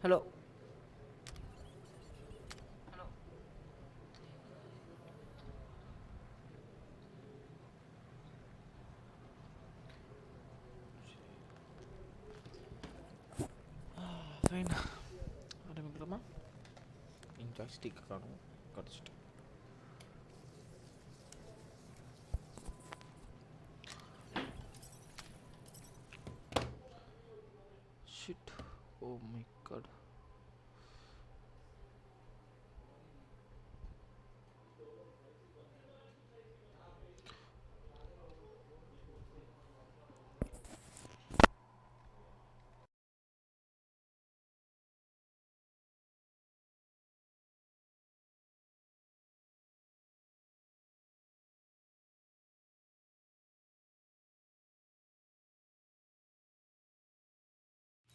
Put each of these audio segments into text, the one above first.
Hello. Fine. ஆரம்பிக்கலாமா? என் joystick காணும் கிடச்சிட்டு. Shit. Oh my god.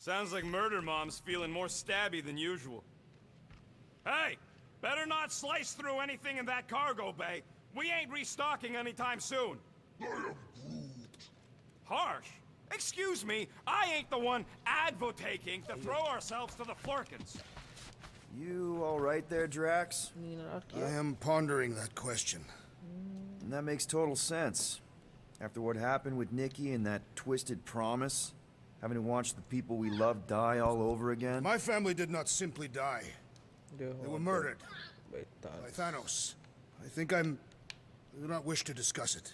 Sounds like Murder Mom's feeling more stabby than usual. Hey! Better not slice through anything in that cargo bay. We ain't restocking anytime soon. I am Groot. Harsh? Excuse me, I ain't the one advocating to throw ourselves to the Flurkins. You all right there, Drax? I am pondering that question. And that makes total sense. After what happened with Nikki and that twisted promise, having to watch the people we love die all over again. My family did not simply die. They were murdered by Thanos. I do not wish to discuss it.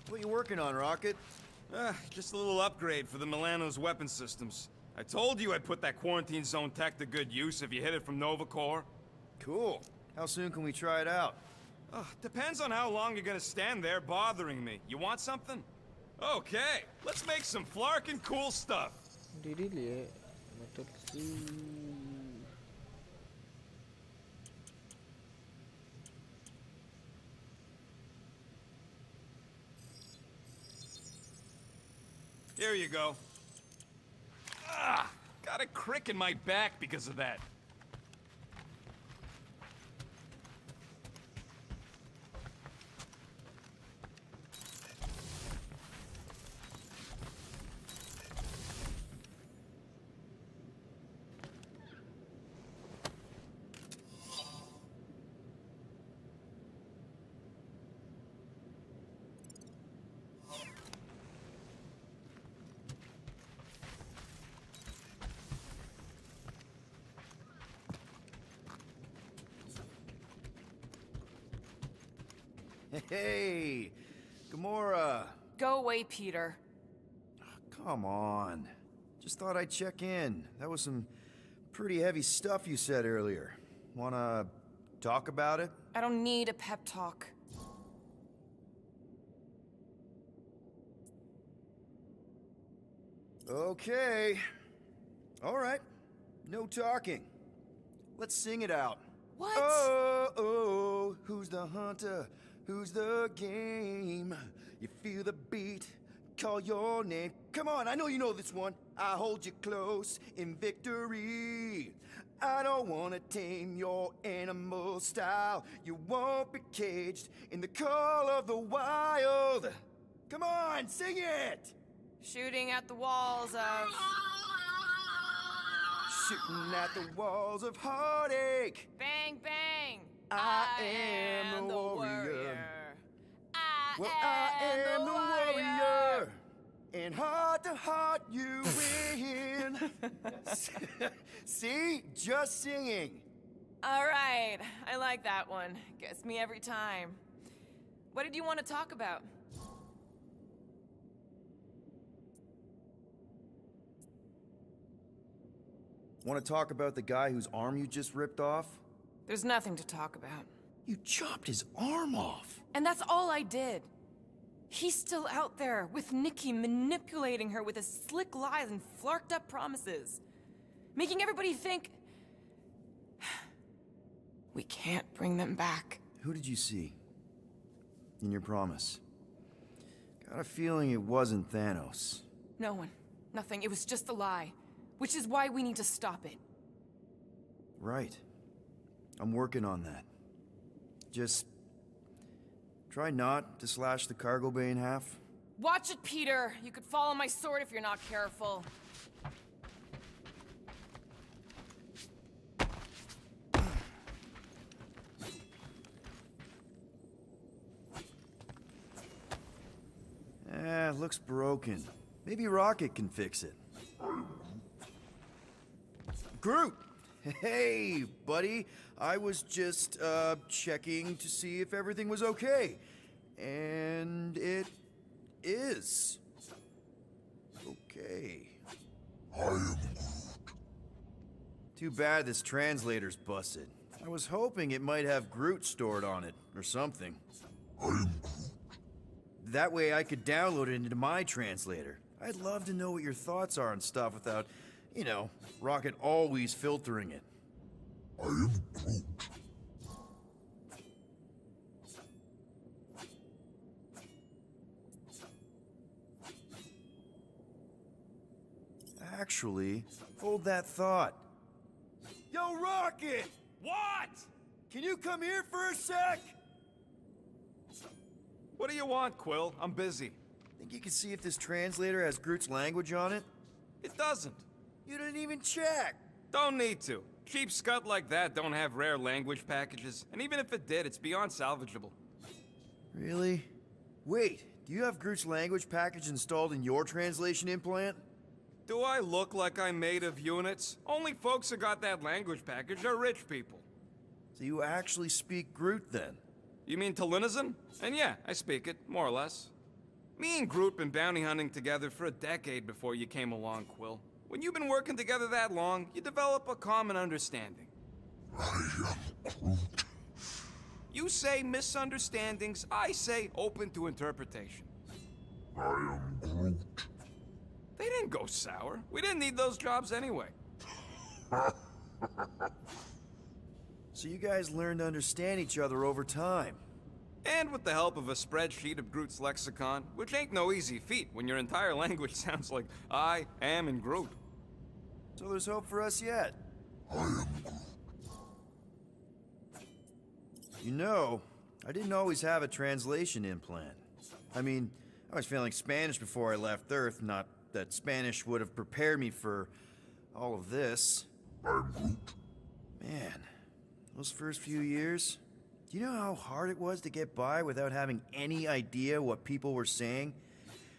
What are you working on, Rocket? Just a little upgrade for the Milano's weapon systems. I told you I'd put that quarantine zone tech to good use if you hit it from Nova Corps. Cool. How soon can we try it out? Depends on how long you're gonna stand there bothering me. You want something? Okay, let's make some Flarkin' cool stuff. Here you go. Got a crick in my back because of that. Hey, Gamora. Go away, Peter. Come on. Just thought I'd check in. That was some pretty heavy stuff you said earlier. Wanna talk about it? I don't need a pep talk. Okay. All right. No talking. Let's sing it out. What? Oh, who's the hunter? Who's the game? You feel the beat, call your name. Come on, I know you know this one. I hold you close in victory. I don't wanna tame your animal style. You won't be caged in the call of the wild. Come on, sing it! Shooting at the walls of... Shooting at the walls of heartache. Bang, bang! I am the warrior. I am the warrior. And heart to heart, you win. See? Just singing. All right, I like that one. Gets me every time. What did you want to talk about? Want to talk about the guy whose arm you just ripped off? There's nothing to talk about. You chopped his arm off. And that's all I did. He's still out there, with Nikki manipulating her with his slick lies and flarked up promises. Making everybody think... we can't bring them back. Who did you see? In your promise? Got a feeling it wasn't Thanos. No one. Nothing. It was just a lie. Which is why we need to stop it. Right. I'm working on that. Just Try not to slash the cargo bay in half. Watch it, Peter. You could fall on my sword if you're not careful. Looks broken. Maybe Rocket can fix it. Groot! Hey, buddy. I was just, checking to see if everything was okay. And it is. Okay. I am Groot. Too bad this translator's busted. I was hoping it might have Groot stored on it, or something. I am Groot. That way I could download it into my translator. I'd love to know what your thoughts are on stuff without, you know, Rocket always filtering it. I am Groot. Actually, hold that thought. Yo, Rocket! What? Can you come here for a sec? What do you want, Quill? I'm busy. Think you can see if this translator has Groot's language on it? It doesn't. You didn't even check. Don't need to. Cheap scut like that don't have rare language packages, and even if it did, it's beyond salvageable. Really? Wait, do you have Groot's language package installed in your translation implant? Do I look like I'm made of units? Only folks who got that language package are rich people. So you actually speak Groot then? You mean Talinisan? And yeah, I speak it, more or less. Me and Groot been bounty hunting together for a decade before you came along, Quill. When you've been working together that long, you develop a common understanding. I am Groot. You say misunderstandings, I say open to interpretation. I am Groot. They didn't go sour. We didn't need those jobs anyway. So you guys learned to understand each other over time. And with the help of a spreadsheet of Groot's lexicon, which ain't no easy feat when your entire language sounds like I am in Groot. So there's hope for us yet. I am Groot. You know, I didn't always have a translation implant. I mean, I was feeling Spanish before I left Earth, not that Spanish would have prepared me for all of this. I am Groot. Man, those first few years, do you know how hard it was to get by without having any idea what people were saying?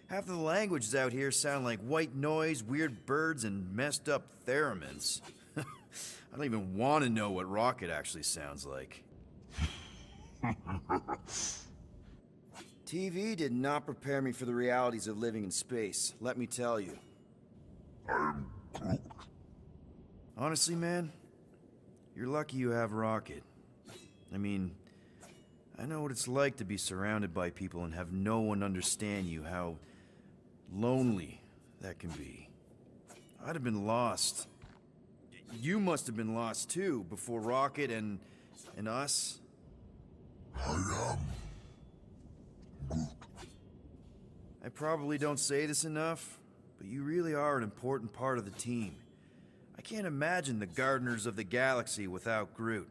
Half of the languages out here sound like white noise, weird birds, and messed up theremins. I don't even want to know what Rocket actually sounds like. TV did not prepare me for the realities of living in space, let me tell you. I am Groot. Honestly, man, you're lucky you have Rocket. I mean, I know what it's like to be surrounded by people and have no one understand you, how lonely that can be. I'd have been lost. You must have been lost too, before Rocket and us. I am Groot. I probably don't say this enough, but you really are an important part of the team. I can't imagine the Gardeners of the Galaxy without Groot.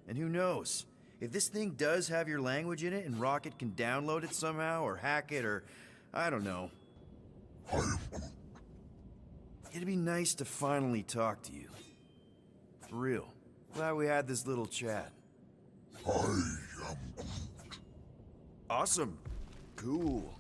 And who knows? If this thing does have your language in it and Rocket can download it somehow or hack it or I don't know. I am Groot. It'd be nice to finally talk to you. For real. Glad we had this little chat. I am Groot. Awesome. Cool.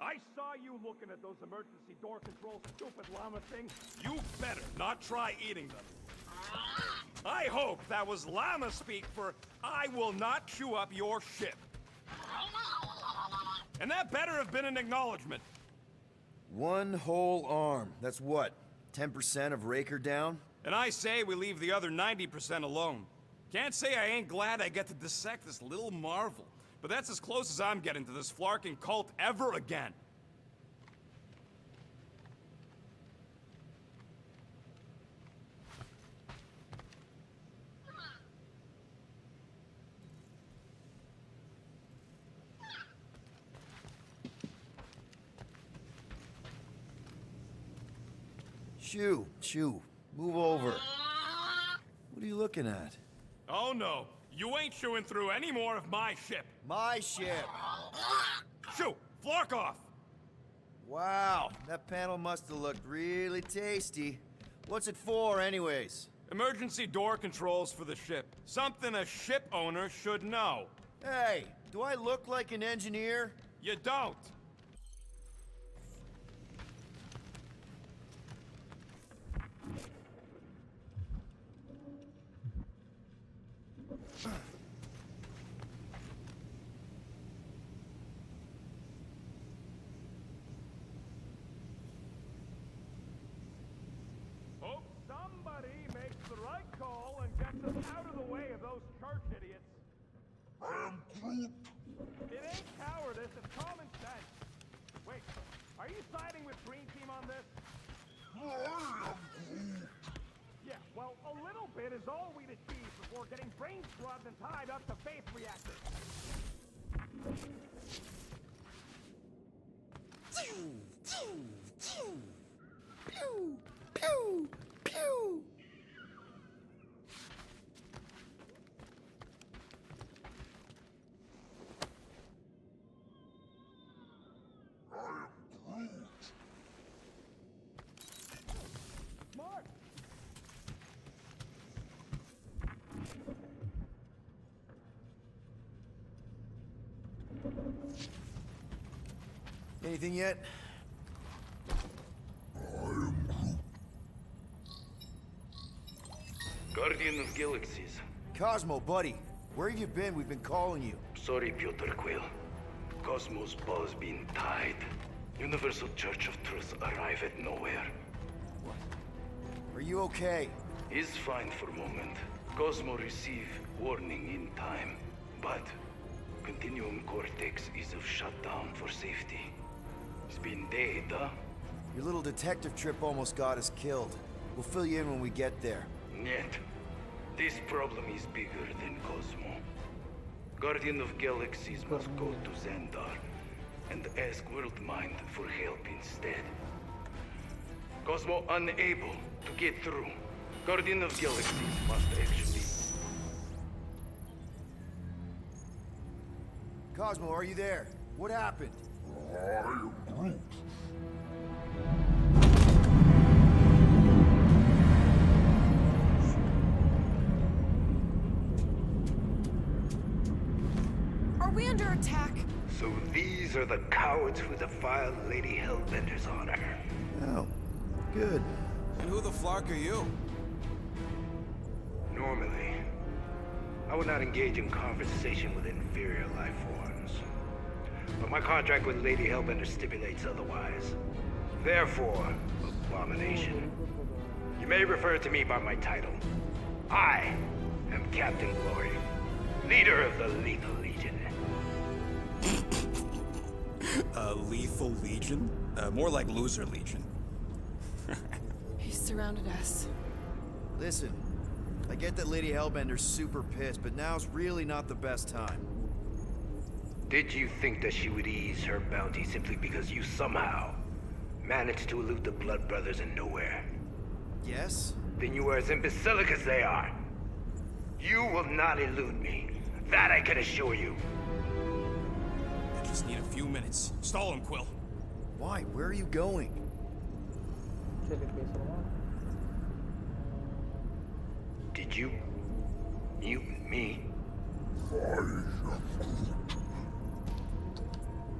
I saw you looking at those emergency door control stupid llama things. You better not try eating them. I hope that was llama speak for I will not chew up your ship. And that better have been an acknowledgement. One whole arm. That's what? 10% of Raker down? And I say we leave the other 90% alone. Can't say I ain't glad I get to dissect this little marvel. But that's as close as I'm getting to this Flarkin cult ever again. Chew. Move over. What are you looking at? Oh no, you ain't chewing through any more of my ship. My ship. Shoo, Flark off. Wow, that panel must have looked really tasty. What's it for, anyways? Emergency door controls for the ship. Something a ship owner should know. Hey, do I look like an engineer? You don't. Hope somebody makes the right call and gets us out of the way of those church idiots. I am Groot. It ain't cowardice, it's common sense. Wait, are you siding with Green Team on this? I am Groot. Yeah, well, a little bit is all we'd achieve before getting brain scrubbed and tied up to faith reactors. Pew! Pew! Pew! I am Groot. Mark! Anything yet? Guardian of Galaxies. Cosmo, buddy. Where have you been? We've been calling you. Sorry, Piotr Quill. Cosmos ball's been tied. Universal Church of Truth arrive at nowhere. Are you okay? Is fine for moment. Cosmo receive warning in time. But Continuum Cortex is of shutdown for safety. It's been dead, huh? Your little detective trip almost got us killed. We'll fill you in when we get there. Yet, this problem is bigger than Cosmo. Guardian of Galaxies must go to Xandar and ask Worldmind for help instead. Cosmo unable to get through. Guardian of Galaxies must actually... Cosmo, are you there? What happened? I am Groot. Are we under attack? So these are the cowards who defiled Lady Hellbender's honor. Oh, good. And who the flark are you? Normally, I would not engage in conversation with inferior life forms. But my contract with Lady Hellbender stipulates otherwise. Therefore, abomination. You may refer to me by my title. I am Captain Glory, leader of the Lethal Legion. Lethal Legion? More like Loser Legion. He surrounded us. Listen, I get that Lady Hellbender's super pissed, but now's really not the best time. Did you think that she would ease her bounty simply because you somehow managed to elude the Blood Brothers in nowhere? Yes? Then you are as imbecilic as they are. You will not elude me. That I can assure you. I just need a few minutes. Stall him, Quill. Why? Where are you going? Did you mute me?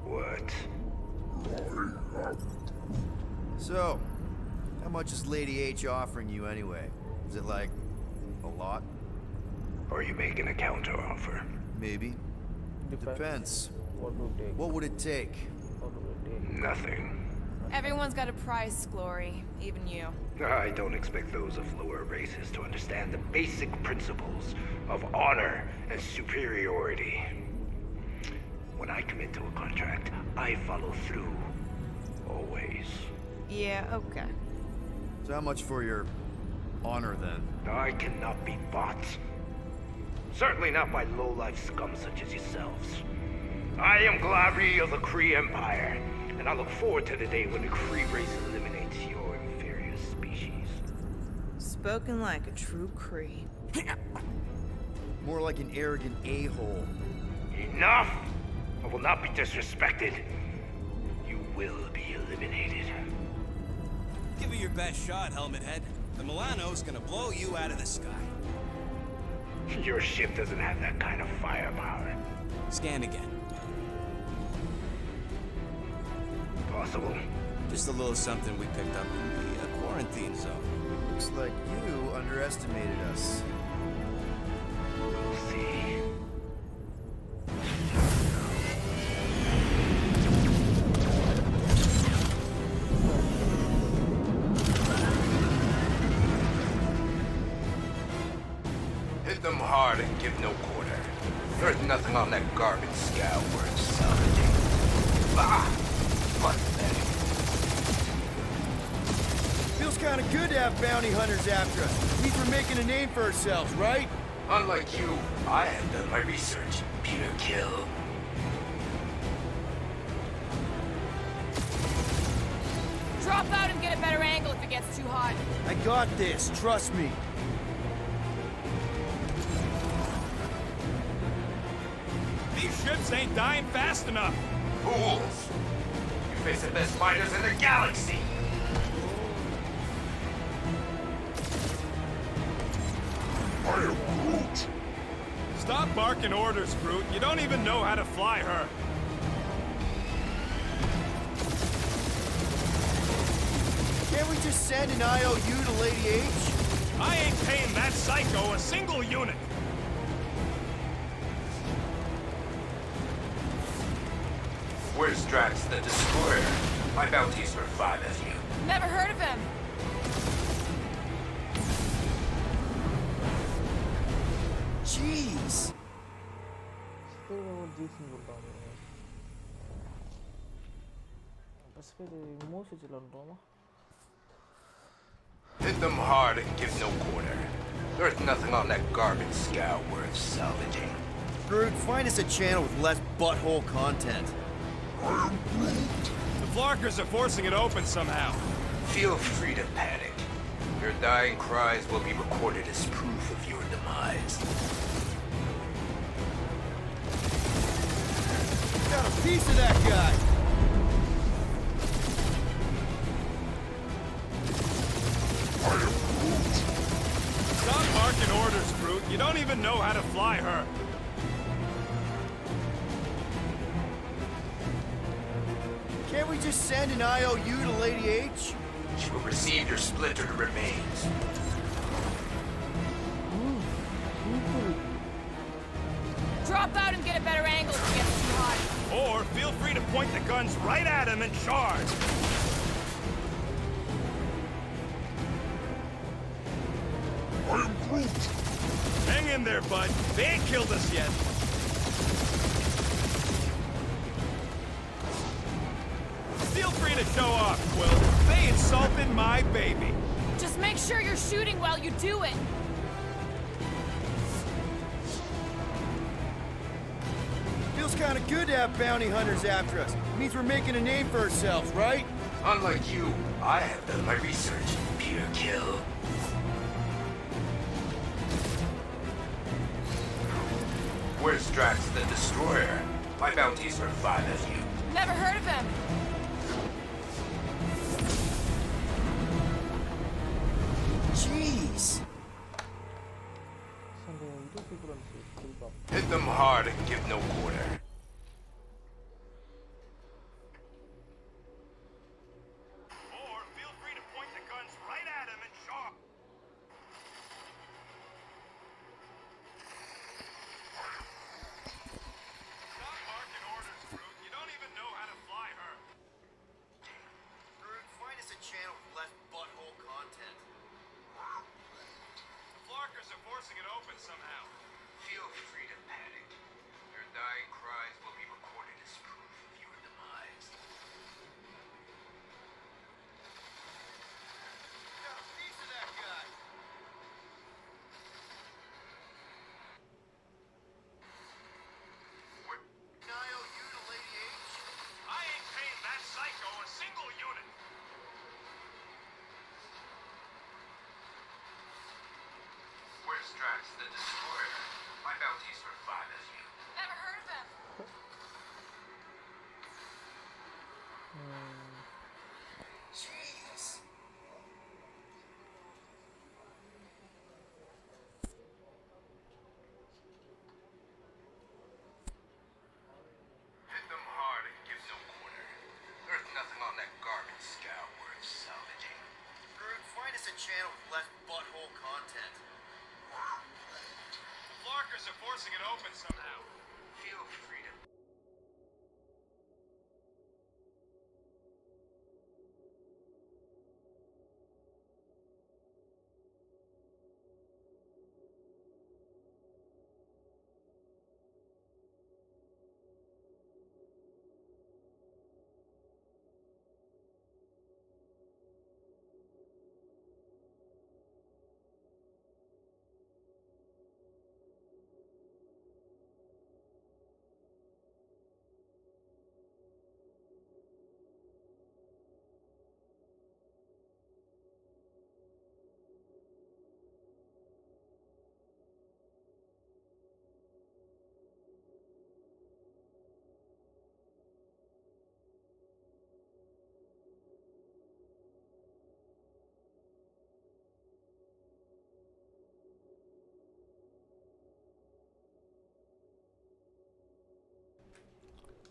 What? So, how much is Lady H offering you anyway? Is it like a lot? Are you making a counteroffer? Maybe. Depends. What would it take? Nothing. Everyone's got a price, Glory. Even you. I don't expect those of lower races to understand the basic principles of honor and superiority. When I commit to a contract, I follow through. Always. Yeah, okay. So how much for your honor, then? I cannot be bought. Certainly not by low-life scum such as yourselves. I am Glari of the Kree Empire, and I look forward to the day when the Kree race eliminates your inferior species. Spoken like a true creep. More like an arrogant a-hole. Enough! I will not be disrespected. You will be eliminated. Give it your best shot, Helmet Head. The Milano's gonna blow you out of the sky. Your ship doesn't have that kind of firepower. Scan again. Possible. Just a little something we picked up in the quarantine zone. Looks like you underestimated us. We'll see. Hit them hard and give no quarter. There's nothing on that garbage scow worth salvaging. Ah! Pathetic. Feels kind of good to have bounty hunters after us. Means we're making a name for ourselves, right? Unlike you, I have done my research. Peter Kill. Drop out and get a better angle if it gets too hot. I got this, trust me. These ships ain't dying fast enough. Fools! You face the best fighters in the galaxy! I am Groot. Stop barking orders, Groot. You don't even know how to fly her. Can't we just send an IOU to Lady H? I ain't paying that psycho a single unit. Where's Drax the Destroyer? My bounty's for 5 of you. Never heard of him. Jeez. Hit them hard and give no quarter. There's nothing on that garbage scow worth salvaging. Groot, find us a channel with less butthole content. I am Groot. The Flarkers are forcing it open somehow. Feel free to panic. Your dying cries will be recorded as proof of your demise. Got a piece of that guy. I am Groot. Stop barking orders, Groot. You don't even know how to fly her. Can't we just send an IOU to Lady H? She will receive your splintered remains. Drop out and get a better angle if it gets too hot. Or feel free to point the guns right at him and charge. I am Groot. Hang in there, bud. They ain't killed us yet. Feel free to show off, Quill. They insulted my baby. Just make sure you're shooting while you do it. Feels kind of good to have bounty hunters after us. Means we're making a name for ourselves, right? Unlike you, I have done my research. Peter Kill. Where's Drax the Destroyer? My bounty's for 5 of you. Never heard of him. Jeez. Hit them hard and give no quarter. Or feel free to point the guns right at him and charge. Stop barking orders, Groot. You don't even know how to fly her. Groot, find us a channel with less butthole content. The Flarkers are forcing it open somehow. Feel free to panic. Your dying Drax the Destroyer. My bounty's for 5 of you. Never heard of him. Jeez. Hit them hard and give no quarter. There's nothing on that garbage scow worth salvaging. Groot, find us a channel with less butthole content. The Flarkers are forcing it open somehow. Feel free to...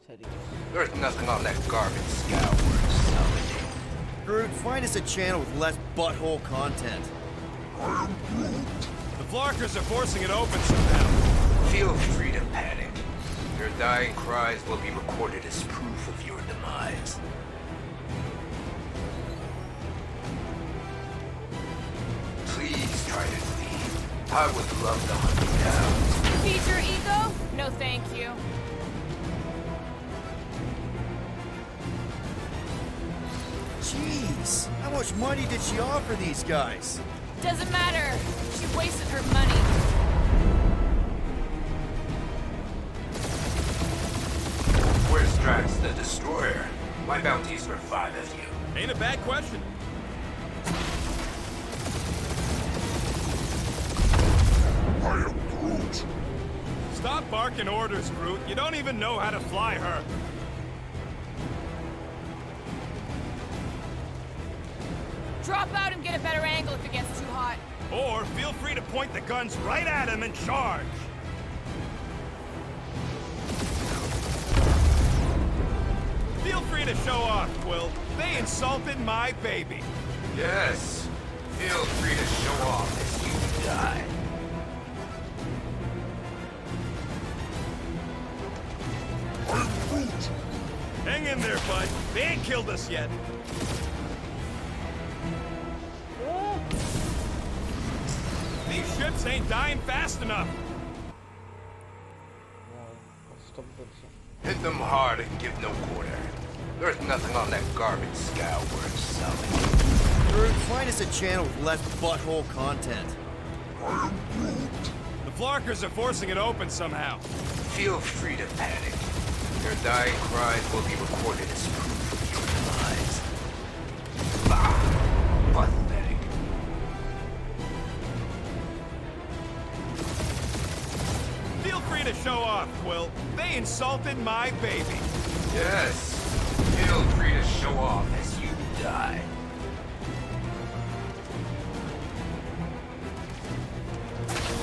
சரி There's nothing on that garbage scow worth salvaging. Groot, find us a channel with less butthole content. The Flarkers are forcing it open somehow. Feel free to panic. Your dying cries will be recorded as proof of your demise. Please try to leave. I would love to hunt you down. Feed your ego? No, thank you. Jeez, how much money did she offer these guys? Doesn't matter. She wasted her money. Where's Drax the Destroyer? My bounty's for 5 of you. Ain't a bad question. I am Groot. Stop barking orders, Groot. You don't even know how to fly her. Drop out and get a better angle if it gets too hot. Or feel free to point the guns right at him and charge. Feel free to show off, Quill. They insulted my baby. Yes. Feel free to show off as you die. I am Groot. Hang in there, bud. They ain't killed us yet. These ships ain't dying fast enough. கஷ்டம் பெருசா Hit them hard and give no quarter. There's nothing on that garbage scow worth salvaging. Groot, find us a channel with less butthole content. I am Groot. The Flarkers are forcing it open somehow. Feel free to panic. Your dying cries will be recorded as proof of your demise. Ah, pathetic. Feel free to show off, Quill. They insulted my baby. Yes. Feel free to show off as you die.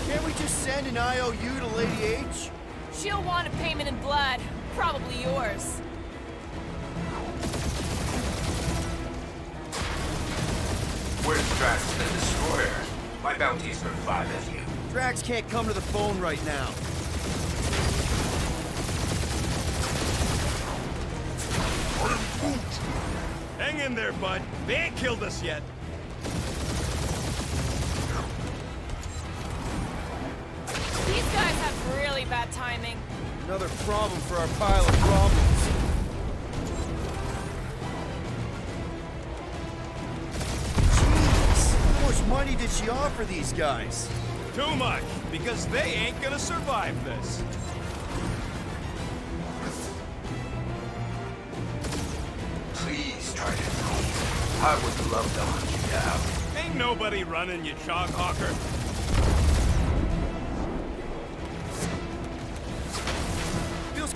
Can't we just send an IOU to Lady H? She'll want a payment in blood. Probably yours. Where's Drax the Destroyer? My bounty's for 5 of you. Drax can't come to the phone right now. I am Groot. Hang in there, bud. They ain't killed us yet. These guys have really bad timing. Another problem for our pile of problems. Jeez, how much money did she offer these guys? Too much, because they ain't gonna survive this. Please try to leave. I would love to hunt you down. Ain't nobody running, you chog hawker.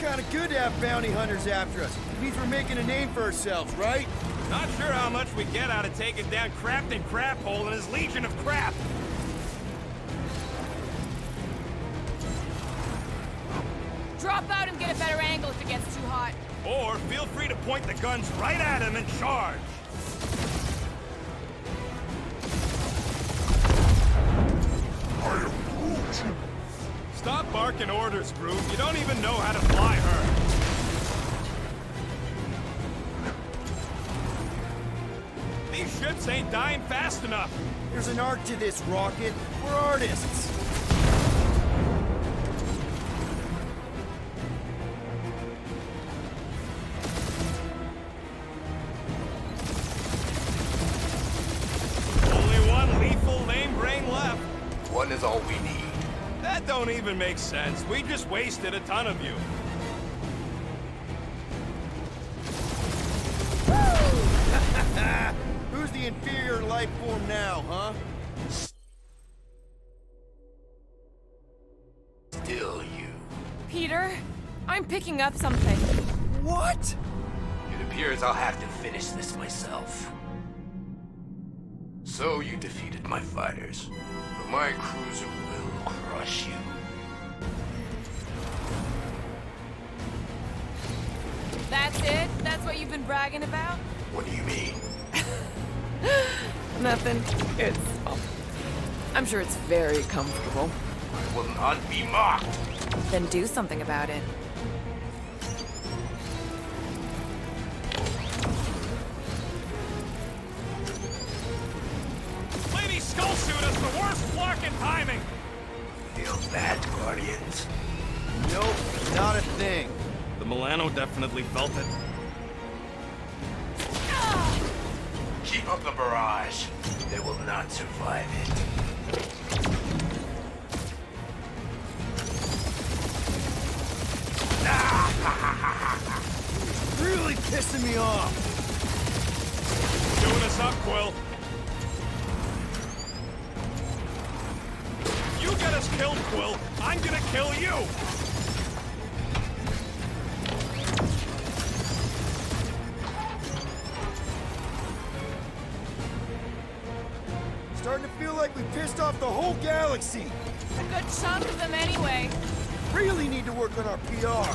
kind of good to have bounty hunters after us. It means we're making a name for ourselves, right? Not sure how much we get out of taking down Crafton Craphole and his legion of crap. Drop out and get a better angle if it gets too hot. Or feel free to point the guns right at him and charge. I am Groot. Stop barking orders, Groot. You don't even know how to fly her. These ships ain't dying fast enough. There's an art to this, Rocket. We're artists. Only one lethal lame brain left. One is all we need. That don't even make sense. We just wasted a ton of you. Who's the inferior life form now, huh? Still you. Peter, I'm picking up something. What? It appears I'll have to finish this myself. So you defeated my fighters, but my cruiser will crush you. That's it? That's what you've been bragging about? What do you mean? Nothing. It's... oh, I'm sure it's very comfortable. I will not be mocked. Then do something about it. Lady Skullsuit has the worst luck and timing. Feel that, Guardians? Nope, not a thing. The Milano definitely felt it. Keep up the barrage. They will not survive it. Really pissing me off. Doing us up, Quill. You get us killed, Quill. I'm gonna kill you. Starting to feel like we pissed off the whole galaxy. A good chunk of them anyway. Really need to work on our PR.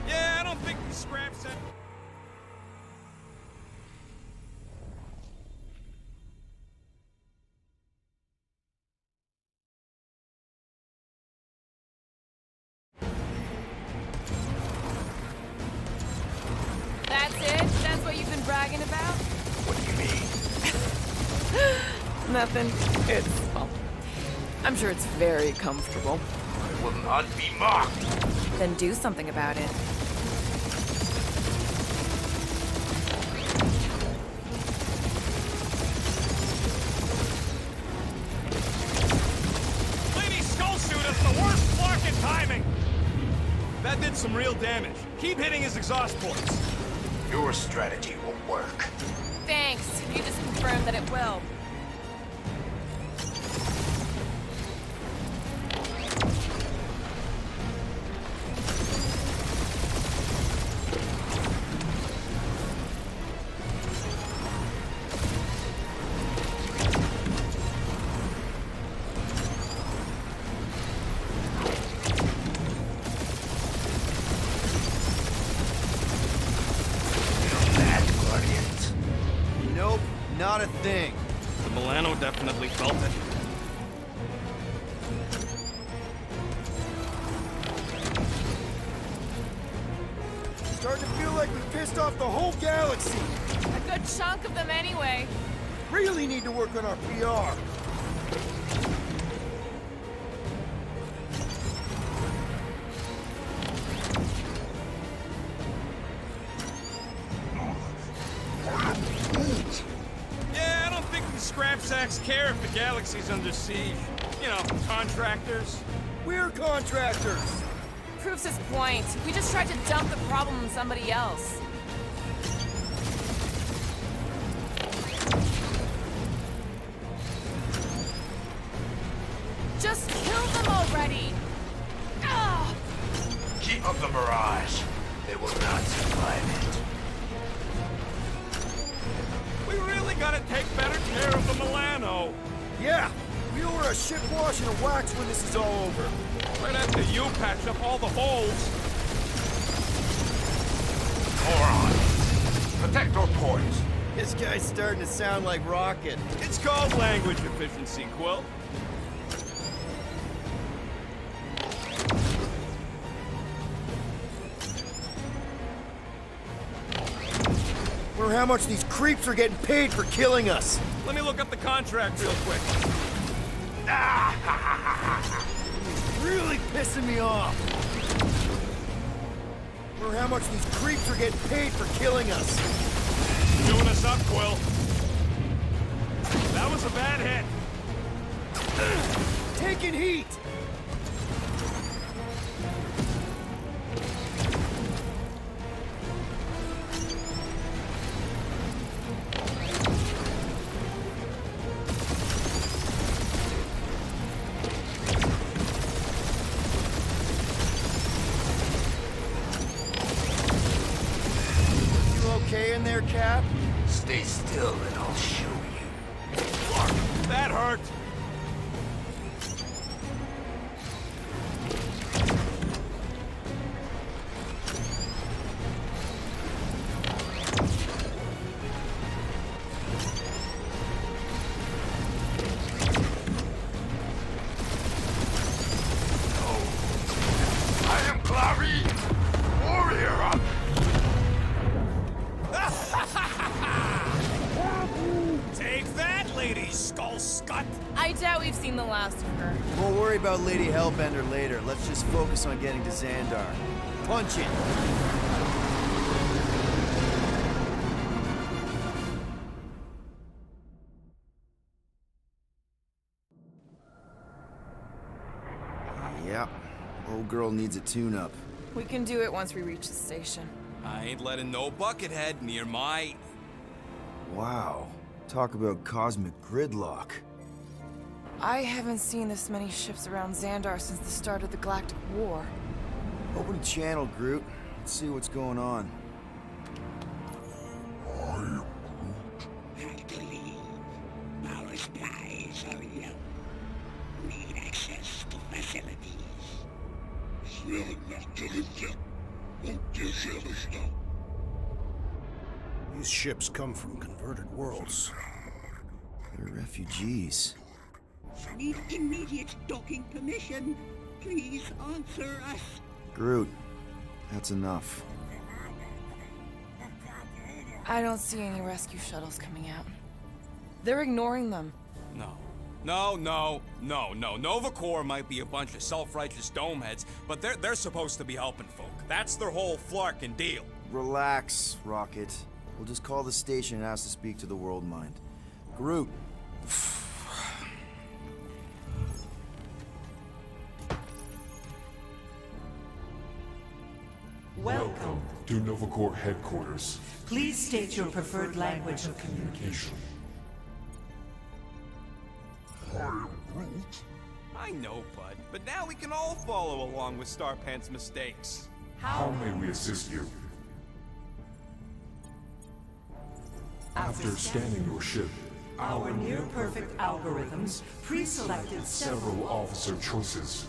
Yeah, I don't think the scrap set... That's it? That's what you've been bragging about? What do you mean? Nothing. It's... well, I'm sure it's very comfortable. I will not be mocked. Then do something about it. Lady Skullsuit has the worst luck and timing. That did some real damage. Keep hitting his exhaust ports. Your strategy will work. Thanks. You just confirmed that it will. Nope, not a thing. The Milano definitely felt it. Starting to feel like we pissed off the whole galaxy. A good chunk of them anyway. Really need to work on our PR. Yeah, I don't think the scrap sacks care if the galaxy's under siege. You know, contractors. We're contractors. Proves his point. We just tried to dump the problem on somebody else. of the Mirage. They will not survive it. We really gotta take better care of the Milano. Yeah, we owe her a shit wash and a wax when this is all over. Right after you patch up all the holes. Moron. Protect our points. This guy's starting to sound like Rocket. It's called language efficiency, Quill. Wonder how much these creeps are getting paid for killing us. Let me look up the contract real quick. Really pissing me off. Wonder how much these creeps are getting paid for killing us. Doing us up, Quill. That was a bad hit. Taking heat. Okay in there, Cap? Stay still and I'll show you. That hurt. I am Clary, warrior of... Take that, Lady Skull Scut. I doubt we've seen the last of her. We'll worry about Lady Hellbender later. Let's just focus on getting to Xandar. Punch it! Yep. Old girl needs a tune-up. We can do it once we reach the station. I ain't letting no buckethead near my... Wow. Talk about cosmic gridlock. I haven't seen this many ships around Xandar since the start of the Galactic War. Open channel, Groot. Let's see what's going on. Power supplies are low. Need access to facilities. These ships come from converted worlds. They're refugees. Need immediate docking permission. Please answer us. Groot, that's enough. I don't see any rescue shuttles coming out. They're ignoring them. No. Nova Corps might be a bunch of self-righteous domeheads, but they're supposed to be helping folk. That's their whole flarkin' deal. Relax, Rocket. We'll just call the station and ask to speak to the World Mind. Groot. Welcome to Nova Corps headquarters. Please state your preferred language of communication. I know, bud, but now we can all follow along with Starpant's mistakes. How may we assist you? After scanning your ship, our near-perfect algorithms pre-selected several officer choices.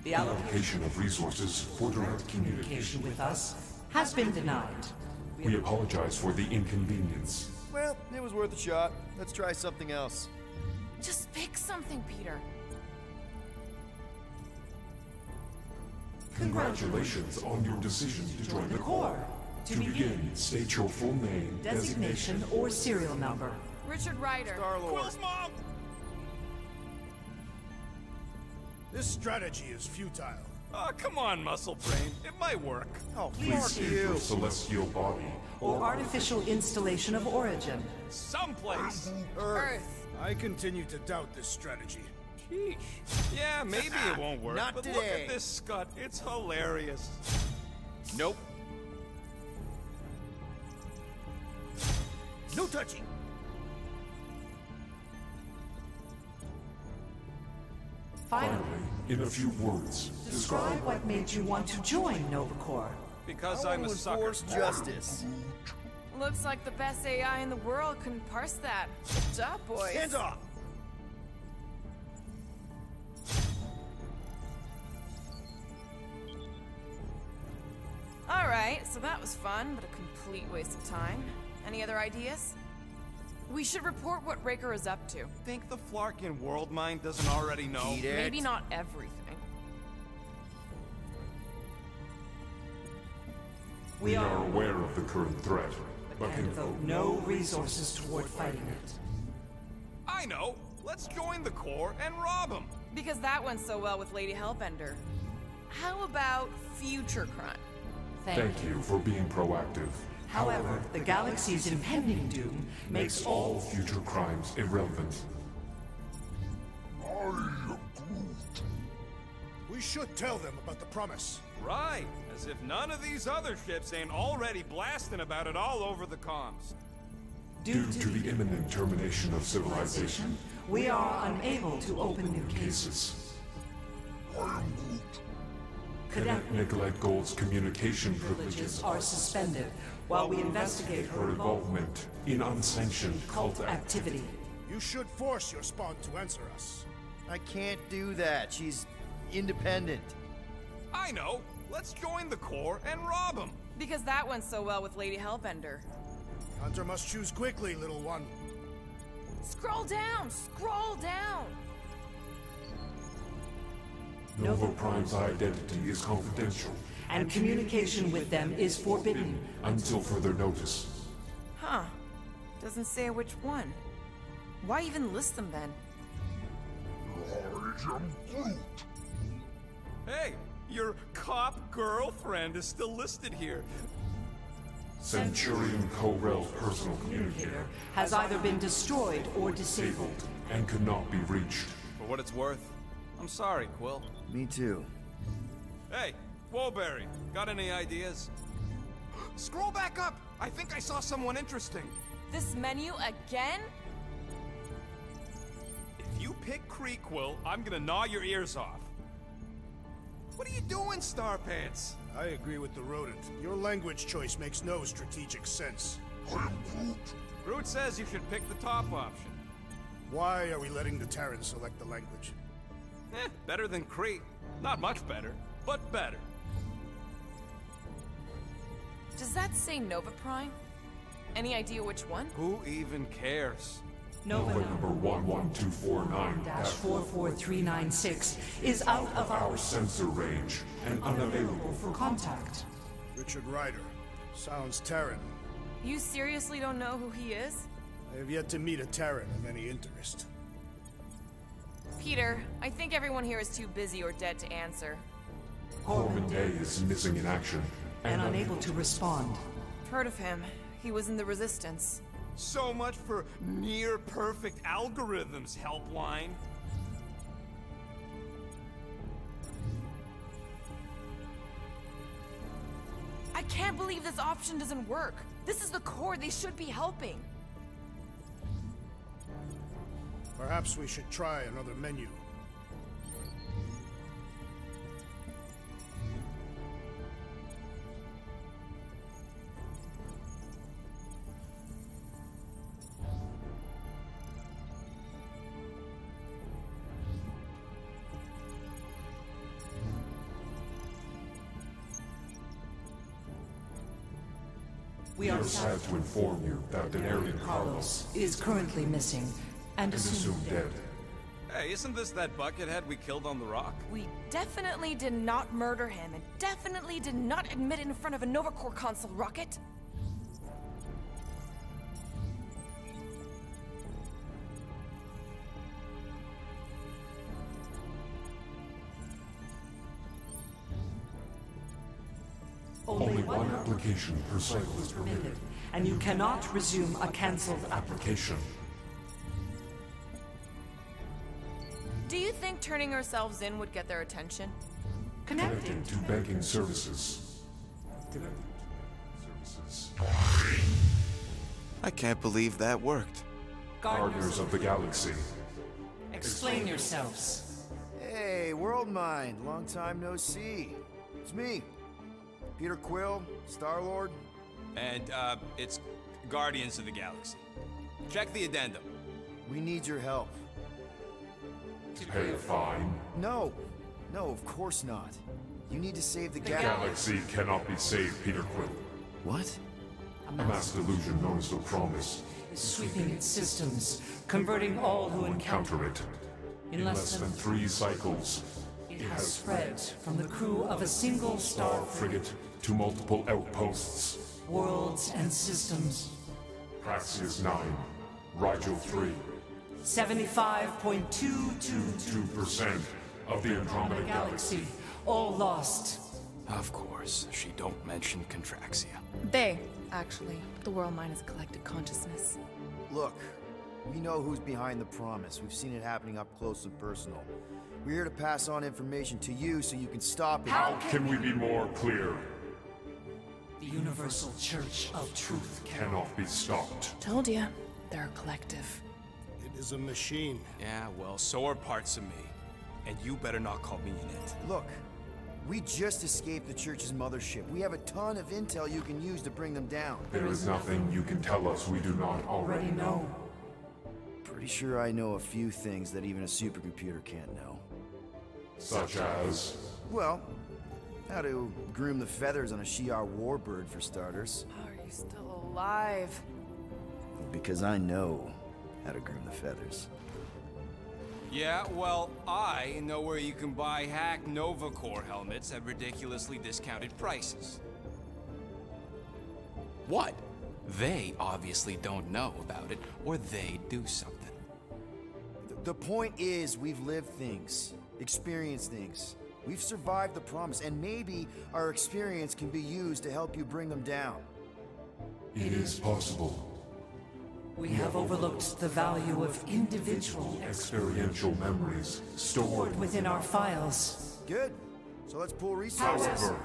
The allocation of resources for direct communication with us has been denied. We apologize for the inconvenience. Well, it was worth a shot. Let's try something else. Just pick something, Peter. Congratulations on your decision to join the Corps. To begin, state your full name, designation, or serial number. Richard Ryder. Star-Lord. Quill's mom! This strategy is futile. Oh, come on, Muscle Brain. It might work. Oh, Please fuck state you. your celestial body Or artificial installation of origin. Someplace. Earth. I continue to doubt this strategy. Sheesh. Yeah, maybe it won't work. Not but look today. at this scut. It's hilarious. Nope. No touching! Finally, In a few words, Describe what made you want to join Nova Corps. Because I I'm want a to sucker. enforce justice. Looks like the best AI in the world couldn't parse that. Good job, boys. Hands off! Alright, so that was fun, but a complete waste of time. Any other ideas? We should report what Raker is up to. Think the Flarkin world mind doesn't already know? Eat it. Maybe not everything. we are aware of the current threat, but And can devote no resources toward fighting it. I know! Let's join the Corps and rob them! Because that went so well with Lady Hellbender. How about future crime? Thank you for being proactive. However, the galaxy's impending doom makes all All future crimes irrelevant. We should tell them about the promise. Right! As if none of these other ships ain't already blasting about it all over the comms. Due to the imminent termination of civilization, we are unable to open new cases. cases. Cadet Nicolette Gold's communication Privileges privileges are suspended while we investigate her her involvement involvement in unsanctioned cult cult activity. You should force your spawn to answer us. I can't do that. She's independent. I know! Let's join the Corps and rob them! Because that went so well with Lady Hellbender. Hunter must choose quickly, little one. Scroll down! Scroll down! Nova Prime's identity is confidential And communication with them is forbidden. until further notice. Huh. Doesn't say which one. Why even list them then? Hey! Your cop girlfriend is still listed here. Centurion Corell's personal communicator Has either been destroyed or disabled. disabled and could not be reached. For what it's worth, I'm sorry, Quill. Me too. Hey, Woolberry, got any ideas? Scroll back up! I think I saw someone interesting. This menu again? If you pick Creekquill, I'm gonna gnaw your ears off. What are you doing, Starpants? I agree with the rodent. Your language choice makes no strategic sense. Groot says you should pick the top option. Why are we letting the Terrans select the language? Better than Kree. Not much better, but better. Does that say Nova Prime? Any idea which one? Who even cares? Nova Number number 11249-44396 is out of our our sensor range and unavailable for contact. Richard Ryder. Sounds Terran. You seriously don't know who he is? I have yet to meet a Terran of any interest. Peter, I think everyone here is too busy or dead to answer. Corbin Day is missing in action And unable to respond. Heard of him. He was in the Resistance. So much for near-perfect algorithms, Helpline. I can't believe this option doesn't work. This is the Corps. They should be helping. Perhaps we should try another menu. We We are are sad to inform you that Denarian Carlos is currently missing and is assumed assumed dead. Hey, isn't this that buckethead we killed on the rock? We definitely did not murder him and definitely did not admit it in front of a Nova Corps console, Rocket. Only one application per cycle is permitted. and you cannot resume a cancelled application. Application. Do you think turning ourselves in would get their attention? Connecting. Connecting to banking services. Connecting to services. I can't believe that worked. Gardeners of the Galaxy. Explain yourselves. Hey, World Mind, long time no see. It's me, Peter Quill, Star-Lord. And, it's Guardians of the Galaxy. Check the addendum. We need your help. Pay a fine. No, of course not. You need to save the Galaxy cannot be saved, Peter Quill. What? A mass delusion known as the Promise is sweeping its systems, converting all who encounter it. In less than 3 cycles, it has spread from the crew of a single star frigate to multiple outposts, worlds and systems. Praxis 9, Rigel 3. 75.222% of the Andromeda Galaxy. All lost. Of course, she don't mention Contraxia. They, actually. The World Mind is collective consciousness. Look, we know who's behind the Promise. We've seen it happening up close and personal. We're here to pass on information to you so you can stop it. How can we be more clear? The Universal Church of Truth cannot be stopped. Told ya, they're a collective. It is a machine. Yeah, well, so are parts of me. And you better not call me in it. Look, we just escaped the Church's mothership. We have a ton of intel you can use to bring them down. There is nothing you can tell us we do not already know. Pretty sure I know a few things that even a supercomputer can't know. Such as? Well, how to groom the feathers on a Shi'ar warbird, for starters. How are you still alive? Because I know how to groom the feathers. Yeah, well, I know where you can buy hack Nova Corps helmets at ridiculously discounted prices. What? They obviously don't know about it, or they do something. The point is, we've lived things, experienced things. We've survived the Promise, and maybe our experience can be used to help you bring them down. It is possible. We have overlooked the value of individual experiential memories stored within our files. Good. So let's pull resources. However,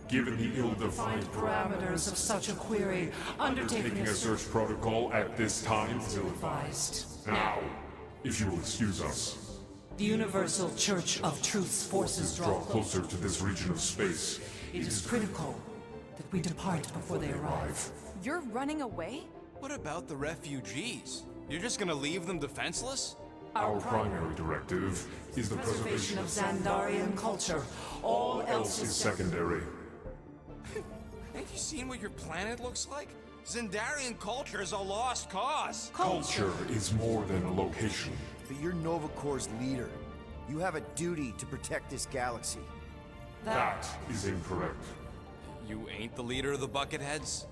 given the ill-defined parameters of such a query, undertaking a search protocol at this time is ill-advised. Now, if you will excuse us. The Universal Church of Truth's forces draw closer to this region of space. It is critical that we depart before they arrive. You're running away? What about the refugees? You're just gonna leave them defenseless? Our primary directive is the preservation of Xandarian culture. All else is secondary. Ain't you seen what your planet looks like? Xandarian culture is a lost cause. Culture is more than a location. But you're Nova Corps' leader. You have a duty to protect this galaxy. That is incorrect. You ain't the leader of the Bucketheads?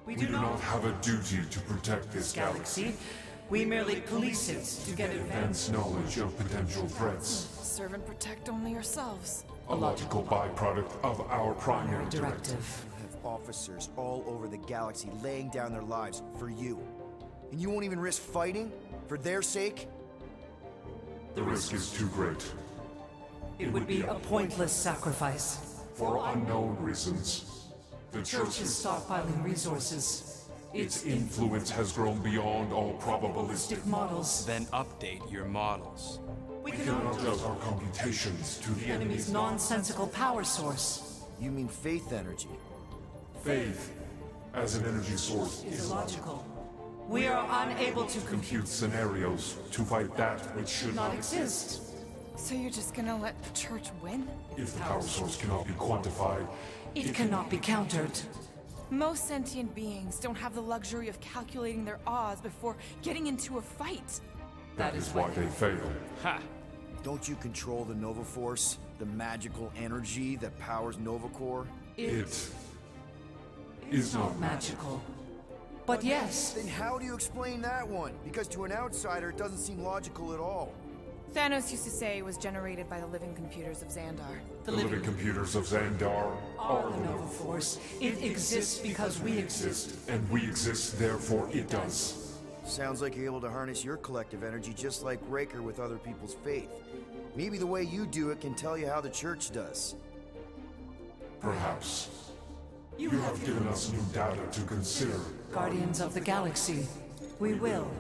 We do not have a duty to protect this galaxy. We merely police it to get advanced knowledge of potential threats. Serve and protect only yourselves. A logical byproduct of our primary directive. You have officers all over the galaxy laying down their lives for you. And you won't even risk fighting? For their sake? The risk is too great. It would be a pointless sacrifice. For unknown reasons. The Church is stockpiling resources. Its influence has grown beyond all probabilistic models. Then update your models. We cannot adjust our computations to the enemy's nonsensical power source. You mean faith energy? Faith, as an energy source, is illogical. We are unable to compute scenarios to fight that which should not exist. So you're just gonna let the Church win? If the power source cannot be quantified, it cannot be countered. Most sentient beings don't have the luxury of calculating their odds before getting into a fight. That is why they fail. Ha! Don't you control the Nova Force? The magical energy that powers Nova Corps? It is not magical. But yes. Then how do you explain that one? Because to an outsider, it doesn't seem logical at all. Thanos used to say it was generated by the living computers of Xandar. The living computers of Xandar are the Nova Force. It exists because we exist. And we exist, therefore it does. Sounds like you're able to harness your collective energy just like Raker with other people's faith. Maybe the way you do it can tell you how the Church does. Perhaps. You have given us new data to consider. Guardians of the Galaxy. We will.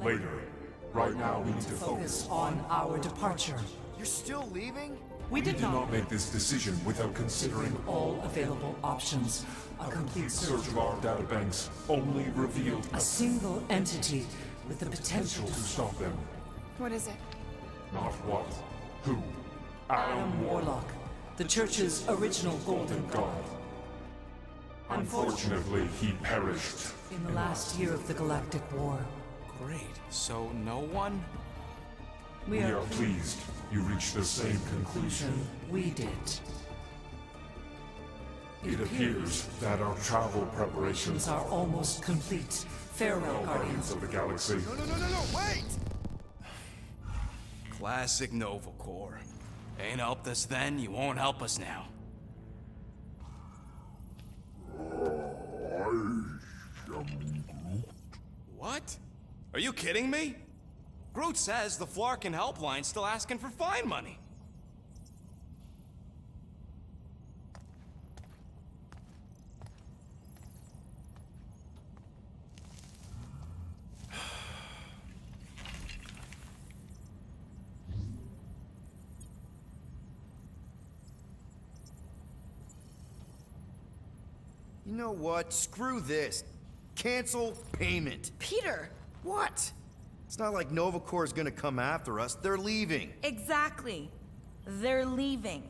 Later. Right now we need to focus on our departure. You're still leaving? We did not make this decision without considering all available options. A complete search of our databanks only revealed a single entity with the potential to stop them. What is it? Not what, who. Adam Warlock, the Church's original Golden God. Unfortunately, he perished In the last year of the Galactic War. Great. So no one? We are pleased you reached the same conclusion. We did. It appears that our travel preparations are almost complete. Farewell, Guardians of the Galaxy. No, wait! Classic Nova Corps. Ain't helped us then, you won't help us now. What? Are you kidding me? Groot says the Flarkin helpline's still asking for fine money. You know what? Screw this. Cancel payment. Peter! What? It's not like Nova Corps is gonna come after us. They're leaving. Exactly. They're leaving.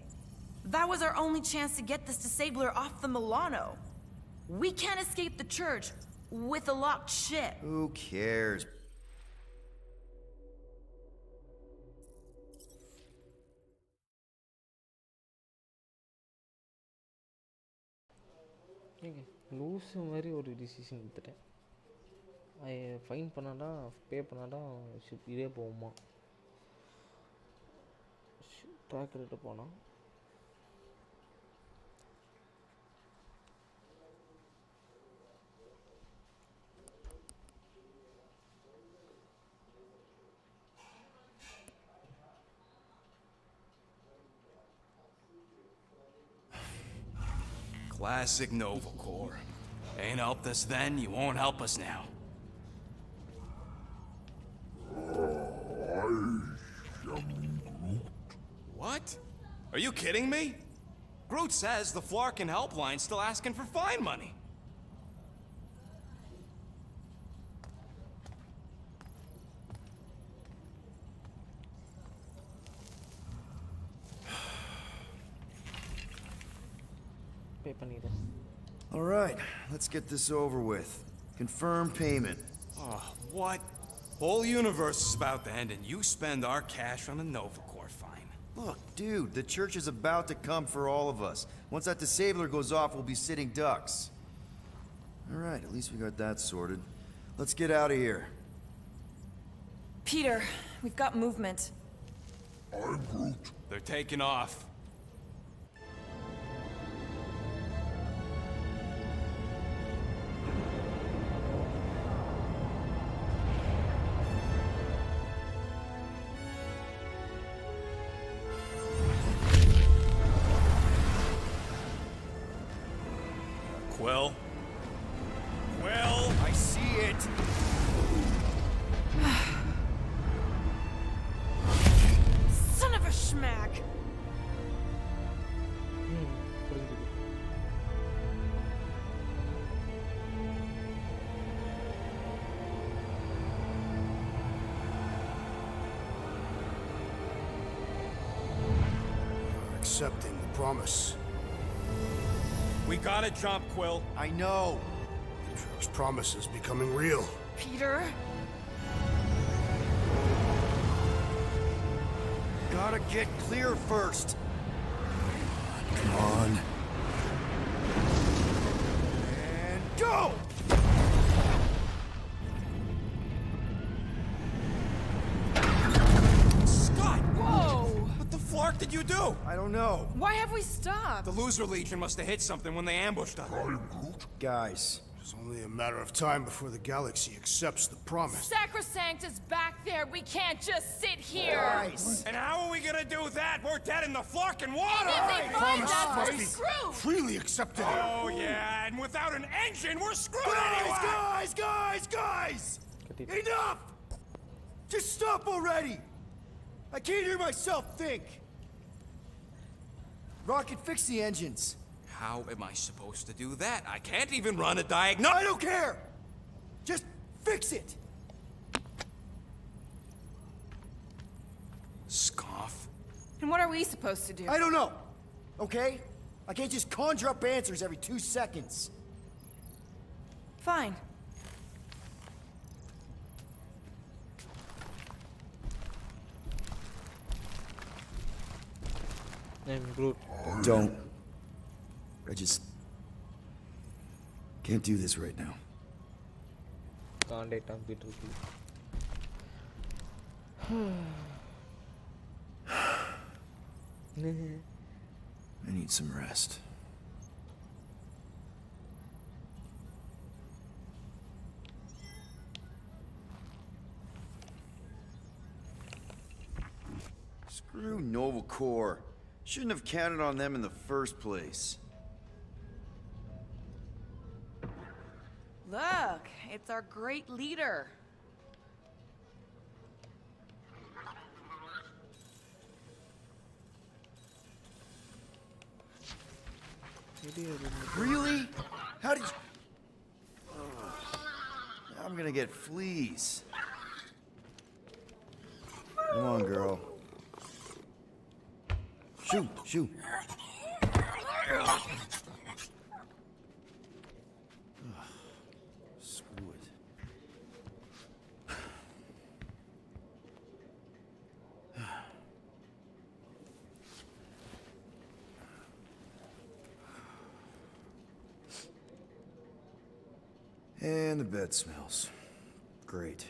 That was our only chance to get this disabler off the Milano. We can't escape the Church with a locked ship. Who cares? Loose மாதிரி ஒரு decision எடுத்துட்டேன். Fine பண்ணாடா பே பண்ணாடா ship இதே போகுமா? ட்ராக்கர்கிட்ட போனால் Classic Nova Corps. Ain't helped us then, you won't help us now. What? Are you kidding me? Groot says the Flarkin helpline's still asking for fine money. பே பண்ணிடுறேன். All right, let's get this over with. Confirm payment. Oh, what? Whole universe is about to end and you spend our cash on a Nova Corps fine. Look, dude, the Church is about to come for all of us. Once that disabler goes off, we'll be sitting ducks. All right, at least we got that sorted. Let's get out of here. Peter, we've got movement. I'm Groot. They're taking off. Quill? Quill? I see it! Son of a schmack! புரிஞ்சுது. Accepting the promise. We gotta jump, Quill. I know. Atriox' promise is becoming real. Peter? Gotta get clear first. Come on. And go! Scott! Whoa! What the flark did you do? I don't know. Why have we stopped? The Loser Legion must have hit something when they ambushed us. Guys. It's only a matter of time before the galaxy accepts the promise. Sacrosanct is back there. We can't just sit here. Guys. And how are we gonna do that? We're dead in the Flarkin water! And if they find Promise us, must we're be screwed. freely accepted. Oh, yeah, and without an engine, we're screwed anyway! Guys! Enough! Just stop already! I can't hear myself think! Rocket, fix the engines. How am I supposed to do that? I can't even run a diagnostic. I don't care! Just fix it! Scoff. And what are we supposed to do? I don't know, okay? I can't just conjure up answers every 2 seconds. Fine. I'm Groot. Don't. I just can't do this right now. Can't I tamp it with you? I need some rest. Screw Nova Corps. Shouldn't have counted on them in the first place. Look, it's our great leader. Really? How did you... I'm gonna get fleas. Come on, girl. Shoo, shoo. Screw it. And the bed smells. Great.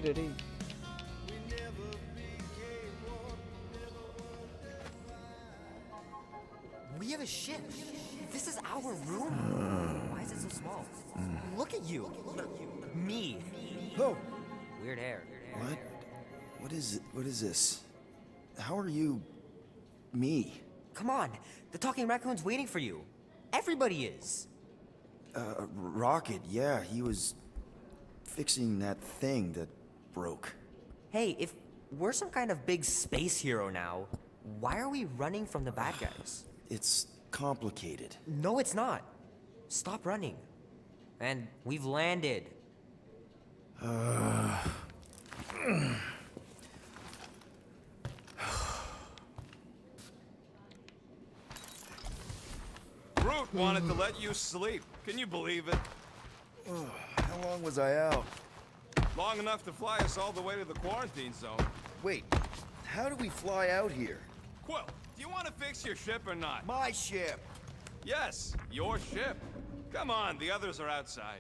Ready. We have a ship. This is our room. Why is it so small? Look at you. Me. Oh. Weird hair. What? What is it? What is this? How are you... me? Come on. The talking raccoon's waiting for you. Everybody is. Rocket, yeah, he was fixing that thing that broke. Hey, if we're some kind of big space hero now, why are we running from the bad guys? It's complicated. No, it's not. Stop running. And we've landed. Groot wanted to let you sleep. Can you believe it? How long was I out? Long enough to fly us all the way to the quarantine zone. Wait, how do we fly out here? Quill, do you want to fix your ship or not? My ship! Yes, your ship. Come on, the others are outside.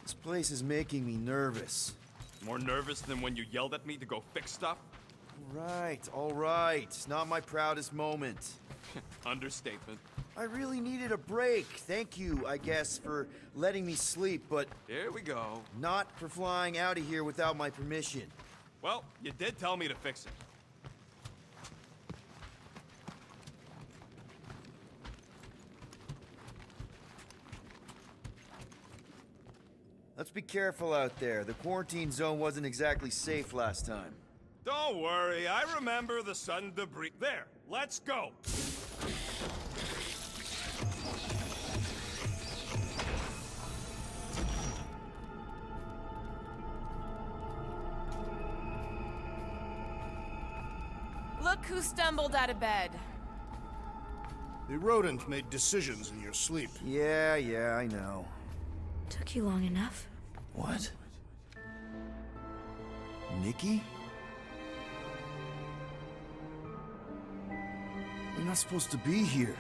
This place is making me nervous. More nervous than when you yelled at me to go fix stuff? All right. Not my proudest moment. Understatement. I really needed a break. Thank you, I guess, for letting me sleep, but... Here we go. Not for flying out of here without my permission. Well, you did tell me to fix it. Let's be careful out there. The quarantine zone wasn't exactly safe last time. Don't worry, I remember the sudden debris. There, let's go. Look who stumbled out of bed. The rodent made decisions in your sleep. Yeah, I know. Took you long enough. What? Nikki? You're not supposed to be here.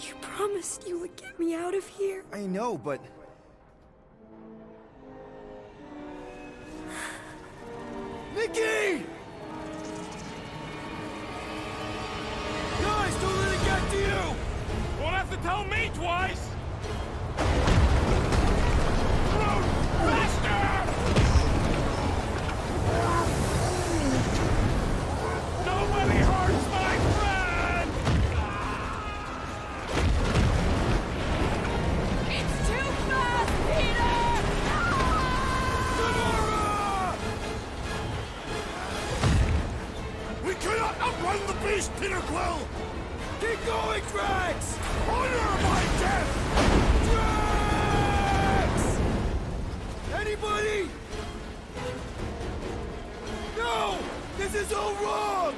You promised you would get me out of here. I know, but... Nikki! Guys, don't let it get to you! Won't have to tell me twice! Run! Faster! Nobody hurts my friend! It's too fast, Peter! Gamora! We cannot outrun the beast, Peter Quill! Keep going, Drax! Honor my death! Drax! Anybody? No! This is all wrong!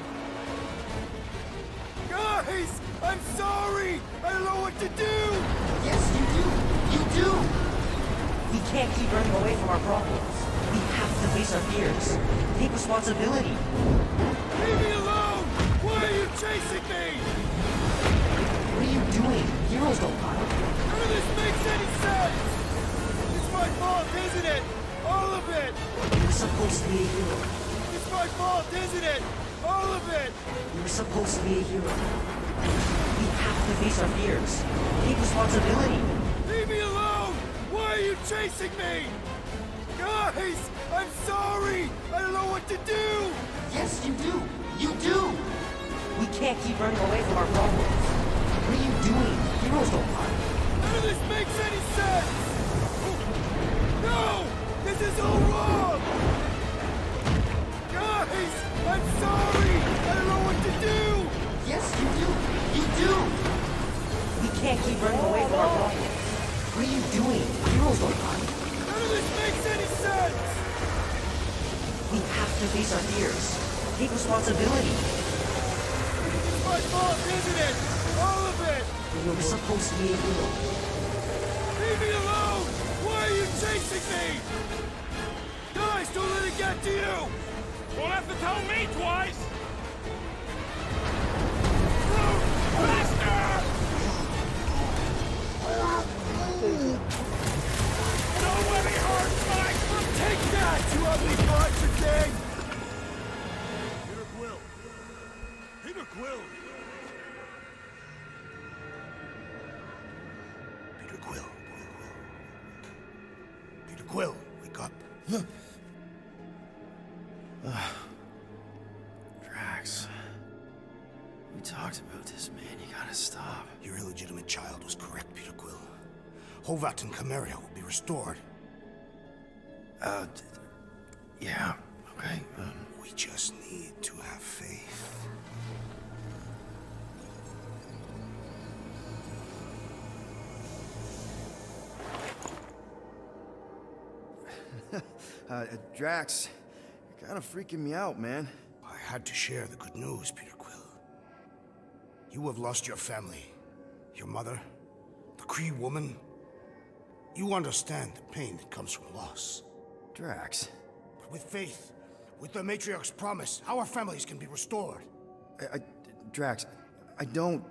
Guys! I'm sorry! I don't know what to do! Yes, you do! You do! We can't keep running away from our problems. We have to face our fears. Take responsibility. Leave me alone! Why are you chasing me? What are you doing? Heroes don't run. None of this makes any sense! It's my fault, isn't it? All of it! You were supposed to be a hero. It's my fault, isn't it? All of it! You were supposed to be a hero. We have to face our fears. Take responsibility. Leave me alone! Why are you chasing me? Guys! I'm sorry! I don't know what to do! Yes, you do! You do! We can't keep running away from our problems. What are you doing? Heroes don't run. None of this makes any sense! No! This is all wrong! Guys! I'm sorry! I don't know what to do! Yes, you do! You do! We can't keep running away from our problems. What are you doing? Heroes don't run. None of this makes any sense! We have to face our fears. Take responsibility. It's my fault, isn't it? All of it! You were supposed to be a hero. Leave me alone! Why are you chasing me? Guys, don't let it get to you! Won't have to tell me twice! Run! Faster! Nobody hurts my friend! Take that, you ugly monster thing! Peter Quill! Peter Quill! Peter Quill. Peter Quill, wake up. Drax. We talked about this, man. You gotta stop. Your illegitimate child was correct, Peter Quill. Hovat and Cameria will be restored. Yeah, okay. We just need to have faith. Drax, you're kind of freaking me out, man. I had to share the good news, Peter Quill. You have lost your family. Your mother, the Kree woman. You understand the pain that comes from loss. Drax. But with faith, with the Matriarch's promise, our families can be restored. Drax, I don't...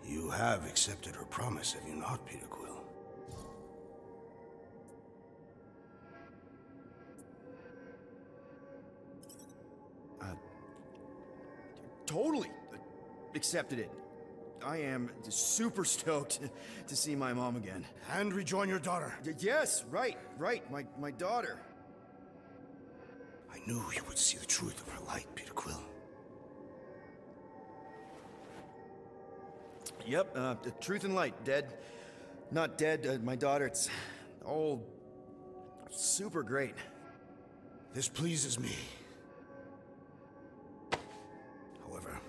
You have accepted her promise, have you not, Peter Quill? Totally accepted it. I am super stoked to see my mom again. And rejoin your daughter. Yes, right. My daughter. I knew you would see the truth of her light, Peter Quill. Yep, the truth and light. Dead. Not dead. My daughter, it's all super great. This pleases me. However,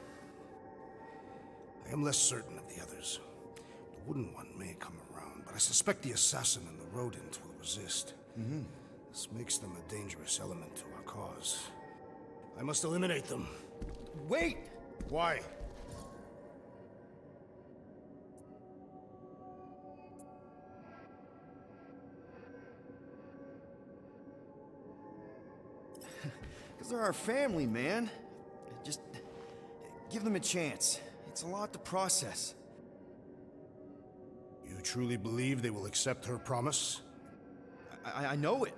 I am less certain of the others. The wooden one may come around, but I suspect the assassin and the rodent will resist. This makes them a dangerous element to our cause. I must eliminate them. Wait! Why? Because they're our family, man. Just give them a chance. It's a lot to process. You truly believe they will accept her promise? I know it.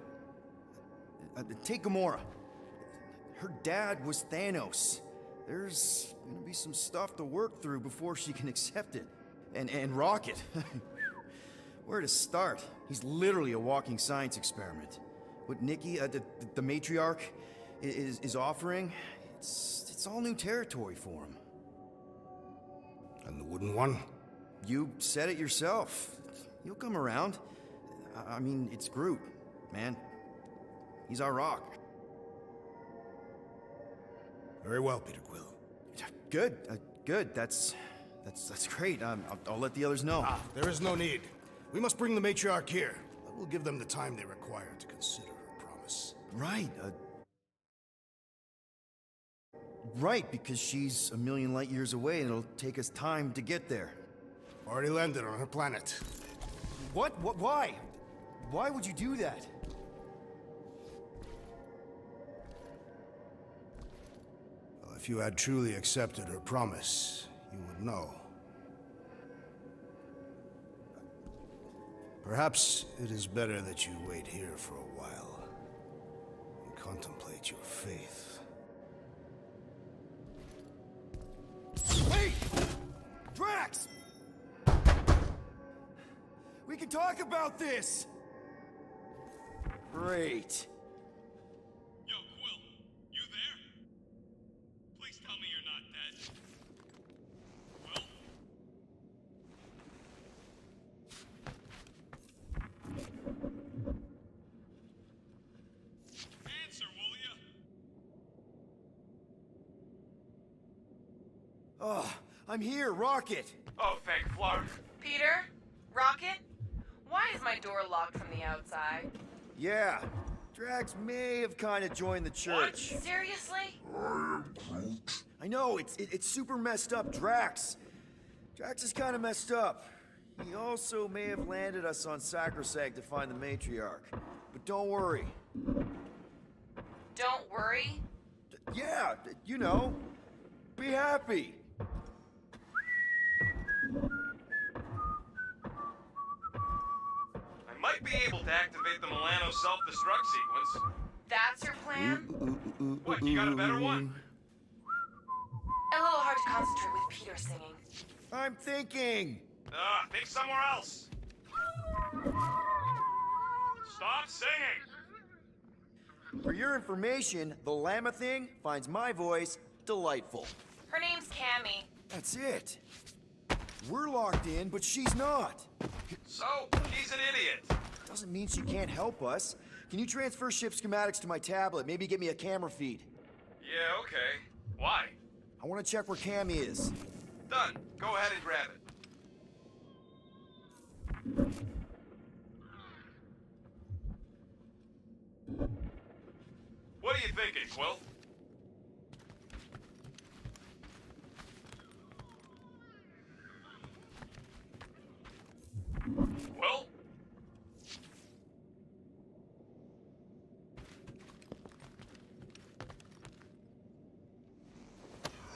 Take Gamora. Her dad was Thanos. There's gonna be some stuff to work through before she can accept it. And Rocket. Where to start? He's literally a walking science experiment. What Nikki, the matriarch, is offering, it's all new territory for him. And the wooden one? You said it yourself. He'll come around. I mean, it's Groot, man. He's our rock. Very well, Peter Quill. Good, good. That's great. I'll let the others know. There is no need. We must bring the matriarch here. That will give them the time they require to consider her promise. Right, right, because she's a million light years away and it'll take us time to get there. Already landed on her planet. What? Why? Why would you do that? Well, if you had truly accepted her promise, you would know. Perhaps it is better that you wait here for a while and contemplate your faith. Wait! Drax! We can talk about this! Great. Yo, Quill, you there? Please tell me you're not dead. Quill? Answer, will ya? Oh, I'm here, Rocket! Oh, thank Flark. Peter? Rocket? Why is my door locked from the outside? Yeah, Drax may have kind of joined the church. Seriously? I know, it's super messed up, Drax. Drax is kind of messed up. He also may have landed us on Sacrosag to find the matriarch. But don't worry. Don't worry? Yeah, you know, be happy. I might be able to activate the Milano self-destruct sequence. That's your plan? What, you got a better one? A little hard to concentrate with Peter singing. I'm thinking. Think somewhere else. Stop singing! For your information, the Llama thing finds my voice delightful. Her name's Cammy. That's it. We're locked in, but she's not. So, he's an idiot. Doesn't mean she can't help us. Can you transfer ship schematics to my tablet? Maybe get me a camera feed. Yeah, okay. Why? I want to check where Cammy is. Done. Go ahead and grab it. What are you thinking, Quill? Quill?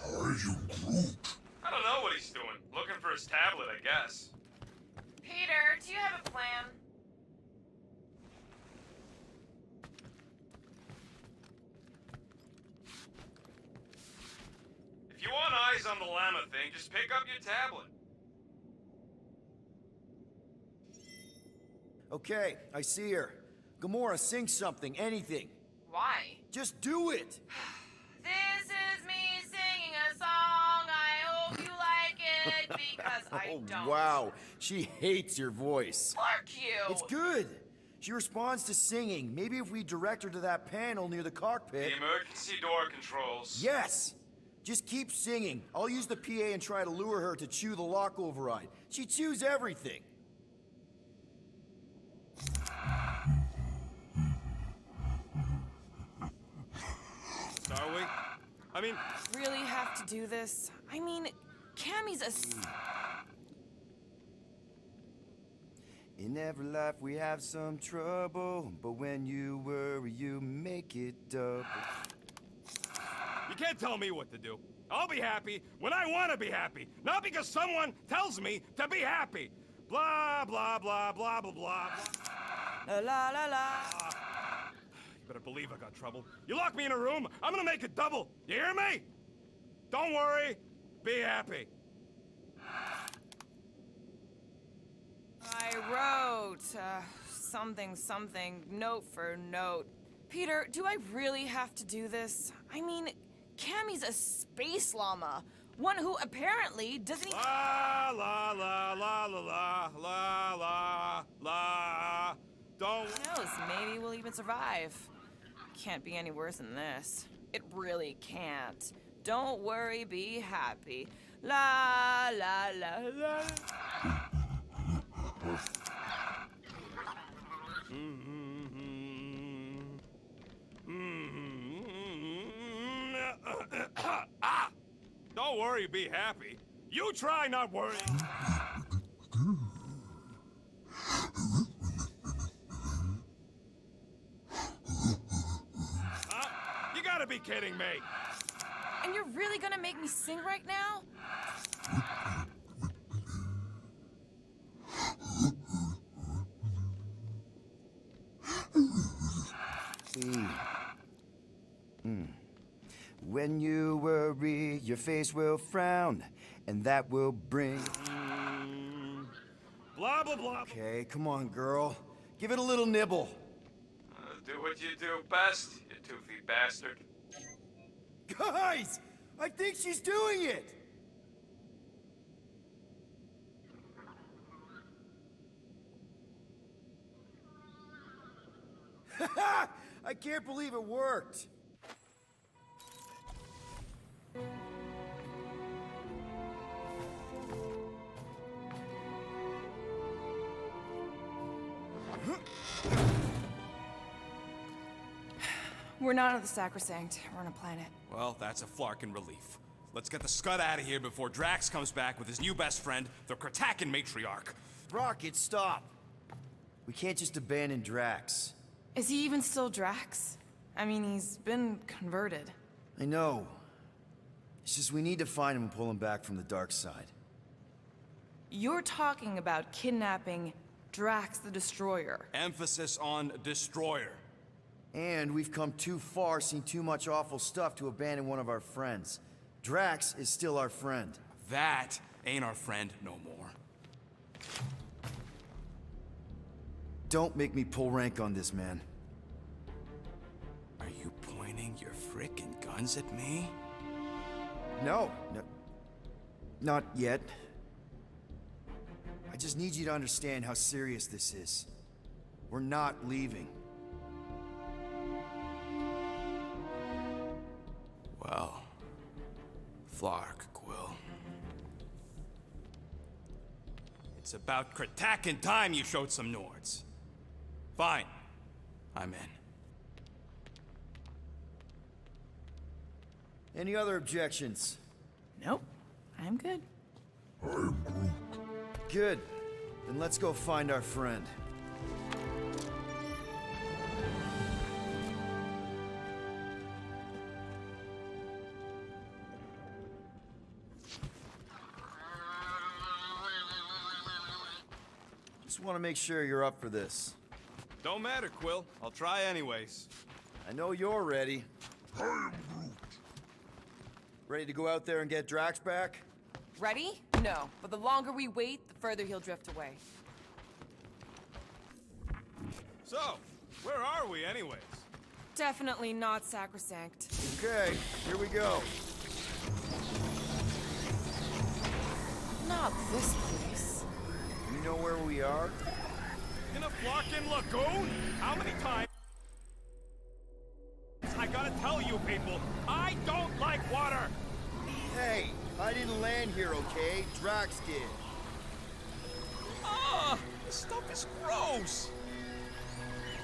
Are you Groot? I don't know what he's doing. Looking for his tablet, I guess. Peter, do you have a plan? If you want eyes on the llama thing, just pick up your tablet. Okay, I see her. Gamora, sing something, anything. Why? Just do it! This is me singing a song. I hope you like it because I don't. Wow, she hates your voice. Fuck you! It's good. She responds to singing. Maybe if we direct her to that panel near the cockpit. The emergency door controls. Yes! Just keep singing. I'll use the PA and try to lure her to chew the lock override. She chews everything. Are we? I mean... Really have to do this? I mean, Cammy's a... In every life we have some trouble, but when you worry, you make it double. You can't tell me what to do. I'll be happy when I want to be happy, not because someone tells me to be happy. Blah, blah, blah, blah, blah, blah. La la la la. You better believe I got trouble. You lock me in a room, I'm gonna make it double. You hear me? Don't worry, be happy. I wrote, something, note for note. Peter, do I really have to do this? I mean, Cammy's a space llama. One who apparently doesn't even— La la la la la la la la. Don't— Who knows, maybe we'll even survive. Can't be any worse than this. It really can't. Don't worry, be happy. La la la la. Ah! Don't worry, be happy. You try not worrying. You gotta be kidding me. And you're really gonna make me sing right now? When you worry, your face will frown, and that will bring... Blah, blah, blah. Okay, come on, girl. Give it a little nibble. Do what you do best, you toothy bastard. Guys! I think she's doing it! I can't believe it worked! We're not on the Sacrosanct. We're on a planet. Well, that's a flarkin' relief. Let's get the scud out of here before Drax comes back with his new best friend, the Kratakan Matriarch. Rocket, stop! We can't just abandon Drax. Is he even still Drax? I mean, he's been converted. I know. It's just we need to find him and pull him back from the dark side. You're talking about kidnapping Drax the Destroyer. Emphasis on destroyer. And we've come too far, seen too much awful stuff to abandon one of our friends. Drax is still our friend. That ain't our friend no more. Don't make me pull rank on this, man. Are you pointing your frickin' guns at me? No, not yet. I just need you to understand how serious this is. We're not leaving. Well, Flark, Quill. It's about Kratakan time you showed some Nords. Fine. I'm in. Any other objections? Nope. I'm good. Good. Then let's go find our friend. Just want to make sure you're up for this. Don't matter, Quill. I'll try anyways. I know you're ready. Ready to go out there and get Drax back? Ready? No. But the longer we wait, the further he'll drift away. So, where are we anyways? Definitely not Sacrosanct. Okay, here we go. Not this place. You know where we are? In a Flarkin lagoon? How many times? I gotta tell you people, I don't like water! Hey, I didn't land here, okay? Drax did. Ah, this stuff is gross!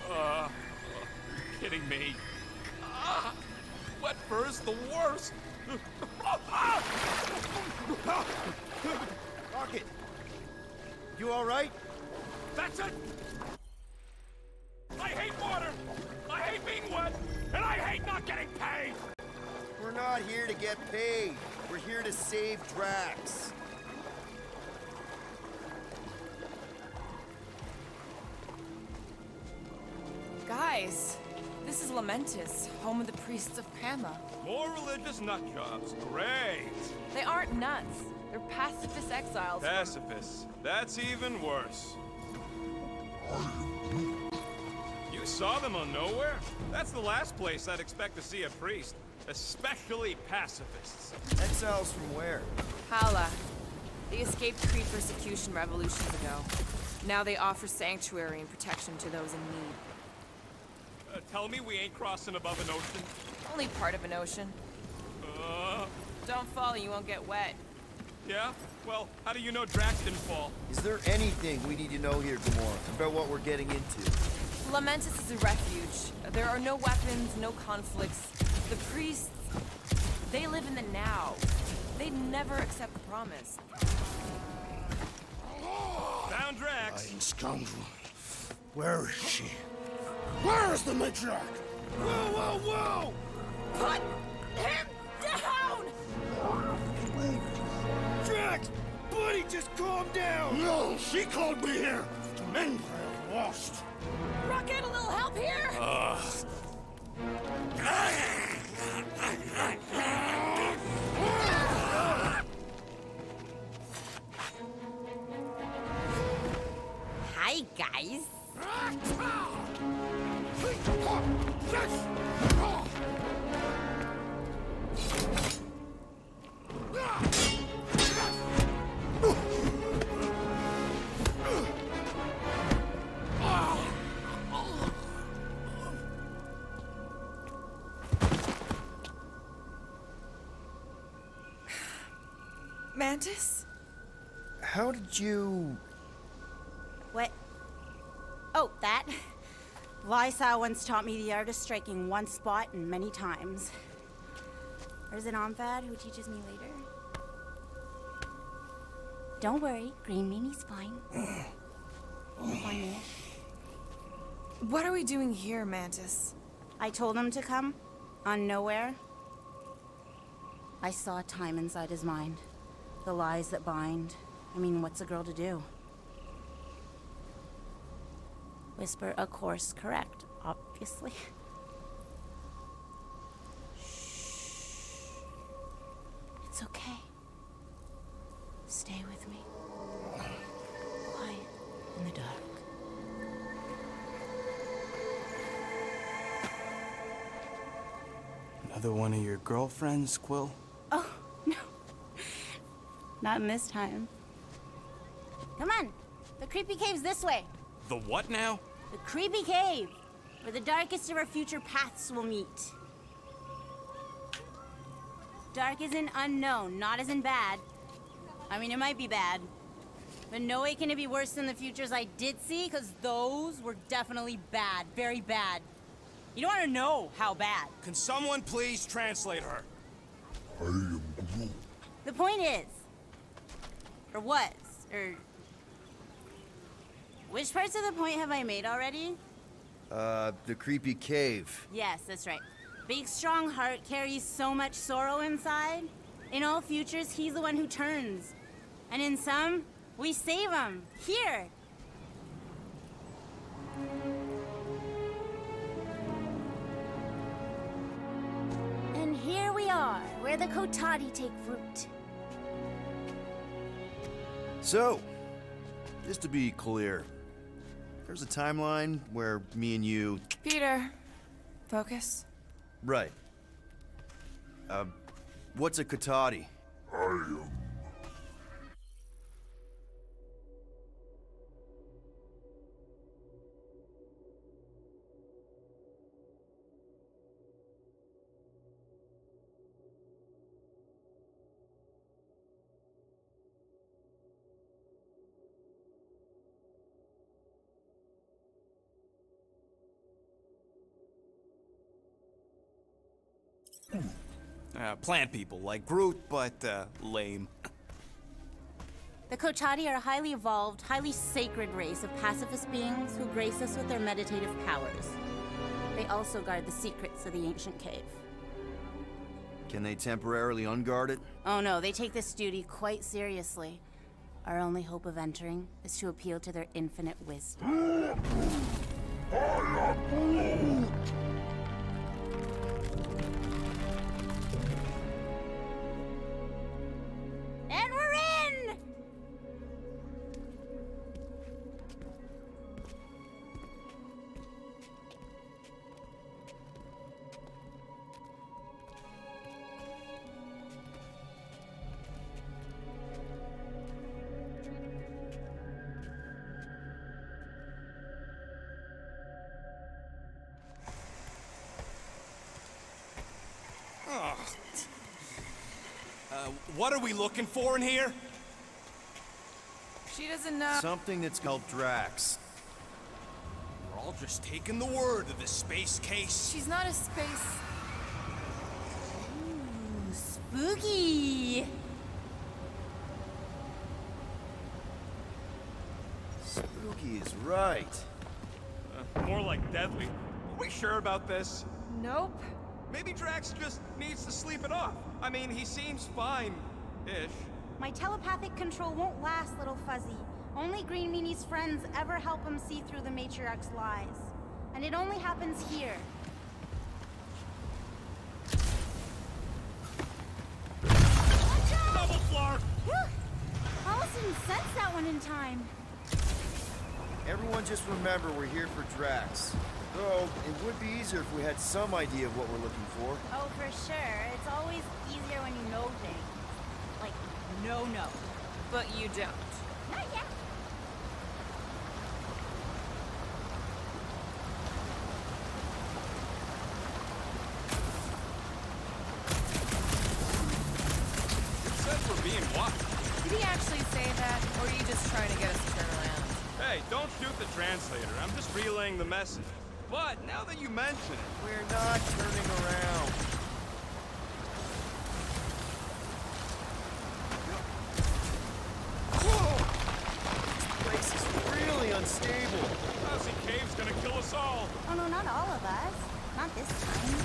You're kidding me. Wet fur's the worst. Rocket! You alright? That's it! I hate water! I hate being wet! And I hate not getting paid! We're not here to get paid. We're here to save Drax. Guys, this is Lamentis, home of the priests of Pama. More religious nut jobs. Great! They aren't nuts. They're pacifist exiles. Pacifists. That's even worse. You saw them on Nowhere? That's the last place I'd expect to see a priest. Especially pacifists. Exiles from where? Hala. They escaped Creed persecution revolutions ago. Now they offer sanctuary and protection to those in need. Tell me we ain't crossing above an ocean? Only part of an ocean. Don't fall, you won't get wet. Yeah? Well, how do you know Drax didn't fall? Is there anything we need to know here, Gamora, about what we're getting into? Lamentis is a refuge. There are no weapons, no conflicts. The priests, they live in the now. They never accept the promise. Found Drax. Lying scoundrel. Where is she? Where is the matriarch? Whoa, whoa, whoa! Put him down! Drax! Buddy, just calm down! No, she called me here to mend what I have lost. Rocket, a little help here? Hi, guys. Mantis? How did you... What? Oh, that? Lysa once taught me the art of striking one spot and many times. There's an Omphad who teaches me later. Don't worry, Green Meanie's fine. Fine-ish. What are we doing here, Mantis? I told him to come, on Nowhere. I saw time inside his mind. The lies that bind. I mean, what's a girl to do? Whisper a course correct, obviously. Shh. It's okay. Stay with me. Quiet in the dark. Another one of your girlfriends, Quill? Oh, no. Not in this time. Come on. The creepy cave's this way. The what now? The creepy cave, where the darkest of our future paths will meet. Dark as in unknown, not as in bad. I mean, it might be bad. But no way can it be worse than the futures I did see, because those were definitely bad. Very bad. You don't want to know how bad. Can someone please translate her? I am Groot. The point is, or was, or... Which parts of the point have I made already? The creepy cave. Yes, that's right. Big, strong heart carries so much sorrow inside. In all futures, he's the one who turns. And in some, we save him. Here. And here we are, where the Kotati take fruit. So, just to be clear, there's a timeline where me and you... Peter, focus. Right. What's a Kotati? I am. Plant people, like Groot, but lame. The Kochati are a highly evolved, highly sacred race of pacifist beings who grace us with their meditative powers. They also guard the secrets of the ancient cave. Can they temporarily unguard it? Oh no, they take this duty quite seriously. Our only hope of entering is to appeal to their infinite wisdom. And we're in! What are we looking for in here? She doesn't know. Something that's called Drax. We're all just taking the word of this space case. She's not a space. Ooh, spooky! Spooky is right. More like deadly. Are we sure about this? Nope. Maybe Drax just needs to sleep it off. I mean, he seems fine-ish. My telepathic control won't last, little Fuzzy. Only Green Meanie's friends ever help him see through the Matriarch's lies. And it only happens here. Double floor! Whew! Almost didn't sense that one in time. Everyone just remember we're here for Drax. Though, it would be easier if we had some idea of what we're looking for. Oh, for sure. It's always easier when you know things. Like, no. But you don't. Not yet. It says we're being watched. Did he actually say that? Or are you just trying to get us to turn around? Hey, don't shoot the translator. I'm just relaying the message. But now that you mention it, We're not turning around. Whoa! This place is really unstable. Lousy cave's gonna kill us all. Oh, no, not all of us. Not this time.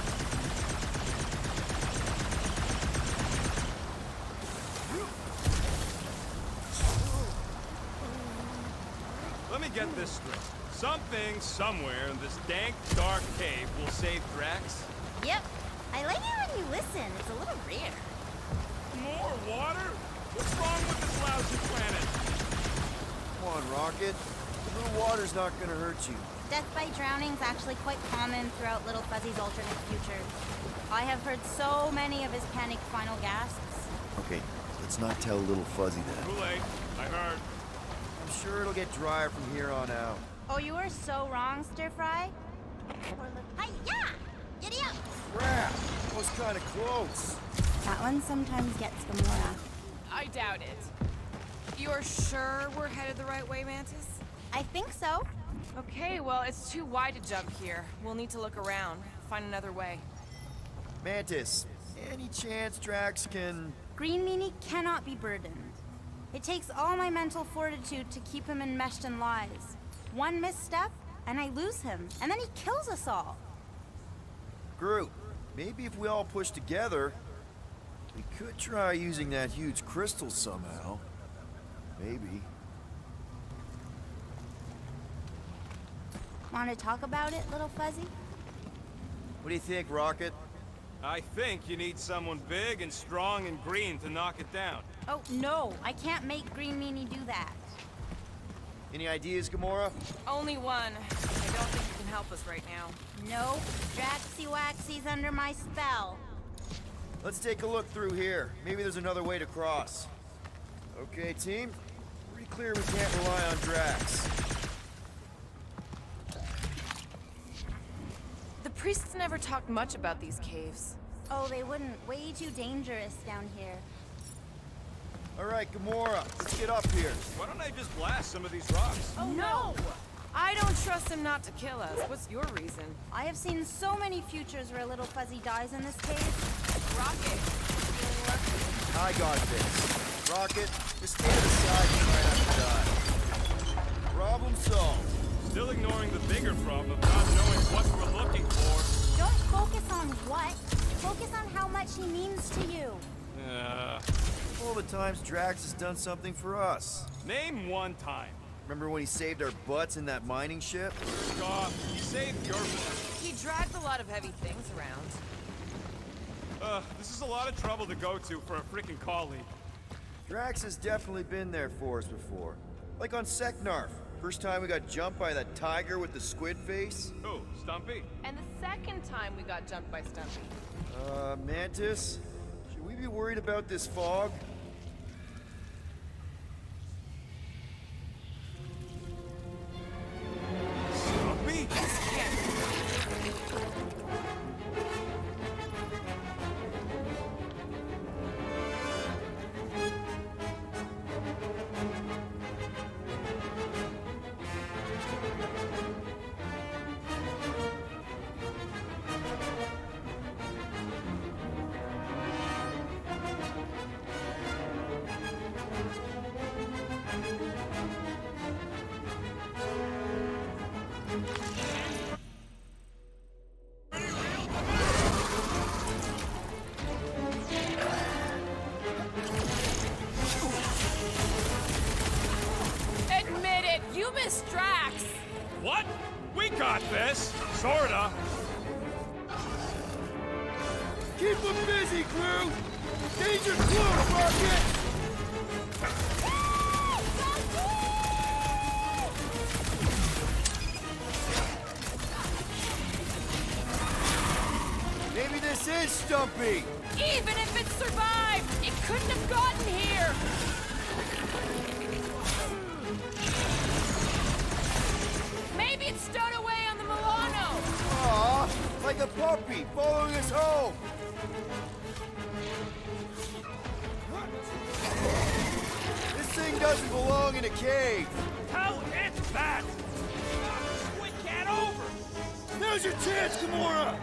Let me get this straight. Something, somewhere in this dank, dark cave will save Drax. Yep. I like it when you listen. It's a little rare. More water? What's wrong with this lousy planet? Come on, Rocket. A little water's not gonna hurt you. Death by drowning is actually quite common throughout Little Fuzzy's alternate futures. I have heard so many of his panicked final gasps. Okay, let's not tell Little Fuzzy that. Too late. I heard. I'm sure it'll get drier from here on out. Oh, you are so wrong, Stir Fry. Hi-ya! Giddy up! Crap! That was kind of close. That one sometimes gets Gamora. I doubt it. You're sure we're headed the right way, Mantis? I think so. Okay, well, it's too wide to jump here. We'll need to look around, find another way. Mantis, any chance Drax can... Green Meanie cannot be burdened. It takes all my mental fortitude to keep him enmeshed in lies. One misstep, and I lose him, and then he kills us all. Groot, maybe if we all push together, we could try using that huge crystal somehow. Maybe. Want to talk about it, Little Fuzzy? What do you think, Rocket? I think you need someone big and strong and green to knock it down. Oh, no, I can't make Green Meanie do that. Any ideas, Gamora? Only one. I don't think you can help us right now. No, Draxy Waxy's under my spell. Let's take a look through here. Maybe there's another way to cross. Okay, team. Pretty clear we can't rely on Drax. The priests never talked much about these caves. Oh, they wouldn't. Way too dangerous down here. All right, Gamora, let's get up here. Why don't I just blast some of these rocks? Oh, no! I don't trust him not to kill us. What's your reason? I have seen so many futures where little Fuzzy dies in this cave. Rocket. Feeling lucky? I got this. Rocket, just stand aside and try not to die. Problem solved. Still ignoring the bigger problem of not knowing what we're looking for. Don't focus on what. Focus on how much he means to you. All the times Drax has done something for us. Name one time. Remember when he saved our butts in that mining ship? God, he saved your butt. He dragged a lot of heavy things around. This is a lot of trouble to go to for a freaking colleague. Drax has definitely been there for us before. Like on Seknarf. First time we got jumped by that tiger with the squid face. Who, Stumpy? And the second time we got jumped by Stumpy. Mantis? Should we be worried about this fog? Stumpy? Admit it, you missed Drax. What? We got this. Sorta. Keep them busy, crew! Danger close, Rocket! Maybe this is Stumpy! Even if it survived, it couldn't have gotten here. Maybe it's stowed away on the Milano. Aw, like a puppy following us home! This thing doesn't belong in a cave! Tell it that! We can't over! Now's your chance, Gamora!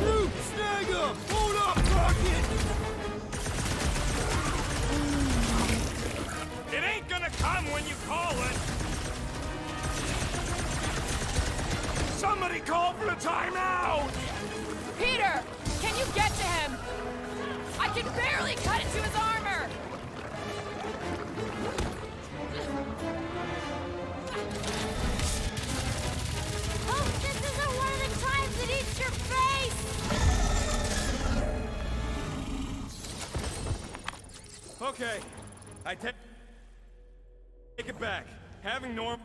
Luke, snag him! Hold up, Rocket! It ain't gonna come when you call it! Somebody call for a timeout! Peter, can you get to him? I can barely cut into his armor. Oh, this isn't one of the times it eats your face! Okay, I take it back. Having Norm...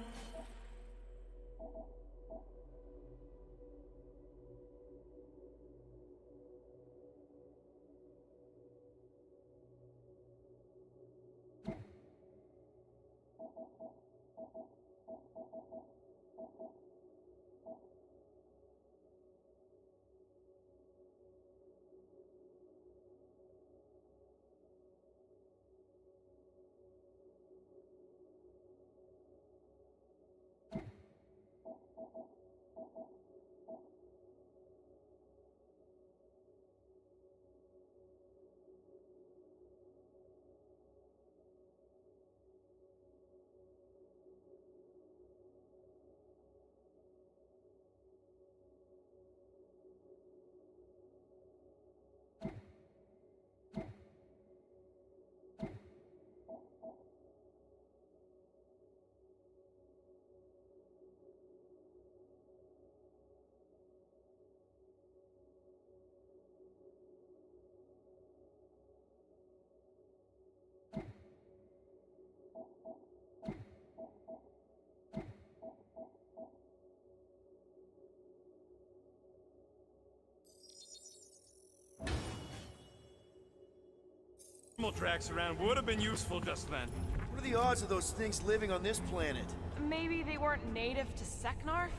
tracks around would have been useful just then. What are the odds of those things living on this planet? Maybe they weren't native to Seknarf?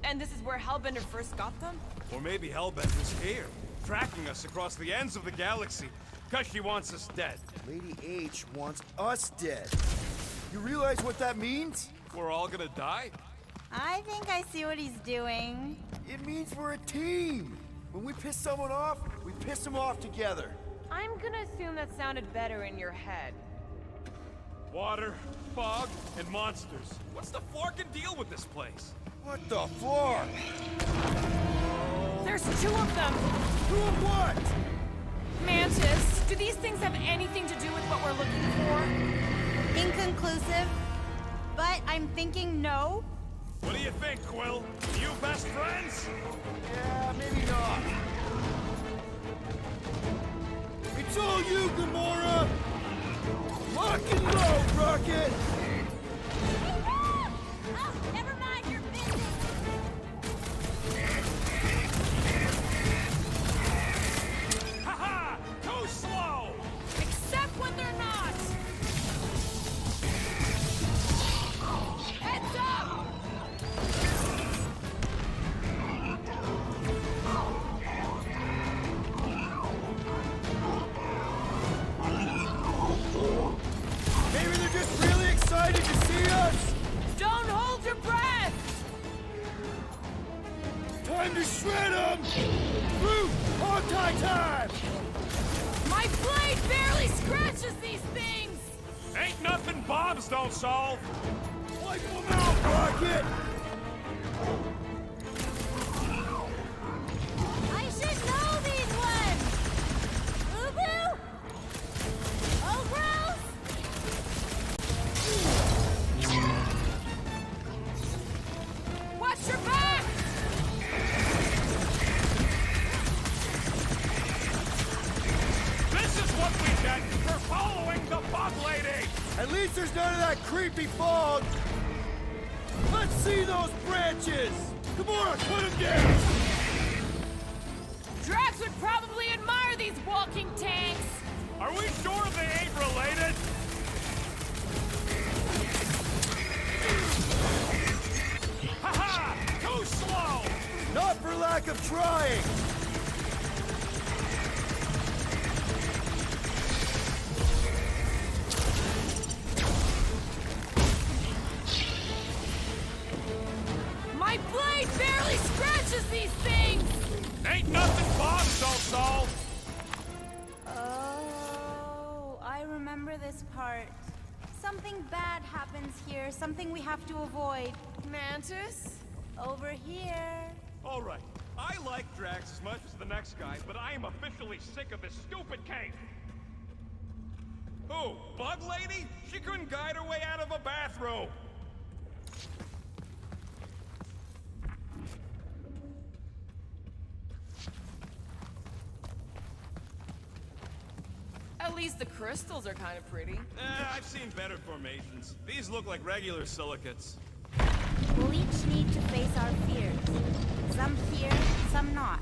And this is where Hellbender first got them? Or maybe Hellbender's here, tracking us across the ends of the galaxy, because she wants us dead. Lady H wants us dead. You realize what that means? We're all gonna die? I think I see what he's doing. It means we're a team. When we piss someone off, we piss them off together. I'm gonna assume that sounded better in your head. Water, fog, and monsters. What's the forking deal with this place? What the fork? There's 2 of them! 2 of what? Mantis, do these things have anything to do with what we're looking for? Inconclusive, but I'm thinking no. What do you think, Quill? Are you best friends? Yeah, maybe not. It's all you, Gamora! Lock and load, Rocket! Oh, never mind, you're busy. Haha! Too slow! Except when they're not! Heads up! Maybe they're just really excited to see us! Don't hold your breath! Time to shred them! Root! Hog-tie time! My blade barely scratches these things! Ain't nothing bombs don't solve! Wipe them out, Rocket! I should know these ones! Ubu? Oh, gross! Watch your back! This is what we get for following the bug lady! At least there's none of that creepy fog! Let's see those branches! Gamora, cut them down! Drax would probably admire these walking tanks! Are we sure they ain't related? Haha! Too slow! Not for lack of trying! My blade barely scratches these things! Ain't nothing bombs don't solve! Oh, I remember this part. Something bad happens here, something we have to avoid. Mantis? Over here. All right, I like Drax as much as the next guy, but I am officially sick of this stupid cake! Who? Bug Lady? She couldn't guide her way out of a bathroom! At least the crystals are kind of pretty. I've seen better formations. These look like regular silicates. We'll each need to face our fears. Some here, some not.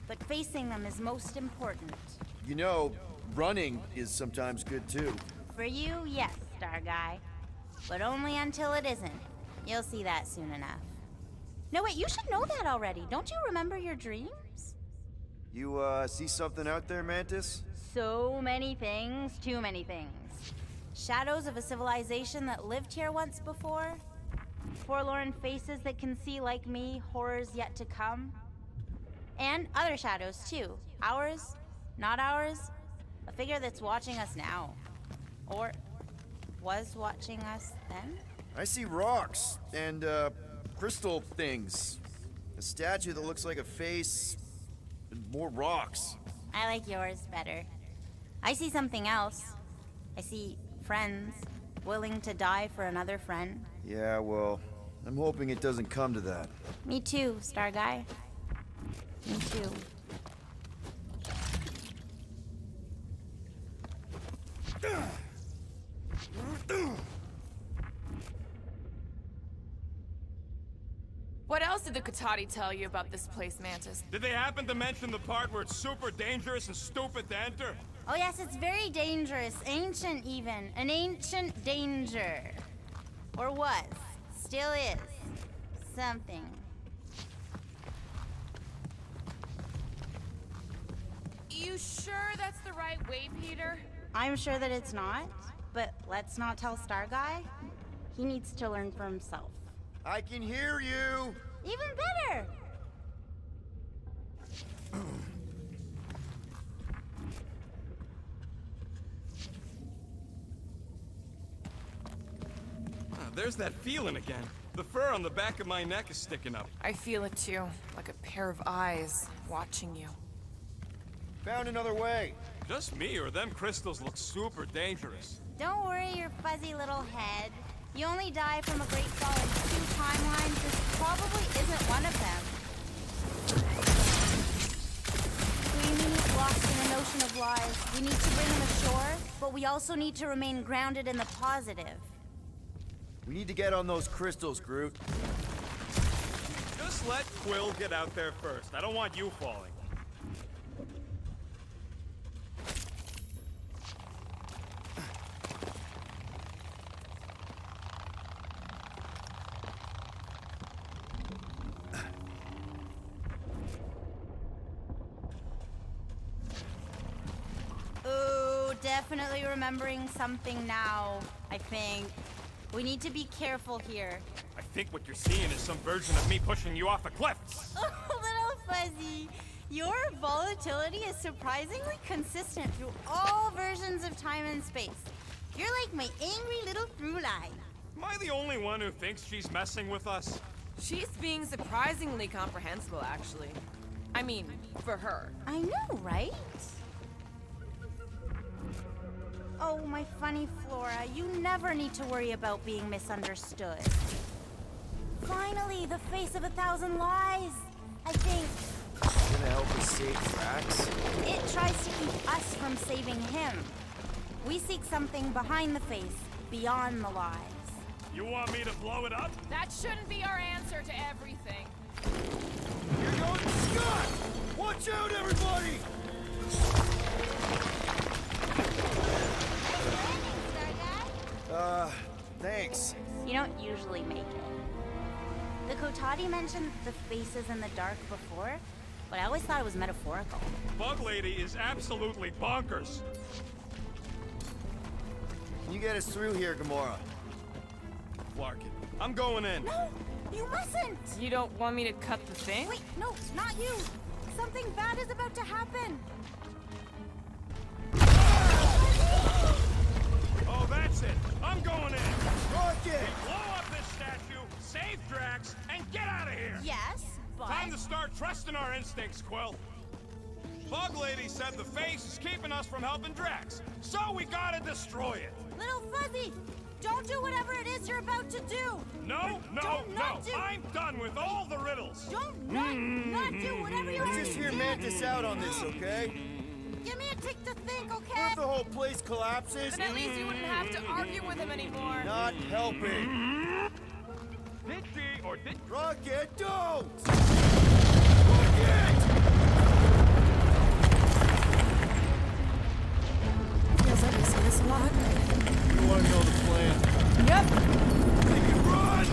But facing them is most important. You know, running is sometimes good too. For you, yes, Star Guy. But only until it isn't. You'll see that soon enough. No, wait, you should know that already. Don't you remember your dreams? You, see something out there, Mantis? So many things, too many things. Shadows of a civilization that lived here once before. Forlorn faces that can see, like me, horrors yet to come. And other shadows, too. Ours, not ours. A figure that's watching us now. Or was watching us then? I see rocks and, crystal things. A statue that looks like a face, and more rocks. I like yours better. I see something else. I see friends willing to die for another friend. Yeah, well, I'm hoping it doesn't come to that. Me too, Star Guy. Me too. What else did the Katati tell you about this place, Mantis? Did they happen to mention the part where it's super dangerous and stupid to enter? Oh yes, it's very dangerous. Ancient even. An ancient danger. Or was. Still is. Something. You sure that's the right way, Peter? I'm sure that it's not, but let's not tell Star Guy. He needs to learn for himself. I can hear you! Even better! There's that feeling again. The fur on the back of my neck is sticking up. I feel it too, like a pair of eyes watching you. Found another way. Just me or them crystals look super dangerous. Don't worry your fuzzy little head. You only die from a great fall in 2 timelines. This probably isn't one of them. Screaming is lost in an ocean of lies. We need to bring him ashore, but we also need to remain grounded in the positive. We need to get on those crystals, Groot. Just let Quill get out there first. I don't want you falling. Ooh, definitely remembering something now, I think. We need to be careful here. I think what you're seeing is some version of me pushing you off a cliff. Oh, little fuzzy. Your volatility is surprisingly consistent through all versions of time and space. You're like my angry little through line. Am I the only one who thinks she's messing with us? She's being surprisingly comprehensible, actually. I mean, for her. I know, right? Oh, my funny Flora, you never need to worry about being misunderstood. Finally, the face of 1,000 lies, I think. Gonna help us save Drax? It tries to keep us from saving him. We seek something behind the face, beyond the lies. You want me to blow it up? That shouldn't be our answer to everything. You're going Scott! Watch out, everybody! Thanks. You don't usually make it. The Kotati mentioned the faces in the dark before, but I always thought it was metaphorical. Bug Lady is absolutely bonkers. Can you get us through here, Gamora? Larkin, I'm going in. No, you mustn't! You don't want me to cut the thing? Wait, no, not you! Something bad is about to happen! Oh, that's it. I'm going in. Rocket! Blow up this statue, save Drax, and get out of here. Yes, but... Time to start trusting our instincts, Quill. Bug Lady said the face is keeping us from helping Drax, so we gotta destroy it. Little Fuzzy, don't do whatever it is you're about to do. No, I'm done with all the riddles. Don't not do whatever you Let's just hear Mantis out on this, okay? Give me a tick to think, What okay? if the whole place collapses? Then at least you wouldn't have to argue with him anymore. Not helping. Did she or did... Rocket, don't! Feels like I see this a lot. You want to know the plan? Yep. Make it run!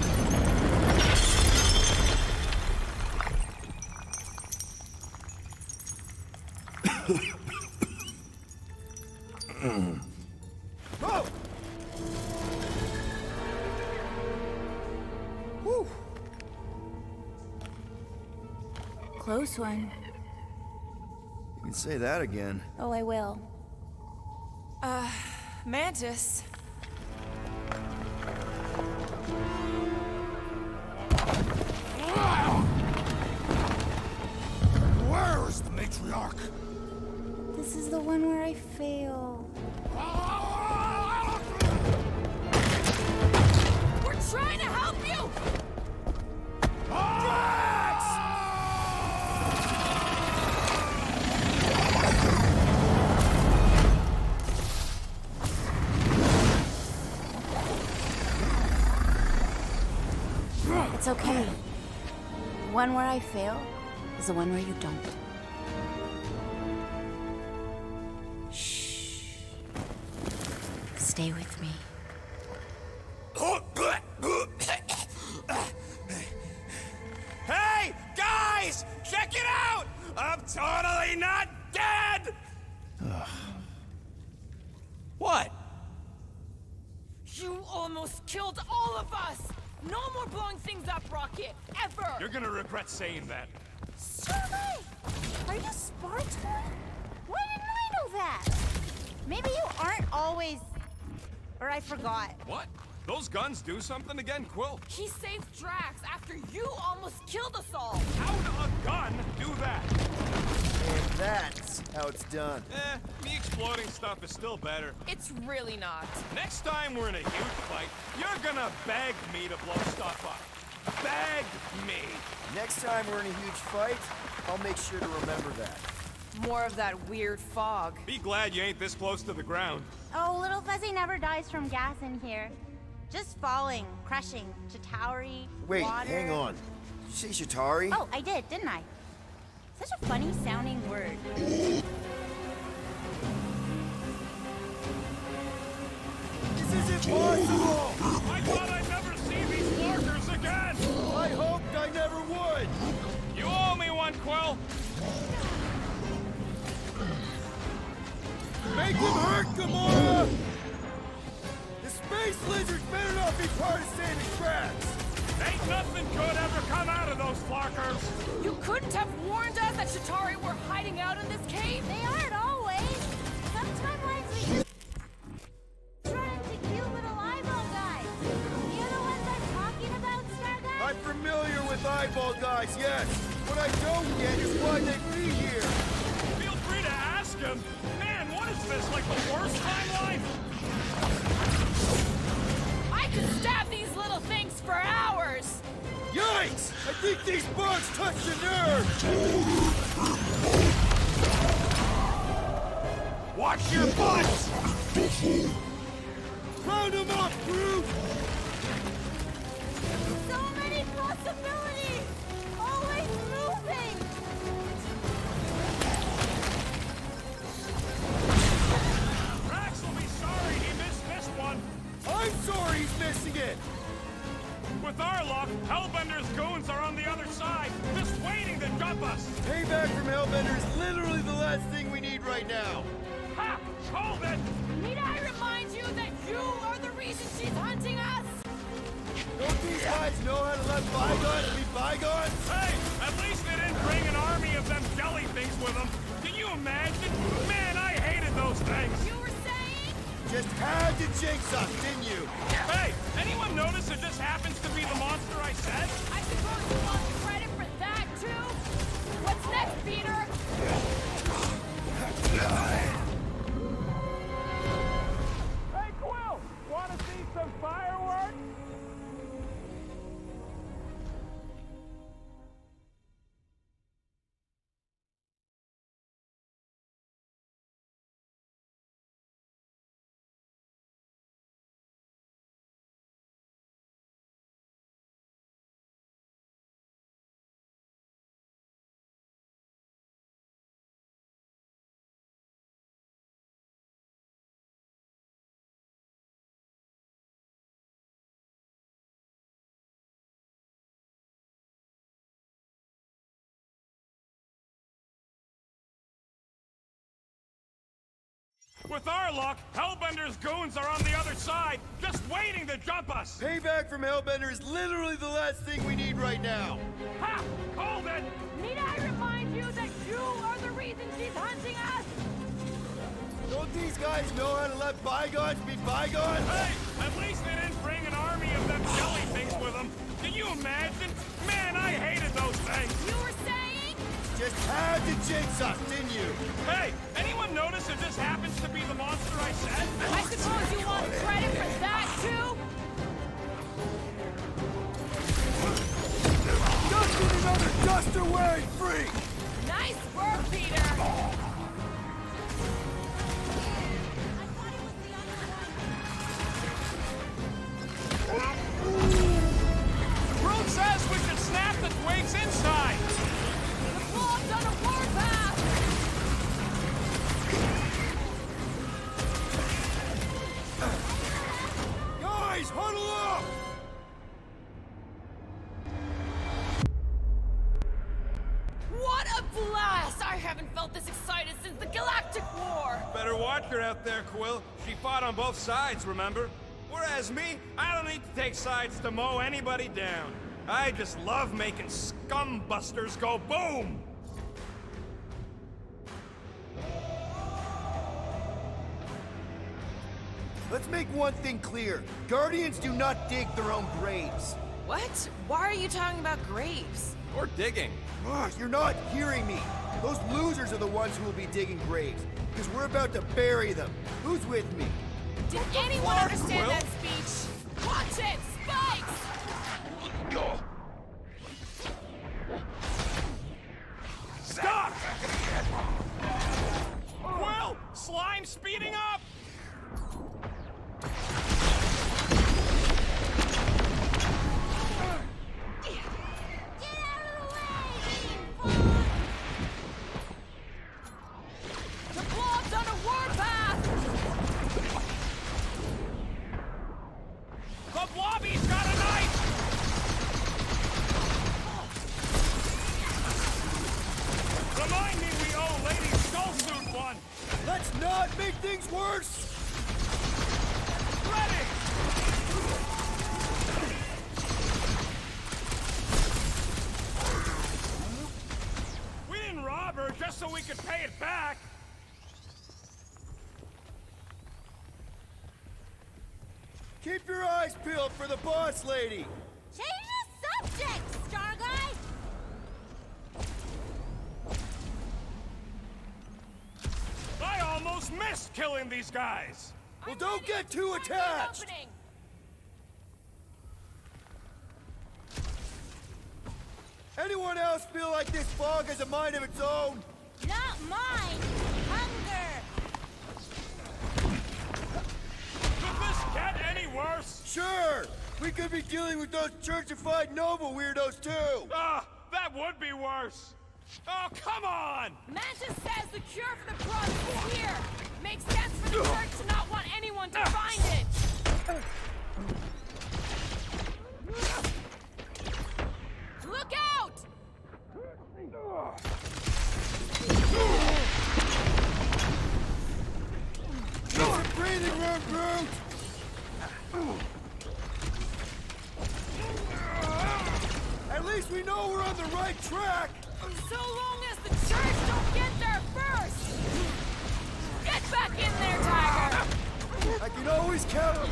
Oh! Whew. Close one. You can say that again. Oh, I will. Mantis. Where is the matriarch? This is the one where I fail. We're trying to help you! It's okay. The one where I fail is the one where you don't. Shh. Stay with me. Hey, guys! Check it out! I'm totally not dead! What? You almost killed all of us! No more blowing things up, Rocket! Ever! You're gonna regret saying that. Survey! Are you Spartan? Why didn't I know that? Maybe you aren't always... Or I forgot. What? Those guns do something again, Quill? He saved Drax after you almost killed us all! How'd a gun do that? And that's how it's done. Me exploding stuff is still better. It's really not. Next time we're in a huge fight, you're gonna beg me to blow stuff up. Beg me. Next time we're in a huge fight, I'll make sure to remember that. More of that weird fog. Be glad you ain't this close to the ground. Oh, Little Fuzzy never dies from gas in here. Just falling, crushing, Chitauri, Wait, water. hang on. Did you say Chitauri? Oh, I did, didn't I? Such a funny sounding word. This isn't possible! I thought I'd never see these markers again! I hoped I never would! You owe me one, Quill! Make him hurt, Gamora! The space lizards better not be part of saving Drax! Ain't nothing good ever come out of those flockers! You couldn't have warned us that Chitauri were hiding out in this cave? They aren't always. Sometimes we just run into cute little eyeball guys. You know the ones I'm talking about, Star Guy? I'm familiar with eyeball guys, yes! What I don't get is why they'd be here! Feel free to ask him! Man, what is this, like the worst timeline? I could stab these little things for hours! Yikes! I think these bugs touched a nerve! Watch your butts! Round them up, Groot! So many possibilities! Always moving! Drax will be sorry he missed this one! I'm sorry he's missing it! With our luck, Hellbender's goons are on the other side, just waiting to jump us! Payback from Hellbender is literally the last thing we need right now! Ha! Hold it! Need I remind you that you are the reason she's hunting us? Don't these guys know how to let bygones be bygones? Hey! At least they didn't bring an army of them jelly things with them! Can you imagine? Man, I hated those things! You were saying? Just had to jinx us, didn't you? Hey! Anyone notice it just happens to be the monster I said? I suppose you want credit for that, too? What's next, Peter? Hey, Quill! Wanna see some fireworks? With our luck, Hellbender's goons are on the other side, just waiting to jump us! Payback from Hellbender is literally the last thing we need right now! Ha! Hold it! Need I remind you that you are the reason she's hunting us? Don't these guys know how to let bygones be bygones? Hey! At least they didn't bring an army of them jelly things with them! Can you imagine? Man, I hated those things! You were saying? Just had to jinx us, didn't you? Hey! Anyone notice it just happens to be the monster I said? I suppose you want credit for that, too? Just need another duster wearing freak! Nice work, Peter! Groot says we should snap the twigs inside! The blob's on a warpath! Guys, huddle up! What a blast! I haven't felt this excited since the Galactic War! Better watch her out there, Quill. She fought on both sides, remember? Whereas me, I don't need to take sides to mow anybody down. I just love making scumbusters go boom! Let's make one thing clear. Guardians do not dig their own graves. What? Why are you talking about graves? Or digging. Ugh, you're not hearing me. Those losers are the ones who will be digging graves, because we're about to bury them. Who's with me? Did anyone understand that speech? Watch it! Spikes! Stop! Quill! Slime speeding up! Let's not make things worse! Ready! We didn't rob her just so we could pay it back! Keep your eyes peeled for the boss lady! Change the subject, Star Guy! I almost missed killing these guys! Well, don't get too attached! Anyone else feel like this fog has a mind of its own? Not mine! Hunger! Could this get any worse? Sure! We could be dealing with those churchified Nova weirdos, too! Ah, that would be worse! Oh, come on! Mantis says the cure for the problem is here! Makes sense for the church to not want anyone to find it! Look out! Get some breathing room, Groot! At least we know we're on the right track! So long as the church don't get there first! Get back in there, Tiger! I can always count on...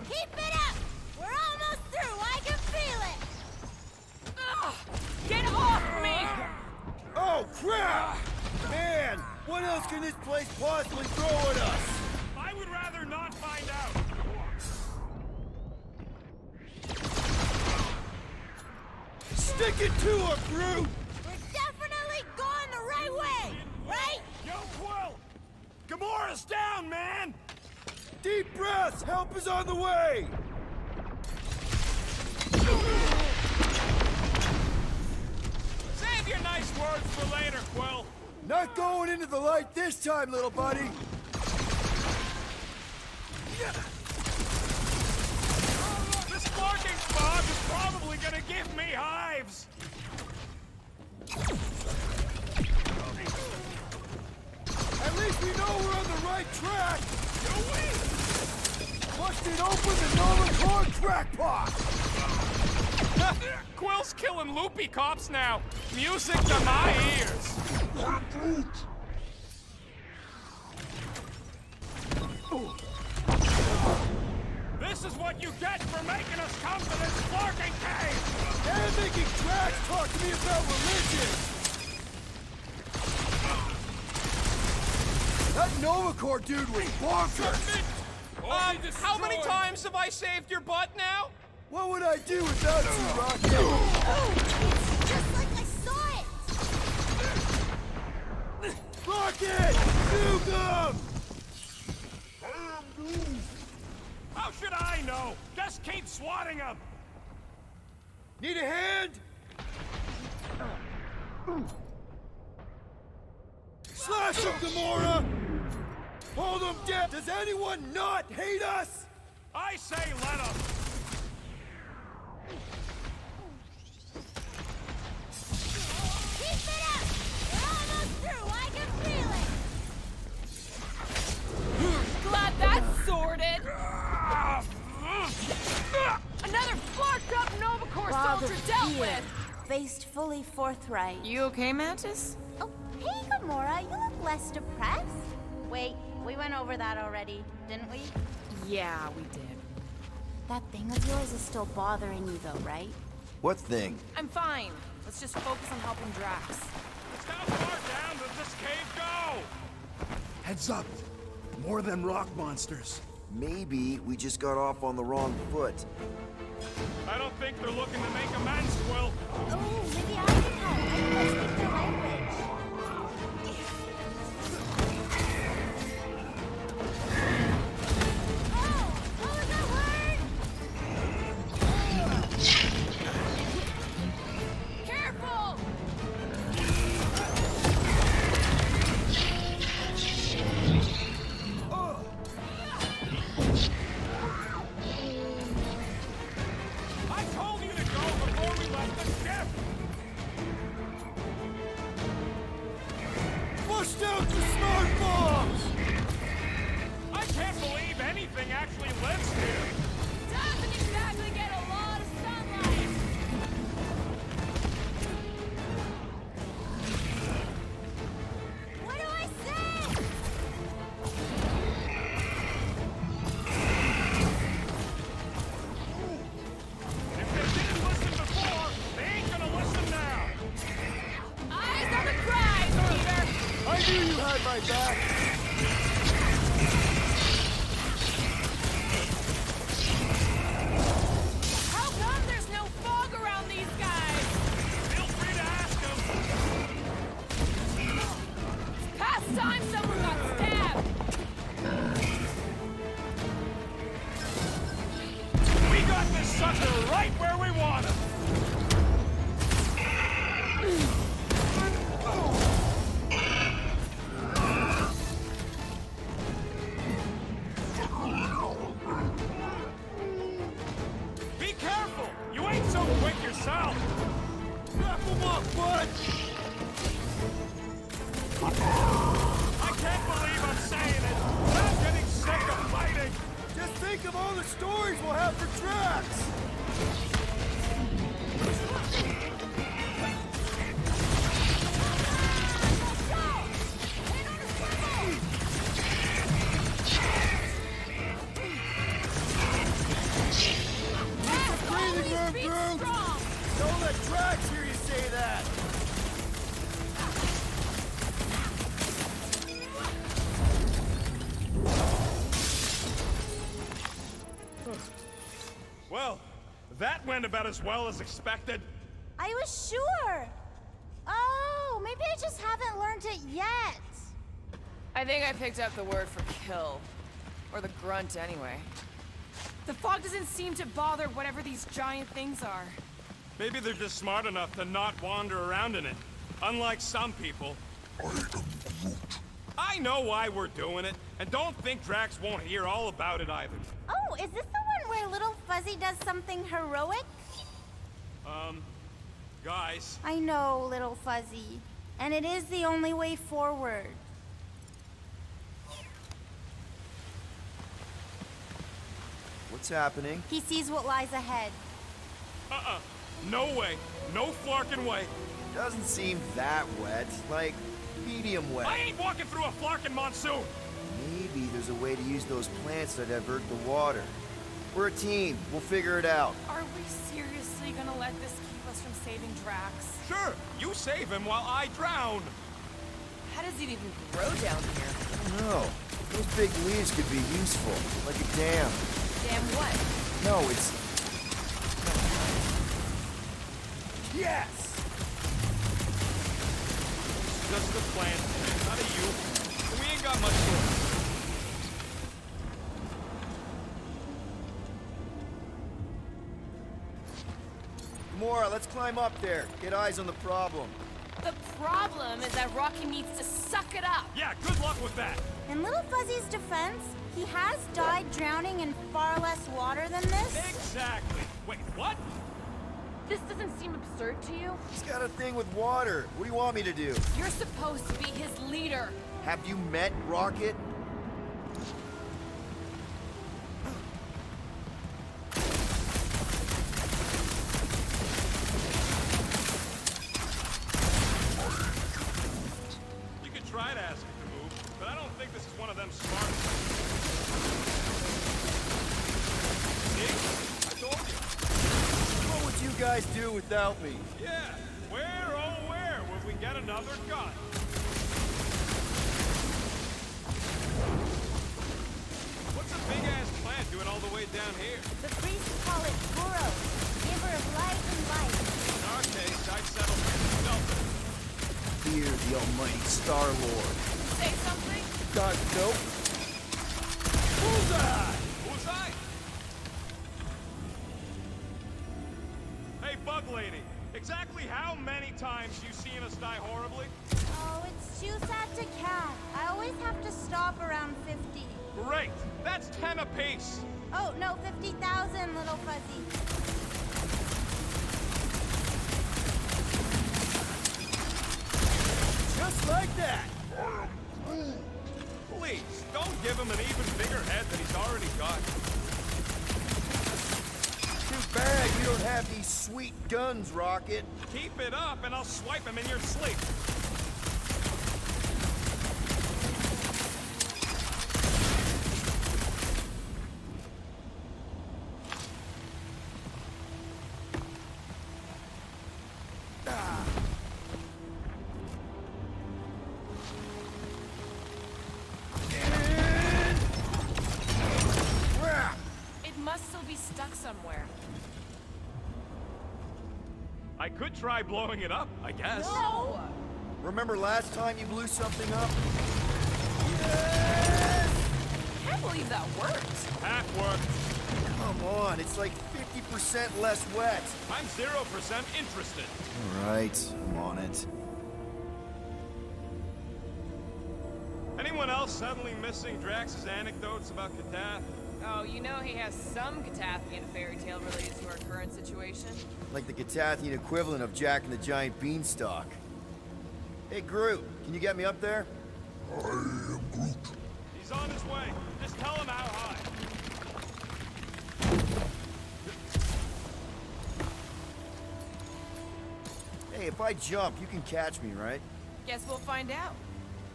Keep it up! We're almost through, I can feel it! Ugh, get off me! Oh, crap! Man, what else can this place possibly throw at us? I would rather not find out! Stick it to her, Groot! We're definitely going the right way, right? Yo, Quill! Gamora's down, man! Deep breaths! Help is on the way! Save your nice words for later, Quill! Not going into the light this time, little buddy! This sparking fog is probably gonna give me hives! At least we know we're on the right track! Busted open the Nova Core crackpot! Quill's killing loopy cops now! Music to my ears! This is what you get for making us come to this Flarking cave! And making tracks talk to me about religion! That Nova Corps dude was bonkers! How many times have I saved your butt now? What would I do without you, Rocket? Just like I saw it! Rocket! Nuke him! How should I know? Just keep swatting him! Need a hand? Slash him, Gamora! Hold him dead! Does anyone not hate us? I say let him! Keep it up! We're almost through, I can feel it! fully forthright. You okay, Mantis? Oh, hey, Gamora, you look less depressed. Wait, we went over that already, didn't we? Yeah, we did. That thing of yours is still bothering you though, right? What thing? I'm fine. Let's just focus on helping Drax. How far down does this cave go? Heads up. More than rock monsters. Maybe we just got off on the wrong foot. I don't think they're looking to make amends, Quill. Oh, maybe I can help. I think I speak their language. Well, that went about as well as expected. I was sure. Oh, maybe I just haven't learned it yet. I think I picked up the word for kill. Or the grunt, anyway. The fog doesn't seem to bother whatever these giant things are. Maybe they're just smart enough to not wander around in it. Unlike some people. I know why we're doing it, and don't think Drax won't hear all about it either. Oh, is this the one where Little Fuzzy does something heroic? Guys. I know, Little Fuzzy. And it is the only way forward. What's happening? He sees what lies ahead. No way. No flarkin' way. Doesn't seem that wet. Like, medium wet. I ain't walking through a flarkin' monsoon! Maybe there's a way to use those plants to divert the water. We're a team. We'll figure it out. Are we seriously gonna let this keep us from saving Drax? Sure, you save him while I drown. How does it even grow down here? I don't know. Those big leaves could be useful, like a dam. Dam what? No, it's... Yes! It's just a plant, not a you. And we ain't got much choice. Gamora, let's climb up there. Get eyes on the problem. The problem is that Rocky needs to suck it up. Yeah, good luck with that. In Little Fuzzy's defense, he has died drowning in far less water than this. Exactly. Wait, what? This doesn't seem absurd to you? He's got a thing with water. What do you want me to do? You're supposed to be his leader. Have you met Rocket? try to ask it to move, but I don't think this is one of them smart ones. See? I told you. What would you guys do without me? Yeah. Where, oh where, would we get another gun? What's a big-ass plant doing all the way down here? The priests call it Goro, giver of life and life. In our case, I'd settle for Delta. Fear the almighty Star-Lord. Say something? God, nope. Bullseye! Bullseye? Hey, Bug Lady, exactly how many times you seen us die horribly? Oh, it's too sad to count. I always have to stop around 50. Great! That's 10 apiece! Oh, no, 50,000, little fuzzy. Just like that! Please, don't give him an even bigger head than he's already got. Too bad you don't have these sweet guns, Rocket. Keep it up and I'll swipe him in your sleep. Somewhere. I could try blowing it up, I guess. No! Remember last time you blew something up? I can't believe that worked. Half worked. Come on, it's like 50% less wet. I'm 0% interested. All right, I'm on it. Anyone else suddenly missing Drax's anecdotes about Katath? Oh, you know he has some Catathian fairy tale related to our current situation. Like the Catathian equivalent of Jack and the Giant Beanstalk. Hey, Groot, can you get me up there? I am Groot. He's on his way. Just tell him how high. Hey, if I jump, you can catch me, right? Guess we'll find out.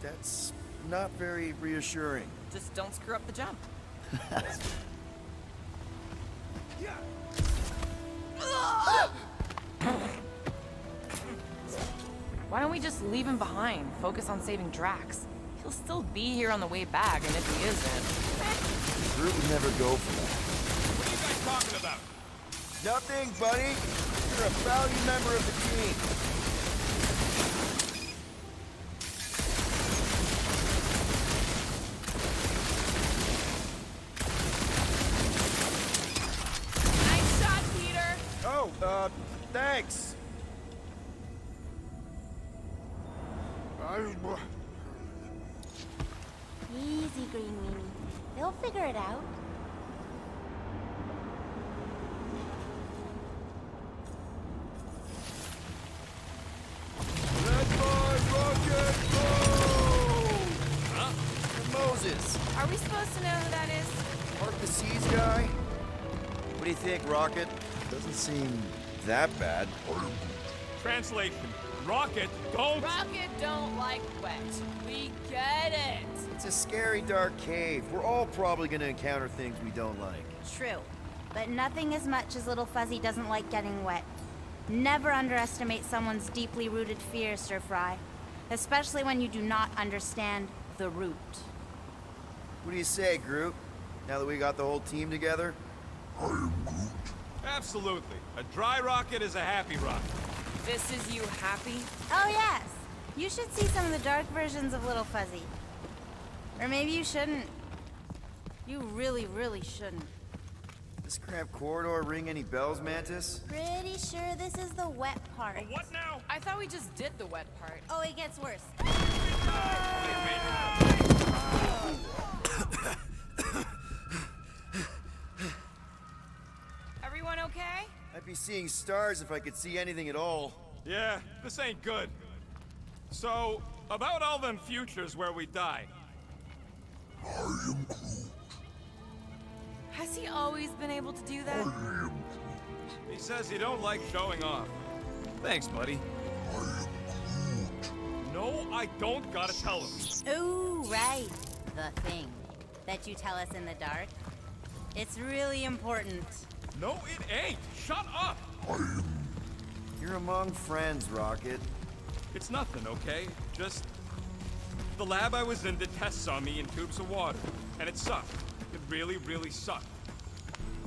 That's not very reassuring. Just don't screw up the jump. Why don't we just leave him behind? Focus on saving Drax. He'll still be here on the way back, and if he isn't... Groot would never go for that. What are you guys talking about? Nothing, buddy. You're a valued member of the team. Thanks. Easy, Green Meanie. They'll figure it out. Red Bar Rocket Go! Huh? Moses. Are we supposed to know who that is? Mark the Seas guy? What do you think, Rocket? Doesn't seem that bad. Translation. Rocket, don't... Rocket don't like wet. We get it. It's a scary, dark cave. We're all probably gonna encounter things we don't like. True. But nothing as much as Little Fuzzy doesn't like getting wet. Never underestimate someone's deeply rooted fear, Sir Fry. Especially when you do not understand the root. What do you say, Groot? Now that we got the whole team together? I am Groot. Absolutely. A dry rocket is a happy rocket. This is you happy? Oh yes! You should see some of the dark versions of Little Fuzzy. Or maybe you shouldn't. You really, really shouldn't. This cramped corridor ring any bells, Mantis? Pretty sure this is the wet part. What now? I thought we just did the wet part. Oh, it gets worse. Everyone okay? I'd be seeing stars if I could see anything at all. Yeah, this ain't good. So, about all them futures where we die. I am Groot. Has he always been able to do that? I am Groot. He says he don't like showing off. Thanks, buddy. I am Groot. No, I don't gotta tell him. Ooh, right. The thing that you tell us in the dark. It's really important. No, it ain't. Shut up. You're among friends, Rocket. It's nothing, okay? Just... the lab I was in did tests on me in tubes of water, and it sucked. It really, really sucked.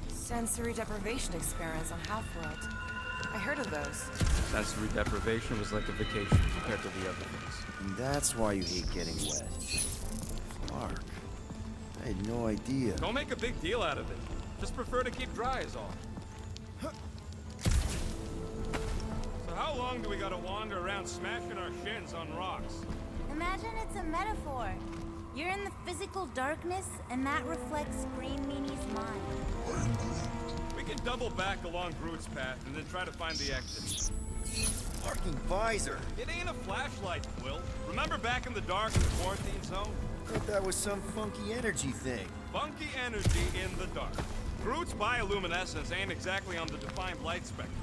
Sensory deprivation experiments on Half-World. I heard of those. Sensory deprivation was like a vacation compared to the other things. And that's why you hate getting wet. Mark, I had no idea. Don't make a big deal out of it. Just prefer to keep dry is all. So how long do we gotta wander around smashing our shins on rocks? Imagine it's a metaphor. You're in the physical darkness, and that reflects Green Meanie's mind. We can double back along Groot's path and then try to find the exit. Parking visor. It ain't a flashlight, Will. Remember back in the dark in the quarantine zone? I thought that was some funky energy thing. Funky energy in the dark. Groot's bioluminescence ain't exactly on the defined light spectrum.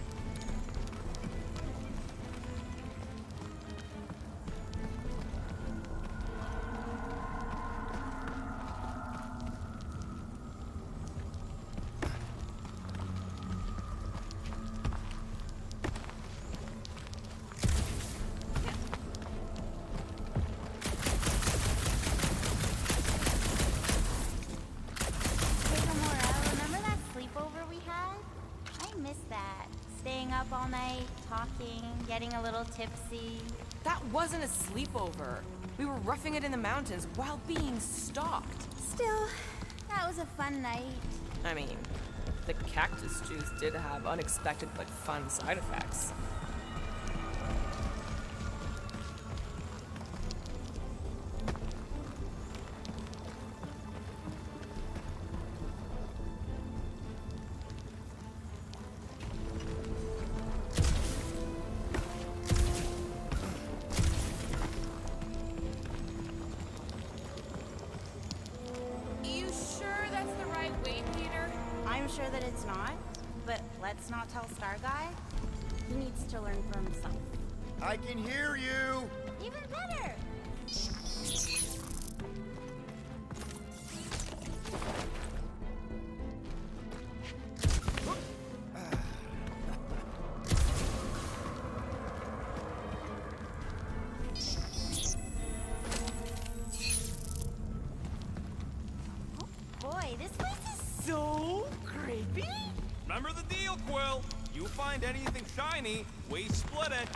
All night, talking, getting a little tipsy. That wasn't a sleepover. We were roughing it in the mountains while being stalked. Still, that was a fun night. I mean, the cactus juice did have unexpected but fun side effects. I'm sure that it's not, but let's not tell Star Guy. He needs to learn for himself. I can hear you! Even better! Boy, this place is so creepy. Remember the deal, Quill. You find anything shiny, we split it.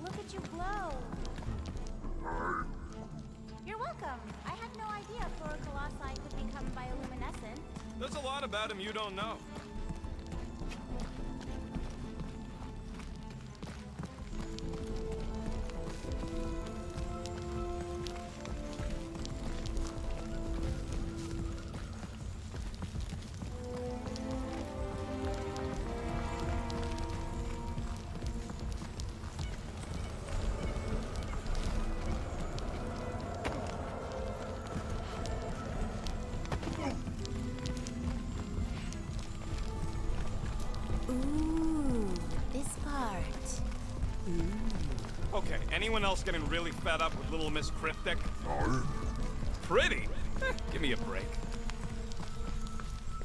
Look at you glow. You're welcome. I had no idea Fluorocolossi could become bioluminescent. There's a lot about him you don't know. Okay, anyone else getting really fed up with Little Miss Cryptic? Pretty? Give me a break.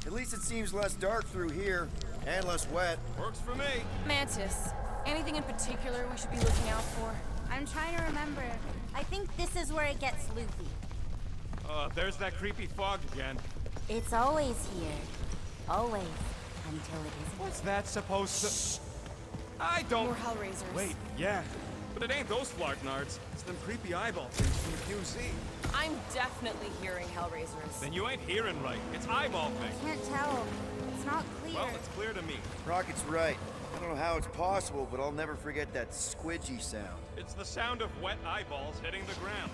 At least it seems less dark through here, and less wet. Works for me. Mantis, anything in particular we should be looking out for? I'm trying to remember. I think this is where it gets loopy. There's that creepy fog again. It's always here. Always. Until it isn't. What's that supposed to... I don't... More Hellraisers. Wait, yeah. But it ain't those Flargnards. It's them creepy eyeball things from the QZ. I'm definitely hearing Hellraisers. Then you ain't hearing right. It's eyeball things. Can't tell. It's not clear. Well, it's clear to me. Rocket's right. I don't know how it's possible, but I'll never forget that squidgy sound. It's the sound of wet eyeballs hitting the ground.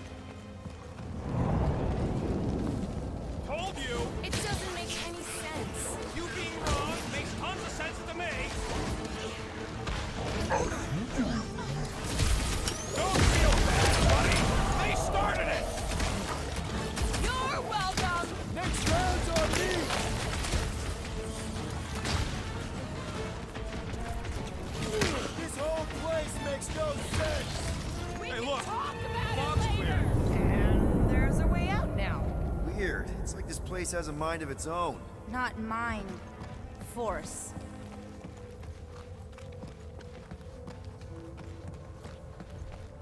told you! It doesn't make any sense. You being wrong makes tons of sense to me! Don't feel bad, buddy! They started it! You're welcome! Next round's on me! This whole place makes no sense! We Hey, can look! talk about Fog's it later! clear. And there's a way out now. Weird. It's like this place has a mind of its own. Not mine. Force.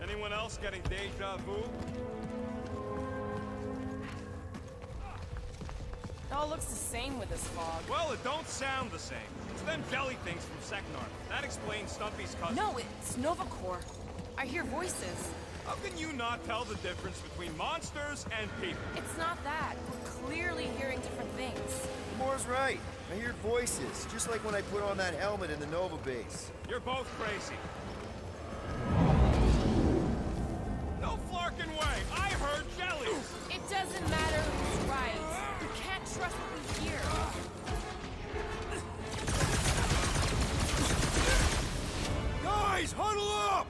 Anyone else getting deja vu? It all looks the same with this fog. Well, it don't sound the same. It's them jelly things from Seknar. That explains Stumpy's cousin. No, it's Nova Corps. I hear voices. How can you not tell the difference between monsters and people? It's not that. We're clearly hearing different things. Moore's right. I hear voices, just like when I put on that helmet in the Nova base. You're both crazy. No flarkin' way! I heard jellies! It doesn't matter who's right. You can't trust what we hear. Guys, huddle up!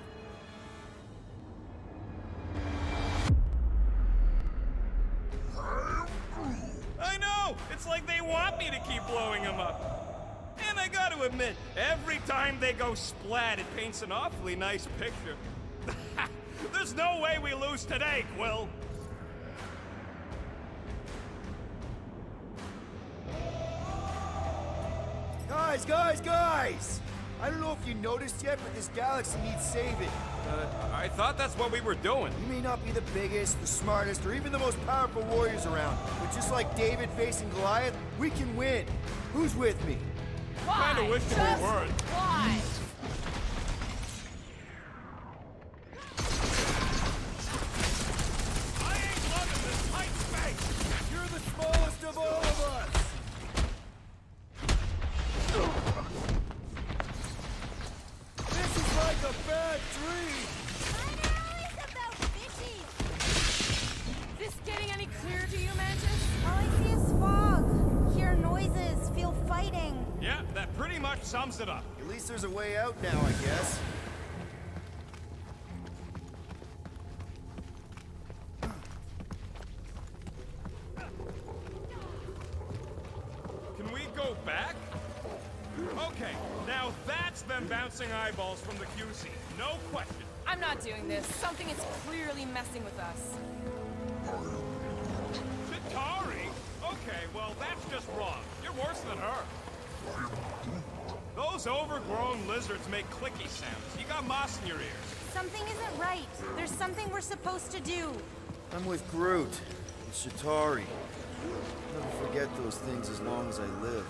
I know! It's like they want me to keep blowing them up. And I gotta admit, every time they go splat, it paints an awfully nice picture. There's no way we lose today, Quill! Guys! I don't know if you noticed yet, but this galaxy needs saving. I thought that's what we were doing. We may not be the biggest, the smartest, or even the most powerful warriors around, but just like David facing Goliath, we can win. Who's with me? Why? Kinda wish that we weren't. Why? I ain't loving this tight space! You're the smallest of all of us! This is like a bad dream! Mine are always about fishies. This getting any clearer to you, Mantis? All I see is fog. Hear noises, feel fighting. Yeah, that pretty much sums it up. At least there's a way out now, I guess. Can we go back? Okay, now that's them bouncing eyeballs from the QC. No question. I'm not doing this. Something is clearly messing with us. Chitauri? Okay, well, that's just wrong. You're worse than her. Those overgrown lizards make clicky sounds. You got moss in your ears. Something isn't right. There's something we're supposed to do. I'm with Groot. And Chitauri. I'll never forget those things as long as I live.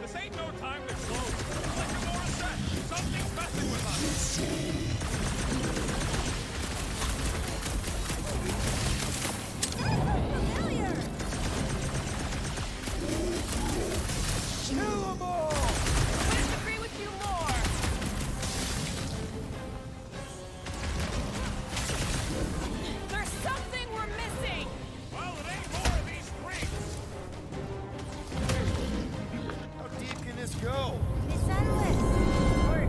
This ain't no time to close. Like Gamora said, something's messing with us. Familiar. Kill them all! Couldn't agree with you more. There's something we're missing. Well, it ain't more of these freaks. How deep can this go? It's endless. Or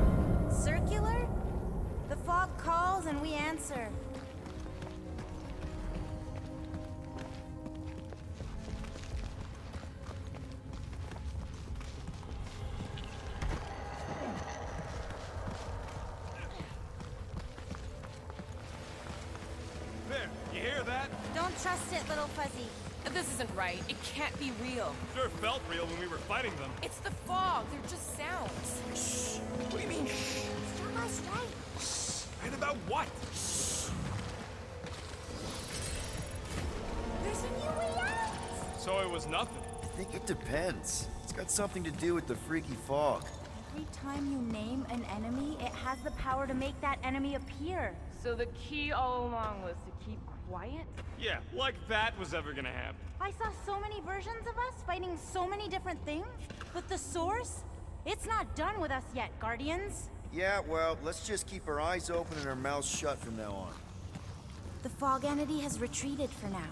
circular? The fog calls and we answer. There, you hear that? Don't trust it, little fuzzy. This isn't right. It can't be real. Sure felt real when we were fighting them. It's the fog. They're just sounds. Shh. What do you mean, shh? Star's right. And about what? There's a new way out. So it was nothing. I think it depends. It's got something to do with the freaky fog. Every time you name an enemy, it has the power to make that enemy appear. So the key all along was to keep quiet? Yeah, like that was ever gonna happen. I saw so many versions of us fighting so many different things, but the source? It's not done with us yet, Guardians. Yeah, well, let's just keep our eyes open and our mouths shut from now on. The fog entity has retreated for now.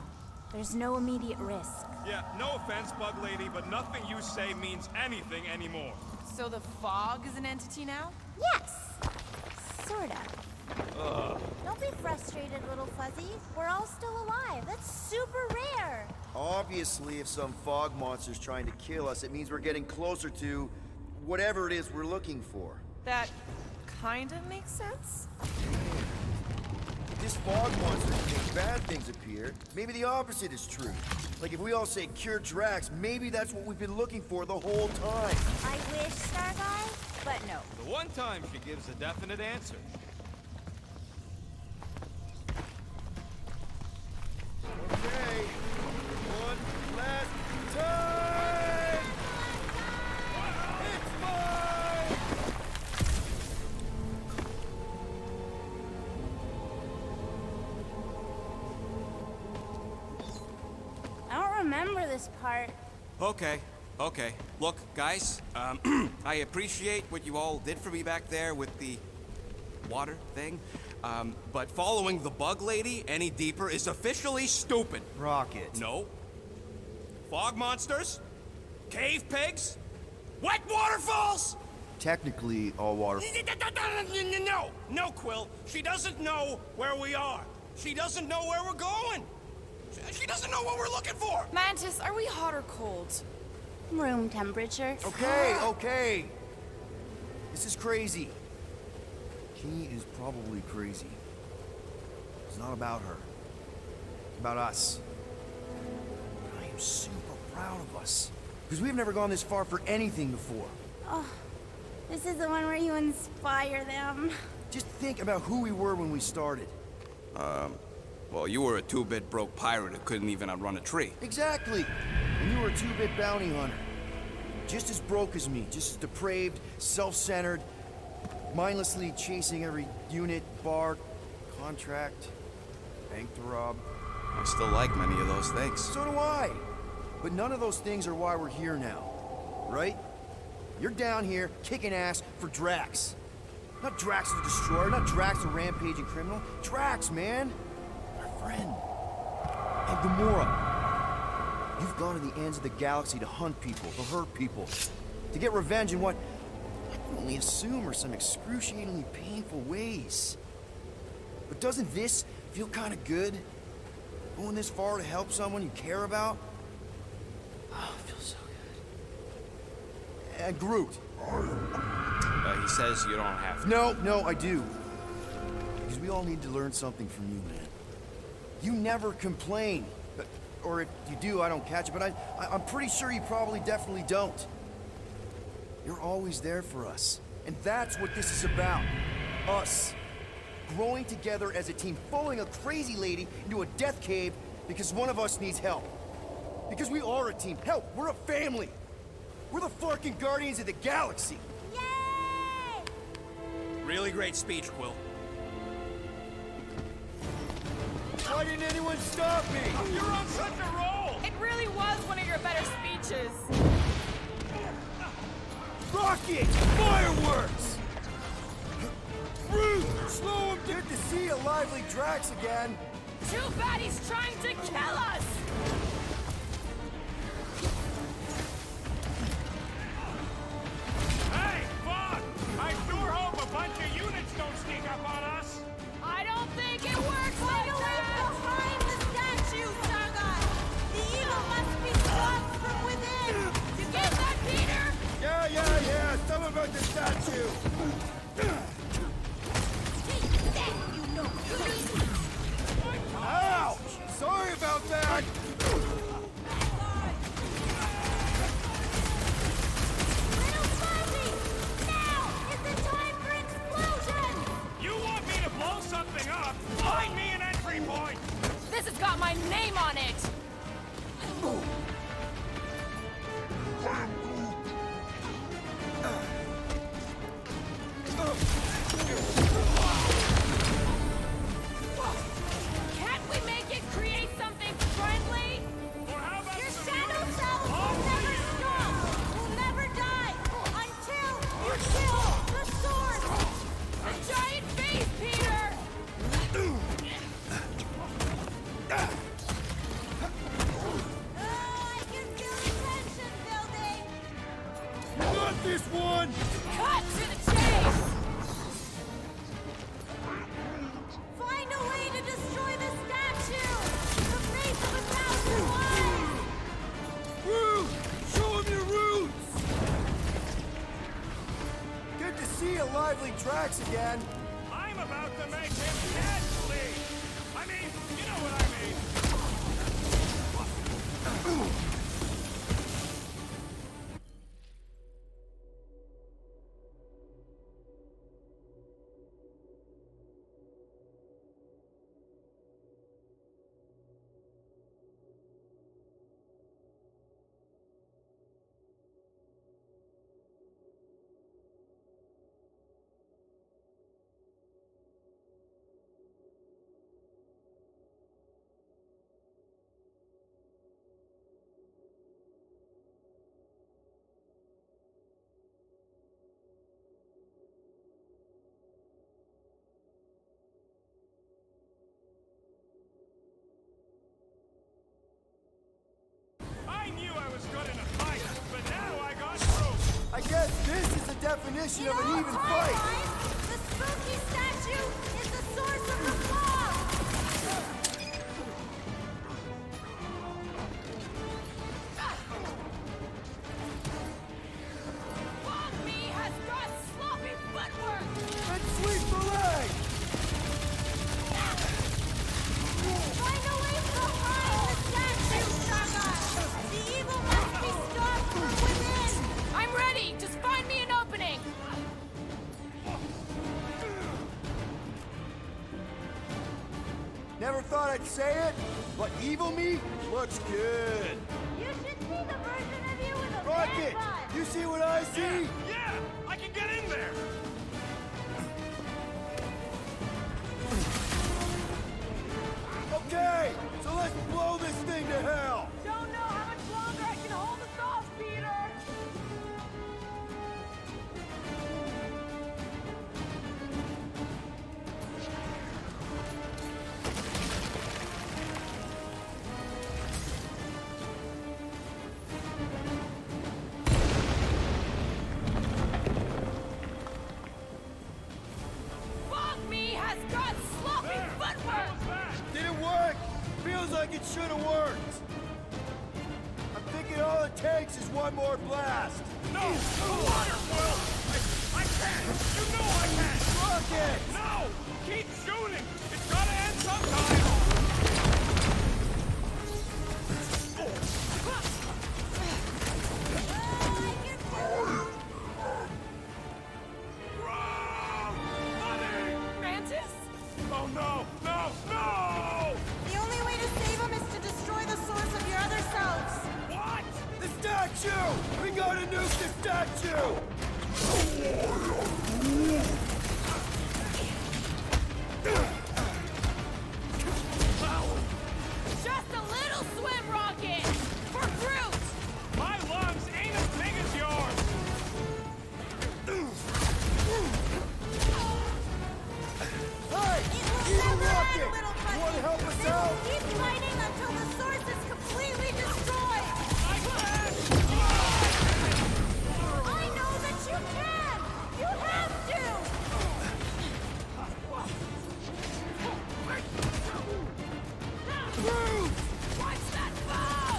There's no immediate risk. Yeah, no offense, Bug Lady, but nothing you say means anything anymore. So the fog is an entity now? Yes! Sort of. Don't be frustrated, little fuzzy. We're all still alive. That's super rare. Obviously, if some fog monster's trying to kill us, it means we're getting closer to whatever it is we're looking for. That kind of makes sense. If this fog monster makes bad things appear, maybe the opposite is true. Like if we all say cure Drax, maybe that's what we've been looking for the whole time. I wish, Star Guy, but no. The one time she gives a definite answer. Okay, one last time! It's mine! I don't remember this part. Okay. Look, guys, I appreciate what you all did for me back there with the water thing, but following the Bug Lady any deeper is officially stupid. Rocket. No. Fog monsters? Cave pigs? Wet waterfalls? Technically, all water... No, Quill. She doesn't know where we are. She doesn't know where we're going. She doesn't know what we're looking for. Mantis, are we hot or cold? Room temperature. Okay. This is crazy. She is probably crazy. It's not about her. It's about us. I am super proud of us. Because we've never gone this far for anything before. Oh, this is the one where you inspire them. Just think about who we were when we started. Well, you were a two-bit broke pirate who couldn't even outrun a tree. Exactly. And you were a two-bit bounty hunter. Just as broke as me, just as depraved, self-centered, mindlessly chasing every unit, bar, contract, bank to rob. I still like many of those things. So do I. But none of those things are why we're here now. Right? You're down here kicking ass for Drax. Not Drax the Destroyer, not Drax the rampaging criminal. Drax, man. Our friend. And Gamora. You've gone to the ends of the galaxy to hunt people, to hurt people, to get revenge in what I can only assume are some excruciatingly painful ways. But doesn't this feel kind of good? Going this far to help someone you care about? Oh, it feels so good. And Groot. He says you don't have to. No, I do. Because we all need to learn something from you, man. You never complain. Or if you do, I don't catch it, but I'm pretty sure you probably definitely don't. You're always there for us. And that's what this is about. Us. Growing together as a team, following a crazy lady into a death cave because one of us needs help. Because we are a team. Hell, we're a family. We're the fucking Guardians of the Galaxy. Yay! Really great speech, Quill. Why didn't anyone stop me? You're on such a roll! It really was one of your better speeches. Rockets! Fireworks! Groot! Slow him! Good to see a lively Drax again. Too bad he's trying to kill us! Hey, Fog! I sure hope a bunch of units don't sneak up on us! I don't think it works like that! Behind the statue, Starguy! The evil must be stopped from within! You get that, Peter? Yeah. Tell him about the statue. Ouch! Sorry about that! Little Fuzzy! Now is the time for explosion! You want me to blow something up? Find me an entry point! This has got my name on it! Can't we make it create something friendly? Or how about Your some shadow units? cells will never stop! Will never die! Until you kill the source! A giant face, Peter! I can feel the tension building! You got this one! Cut to the chase! Find a way to destroy the statue! The face of 1,000 lives! Groot! Show him your roots! Good to see you, Lively Tracks again. I'm about to make him deadly! I mean, you know what I mean! I knew I was good in a fight, but now I got through. I guess this is the definition of an even fight. The spooky statue is the source of the fog! Fog Me has got sloppy footwork! Let's sweep the leg! Find a way behind the statue, Saga! The evil must be stopped from within! I'm ready! Just find me an opening! Never thought I'd say it, but Evil Me looks good. You should see the version of you with a Rocket, man bun! you see what I see? Yeah, I can get in there! Okay, so let's blow this thing to hell. Don't know how much longer I can hold us off, Peter! Fog Me has got sloppy footwork! Did it work? Feels like it should have worked. I'm thinking all it takes is one more blast. No! The water, Quill! I can't! You know I can't! Rocket! No! Keep shooting! It's gotta end sometime! Mantis? Oh no! No! No! The only way to save him is to destroy the source of your other selves. What? The statue! We gotta nuke the statue! Just a little swim rocket! For Groot! My lungs ain't as big as yours! Hey! Evil Rocket! You wanna help us out? Keep fighting until the source is completely destroyed! I know that you can! You have to! Groot! Watch that fall!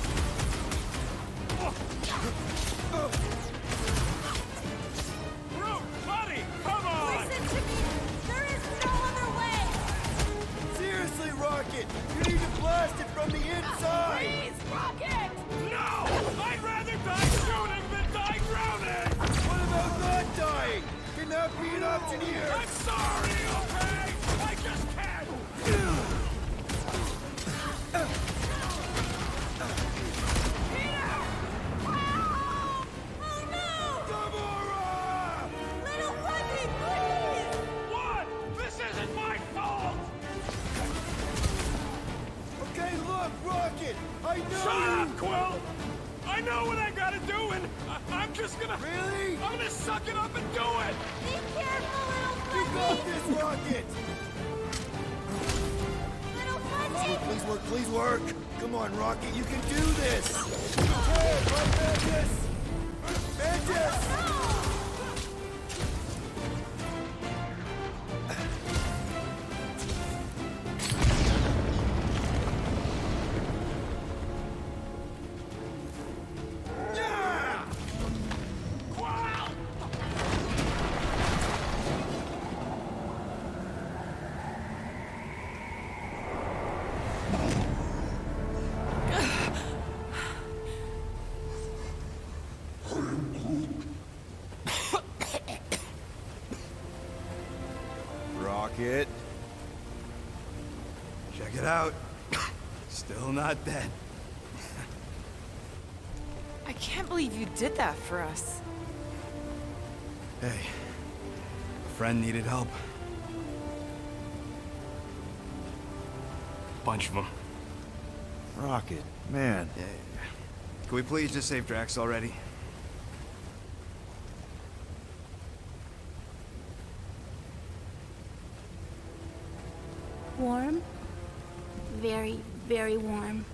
Groot, buddy, come on! Listen to me! There is no other way! Seriously, Rocket! You need to blast it from the inside! Please, Rocket! No! I'd rather die shooting than die drowning! What about not dying? Can that be an option here? I'm sorry, okay? I just can't! Gamora! Little Fuzzy, please! What? This isn't my fault! Okay, look, Rocket! I know Shut you! up, Quill! I know what I gotta do, and I'm just gonna... Really? I'm gonna suck it up and do it! Be careful, little You Fuzzy! got this, Rocket! Little Fuzzy! work, please work, please work! Come on, Rocket, you can do this! Okay, right, Mantis! Mantis! Rocket. Check it out. Still not dead. I can't believe you did that for us. Hey, a friend needed help. Bunch of them. Rocket, man. Yeah. Can we please just save Drax already? Warm? Very, very warm.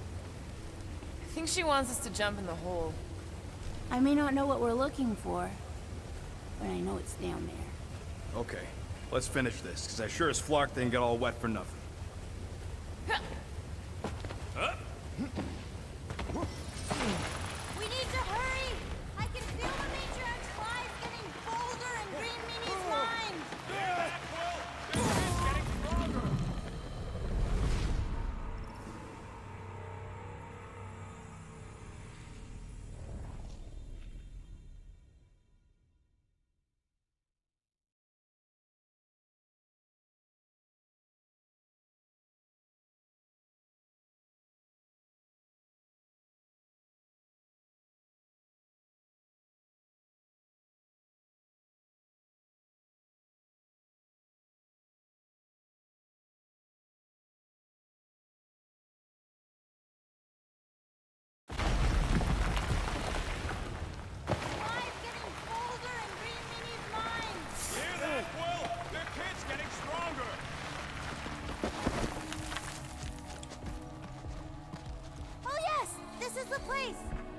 I think she wants us to jump in the hole. I may not know what we're looking for, but I know it's down there. Okay, let's finish this, because I sure as Flark didn't get all wet for nothing. We need to hurry! I can feel the Matriarch's flies getting bolder in Green Meanie's mind!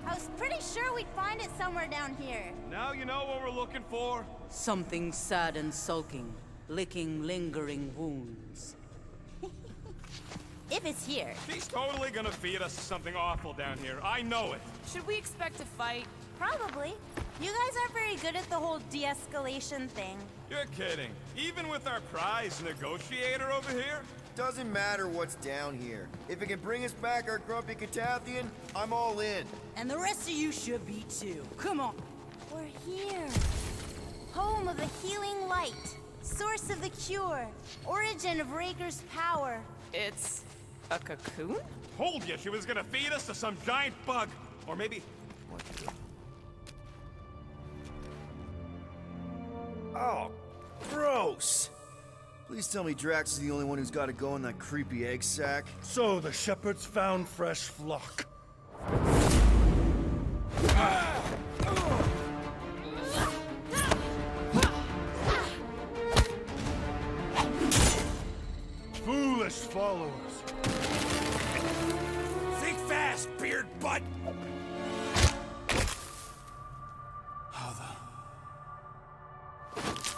I was pretty sure we'd find it somewhere down here. Now you know what we're looking for? Something sad and sulking, licking lingering wounds. If it's here. She's totally gonna feed us something awful down here. I know it. Should we expect a fight? Probably. You guys aren't very good at the whole de-escalation thing. You're kidding. Even with our prize negotiator over here? Doesn't matter what's down here. If it can bring us back our grumpy Catathian, I'm all in. And the rest of you should be too. Come on. We're here. Home of the healing light. Source of the cure. Origin of Raker's power. It's a cocoon? Told you she was gonna feed us to some giant bug. Or maybe... Oh, gross! Please tell me Drax is the only one who's got to go in that creepy egg sack. So the shepherds found fresh flock. Foolish followers. Think fast, beard butt!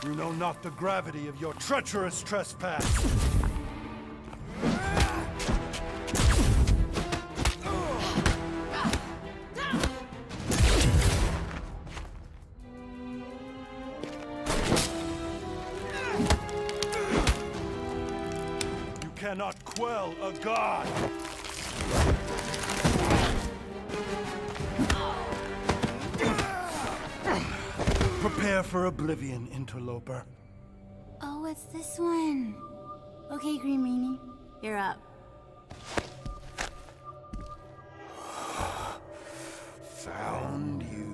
You know not the gravity of your treacherous trespass. You cannot quell a god. Prepare for oblivion, interloper. Oh, it's this one. Okay, Green Meanie, you're up. Found you.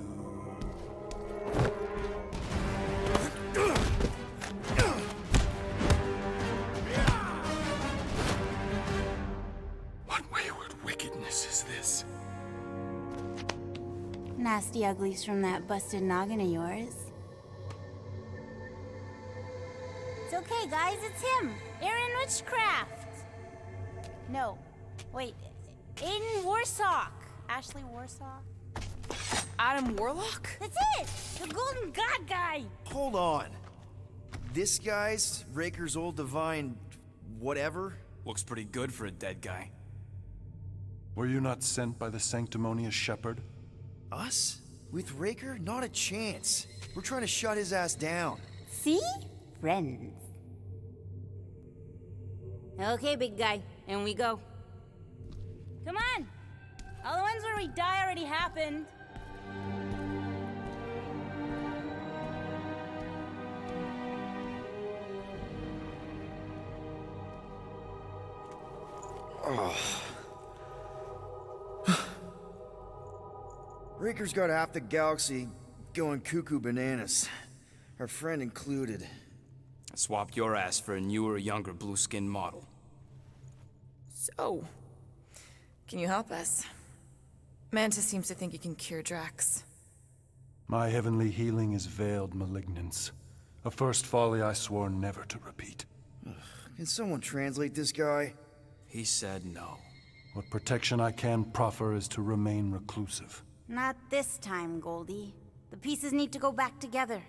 What wayward wickedness is this? Nasty uglies from that busted noggin of yours. It's okay, guys, it's him! Aaron Witchcraft! No, Wait, Aiden Warsock. Ashley Warsaw? Adam Warlock? That's it! The Golden God guy! Hold on. This guy's Raker's old divine whatever? Looks pretty good for a dead guy. Were you not sent by the sanctimonious shepherd? Us? With Raker? Not a chance. We're trying to shut his ass down. See? Friends. Okay, big guy. In we go. Come on! All the ones where we die already happened. Raker's got half the galaxy going cuckoo bananas. Our friend included. I swapped your ass for a newer, younger blue-skinned model. So, can you help us? Mantis seems to think you can cure Drax. My heavenly healing is veiled malignance. A first folly I swore never to repeat. Can someone translate this guy? He said no. What protection I can proffer is to remain reclusive. Not this time, Goldie. The pieces need to go back together.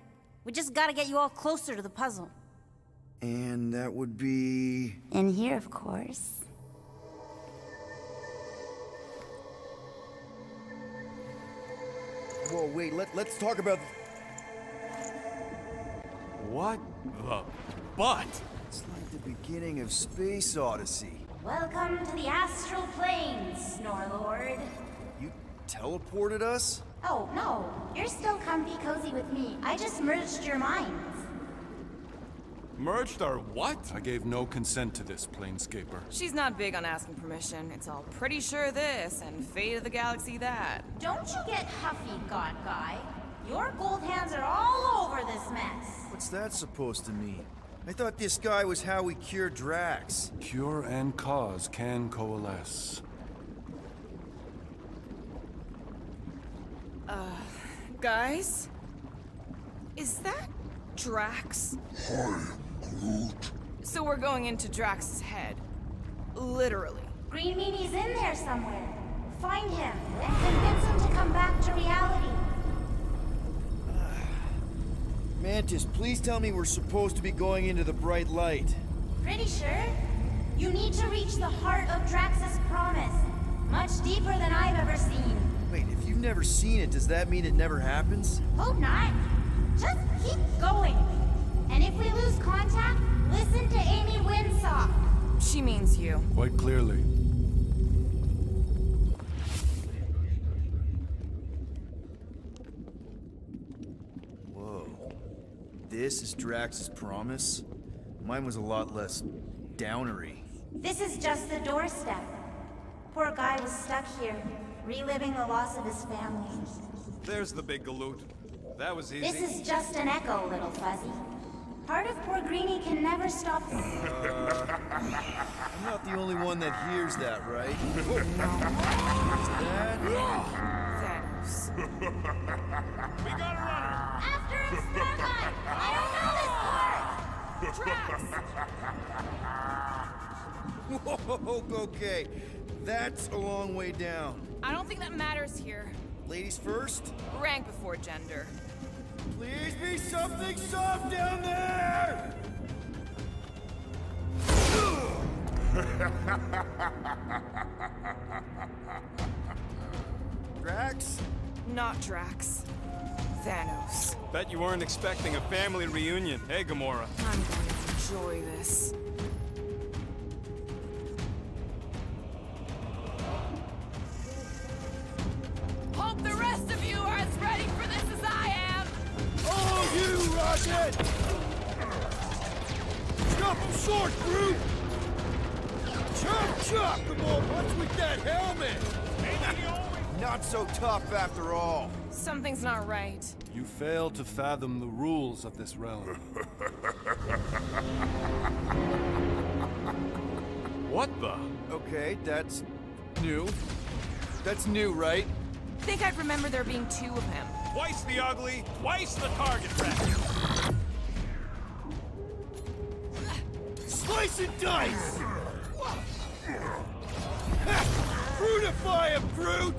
We just gotta get you all closer to the puzzle. And that would be... In here, of course. Whoa, wait, let's talk about... What the butt? It's like the beginning of Space Odyssey. Welcome to the astral planes, Snorlord. You teleported us? Oh, no. You're still comfy cozy with me. I just merged your minds. Merged our what? I gave no consent to this, Planescaper. She's not big on asking permission. It's all pretty sure this and fate of the galaxy that. Don't you get huffy, God Guy. Your gold hands are all over this mess. What's that supposed to mean? I thought this guy was how we cured Drax. Cure and cause can coalesce. Guys? Is that Drax? Hi, Groot. So we're going into Drax's head. Literally. Green Meanie's in there somewhere. Find him and convince him to come back to reality. Mantis, please tell me we're supposed to be going into the bright light. Pretty sure. You need to reach the heart of Drax's promise. Much deeper than I've ever seen. Wait, if you've never seen it, does that mean it never happens? Hope not. Just keep going. And if we lose contact, listen to Amy Winsock. She means you. Quite clearly. Whoa. This is Drax's promise? Mine was a lot less downery. This is just the doorstep. Poor guy was stuck here, reliving the loss of his family. There's the big galoot. That was easy. This is just an echo, little fuzzy. Part of poor Greenie can never stop. I'm not the only one that hears that, right? Thanos. We got a runner! After him, Starguy! I don't know this part! Drax! Whoa, okay. That's a long way down. I don't think that matters here. Ladies first? Rank before gender. Please be something soft down there! Drax? Not Drax. Thanos. Bet you weren't expecting a family reunion, hey, Gamora? I'm going to enjoy this. Hope the rest of you are as ready for this as I am! Oh, you, Rocket! Stop him short, Groot! Chop, chop! Come on, what's with that helmet? Not so tough after all. Something's not right. You fail to fathom the rules of this realm. What the? Okay, that's new. That's new, right? Think I'd remember there being two of him. Twice the ugly, twice the target practice. Slice and dice! Fruitify him, Groot!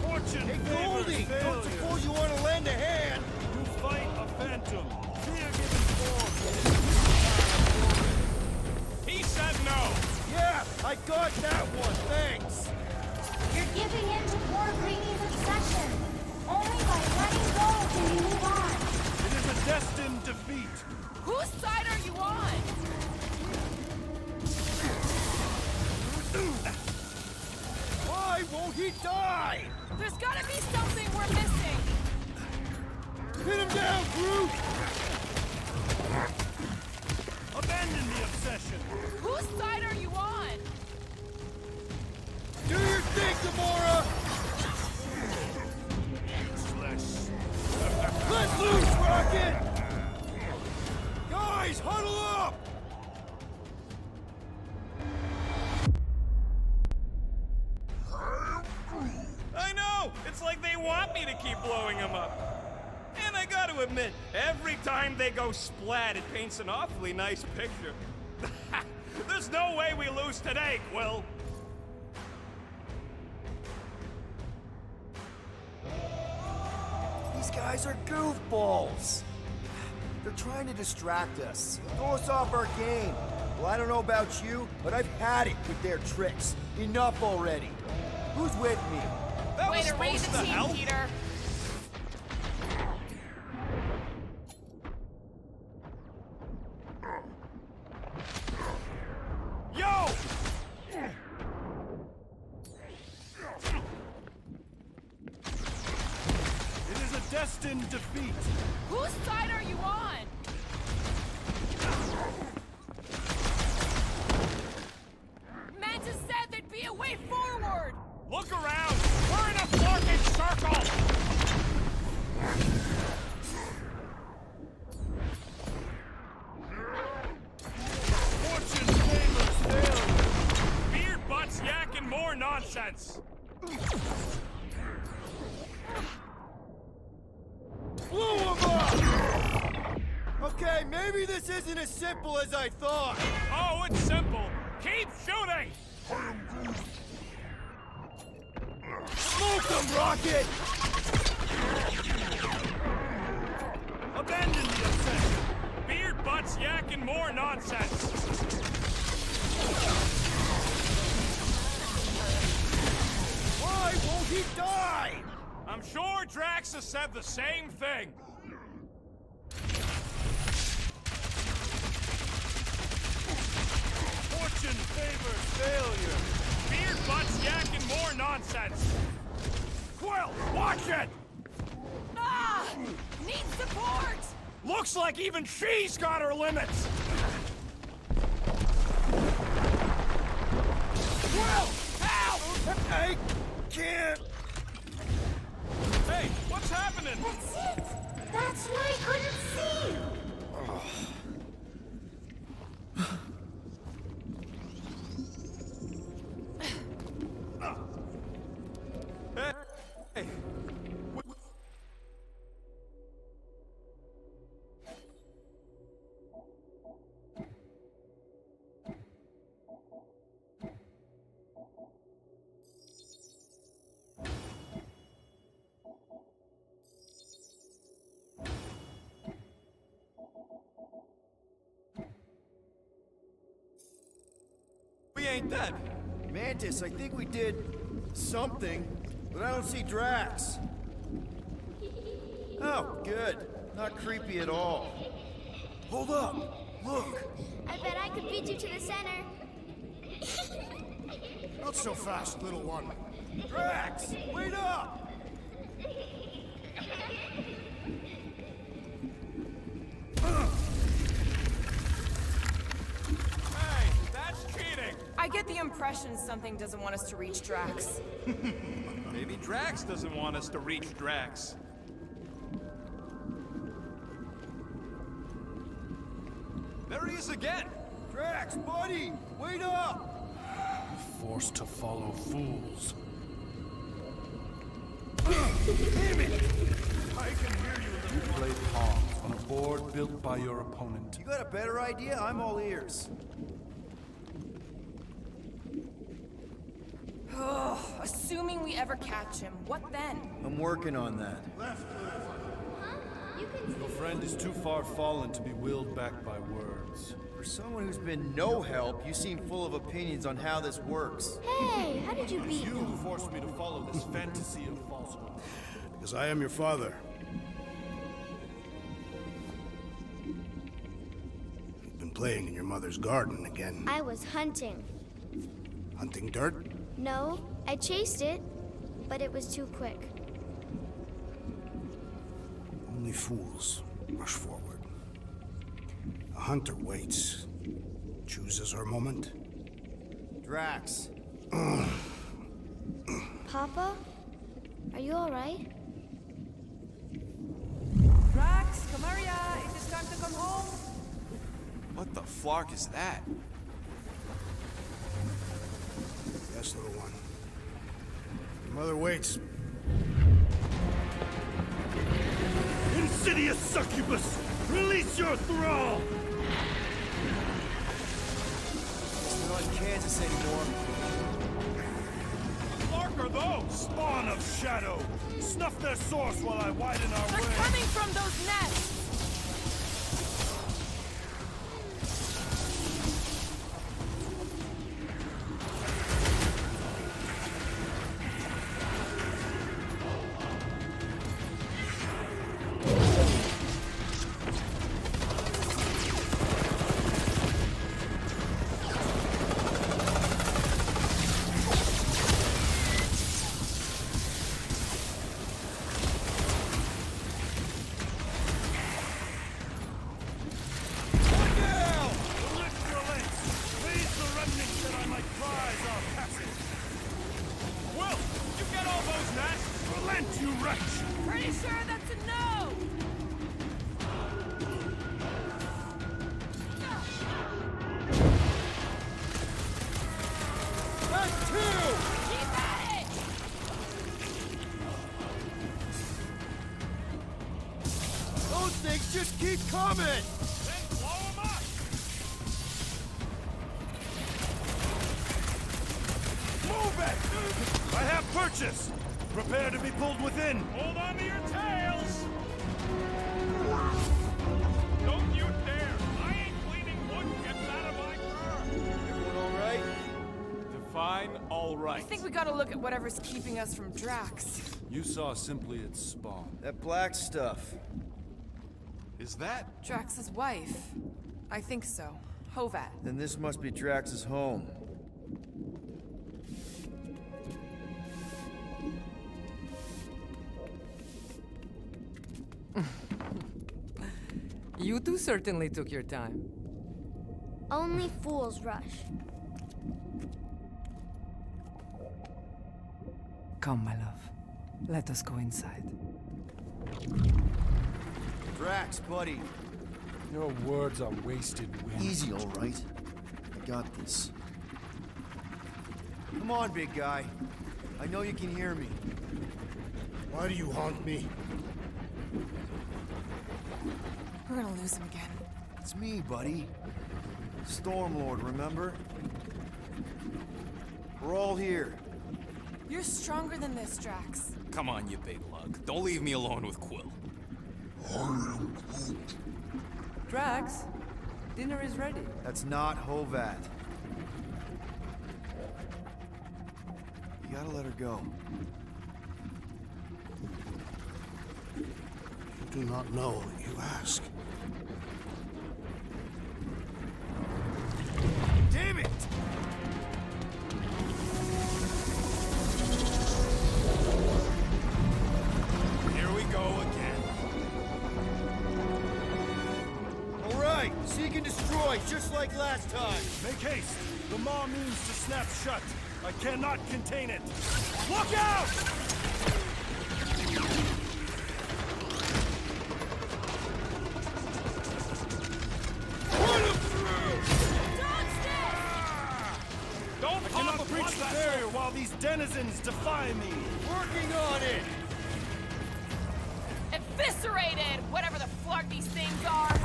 Fortune Hey, favors Goldie! failure. Don't suppose you want to lend a hand? You fight a phantom. Fear giving form. He said no. Yeah, I got that one, thanks. You're giving in to poor Greeny's obsession. Only by letting go can you move on. It is a destined defeat. Whose side are you on? Why won't he die? There's gotta be something we're missing. Hit him down, Groot! Abandon the obsession. Whose side are you on? Do your thing, Gamora! Useless. Let loose, Rocket! Guys, huddle up! I know! It's like they want me to keep blowing them up. And I gotta admit, every time they go splat, it paints an awfully nice picture. There's no way we lose today, Quill. These guys are goofballs. They're trying to distract us, throw us off our game. Well, I don't know about you, but I've had it with their tricks. Enough already. Who's with me? That Way was to read supposed the to team, help. Peter. Yo! It is a destined defeat. Whose side are you on? Mantis said there'd be a way forward. Look around! We're in a fucking circle! Fortune favors failure. Beard butts yakking more nonsense. Blew him up! Okay, maybe this isn't as simple as I thought. Oh, it's simple. Keep shooting! Smoke them, Rocket! Abandon the obsession. Beard butts yakking more nonsense. Why won't he die? I'm sure Drax has said the same thing. Fortune favors failure. Beard butts yakking more nonsense. Quill, watch it! Ah! Need support! Looks like even she's got her limits! Quill, help! I can't. Hey, what's happening? That's it. That's what I couldn't see. Hey. We ain't dead. Mantis, I think we did something, but I don't see Drax. Oh, good. Not creepy at all. Hold up! Look! I bet I could beat you to the center. Not so fast, little one. Drax! Wait up! Hey, that's cheating. I get the impression something doesn't want us to reach Drax. Maybe Drax doesn't want us to reach Drax. There he is again! Drax, buddy! Wait up! Forced to follow fools. Damn it! I can hear you. You played pawns on a board built by your opponent. You got a better idea? I'm all ears. Ugh, assuming we ever catch him, what then? I'm working on that. Your friend is too far fallen to be willed back by words. For someone who's been no help, you seem full of opinions on how this works. Hey, how did you beat You me? forced me to follow this fantasy of falsehood. Because I am your father. You've been playing in your mother's garden again. I was hunting. Hunting dirt? No, I chased it, but it was too quick. Only fools rush forward. A hunter waits, chooses her moment. Drax. Papa? Are you alright? Drax, come here, ya. It is time to come home. What the flark is that? Yes, little one. Your mother waits. Insidious succubus! Release your thrall! We're not in Kansas anymore. Flark are those? Spawn of shadow! Snuff their source while I widen our way! They're coming from those nests! Pretty sure that's a no! That's two! Keep at it! Those things just keep coming! Then blow them up! Move it! I have purchase! Prepare to be pulled within! Hold on to your tails! Don't you dare! I ain't cleaning wood gets out of my car! Everyone alright? Define all right. I think we gotta look at whatever's keeping us from Drax. You saw simply its spawn. That black stuff. Is that? Drax's wife. I think so. Hovat. Then this must be Drax's home. You two certainly took your time. Only fools rush. Come, my love. Let us go inside. Drax, buddy. Your words are wasted wind. Easy, all right. I got this. Come on, big guy. I know you can hear me. Why do you haunt me? We're gonna lose him again. It's me, buddy. Stormlord, remember? We're all here. You're stronger than this, Drax. Come on, you big lug. Don't leave me alone with Quill. Drax, dinner is ready. That's not Hovat. You gotta let her go. You do not know what you ask. Damn it! Here we go again. All right, seek and destroy, just like last time. Make haste! The maw means to snap shut. I cannot contain it. Look out! Don't I cannot breach the barrier while these denizens defy me. Working on it! Eviscerated! Whatever the flark these things are!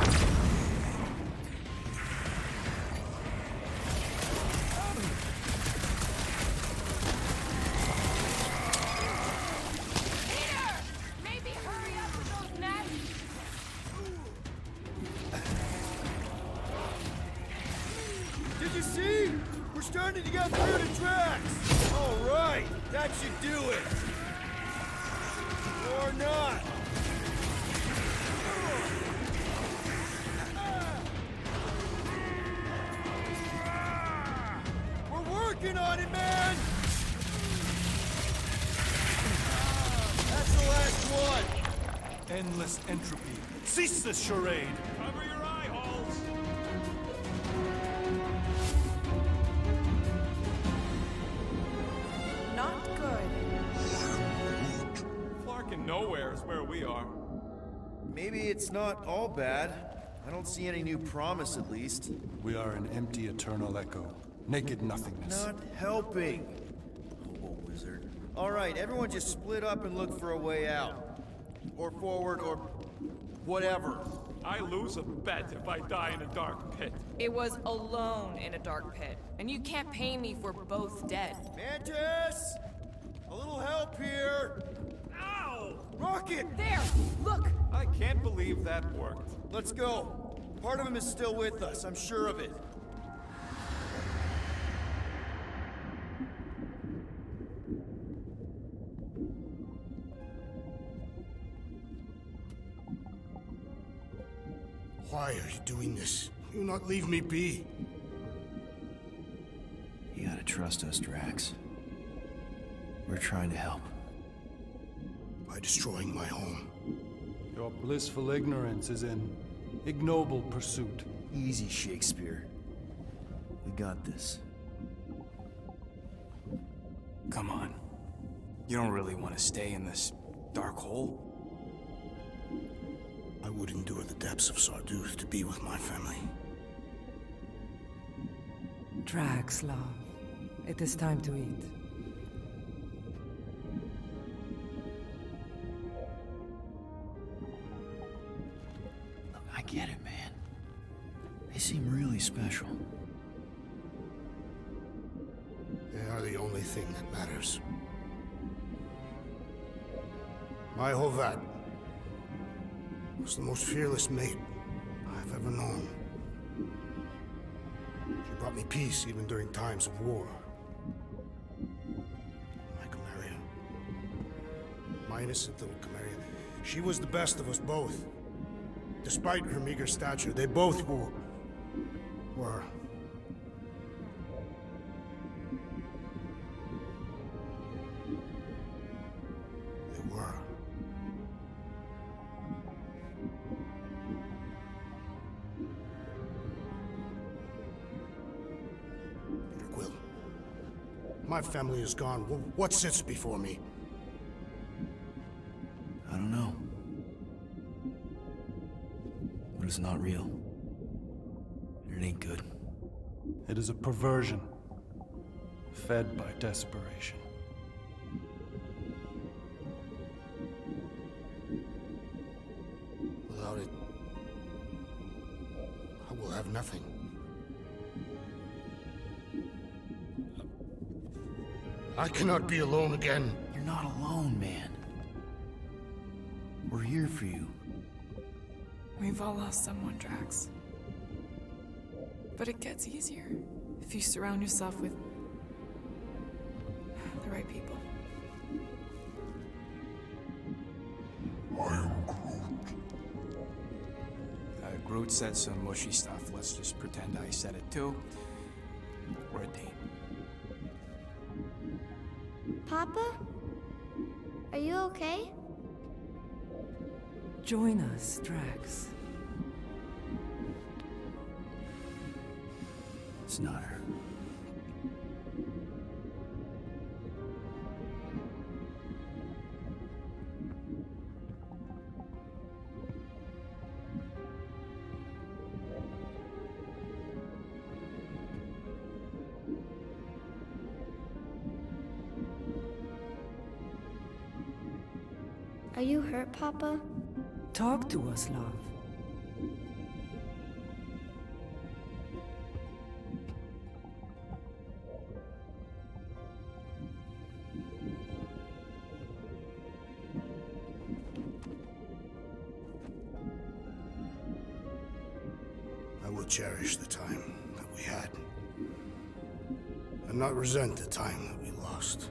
That should do it! Or not! We're working on it, man! That's the last one! Endless entropy. Cease this charade! Cover your eye holes. Not good. Flarkin' nowhere is where we are. Maybe it's not all bad. I don't see any new promise, at least. We are an empty eternal echo. Naked nothingness. Not helping. Hobo wizard. All right, everyone just split up and look for a way out. Or forward, or whatever. I lose a bet if I die in a dark pit. It was alone in a dark pit, and you can't pay me for both dead. Mantis! A little help here! Ow! Rocket! There! Look! I can't believe that worked. Let's go. Part of him is still with us, I'm sure of it. Why are you doing this? You not leave me be. You gotta trust us, Drax. We're trying to help. By destroying my home. Your blissful ignorance is an ignoble pursuit. Easy, Shakespeare. We got this. Come on. You don't really want to stay in this dark hole? I would endure the depths of Sarduth to be with my family. Drax, love. It is time to eat. Look, I get it, man. They seem really special. They are the only thing that matters. My Hovat was the most fearless mate I've ever known. She brought me peace even during times of war. My Kamaria. My innocent little Kamaria. She was the best of us both. Despite her meager stature, they both were. They were. Peter Quill. My family is gone. What sits before me? I don't know. But it's not real. It ain't good. It is a perversion, fed by desperation. Without it, I will have nothing. I cannot be alone again. You're not alone, man. We're here for you. We've all lost someone, Drax. But it gets easier if you surround yourself with the right people. I am Groot. Groot said some mushy stuff. Let's just pretend I said it too. We're a team. Papa? Are you okay? Join us, Drax. It's not her. Are you hurt, Papa? Talk to us, love. I will cherish the time that we had, and not resent the time that we lost.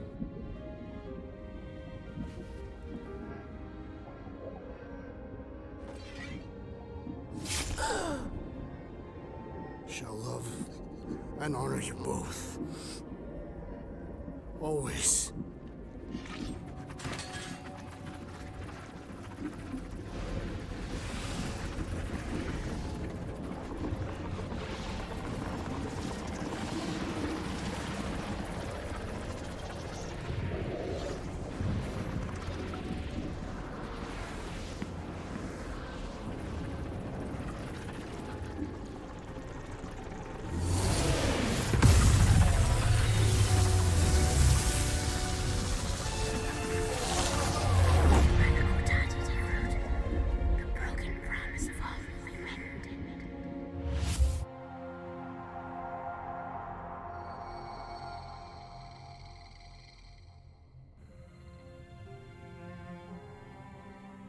and honor you both. Always.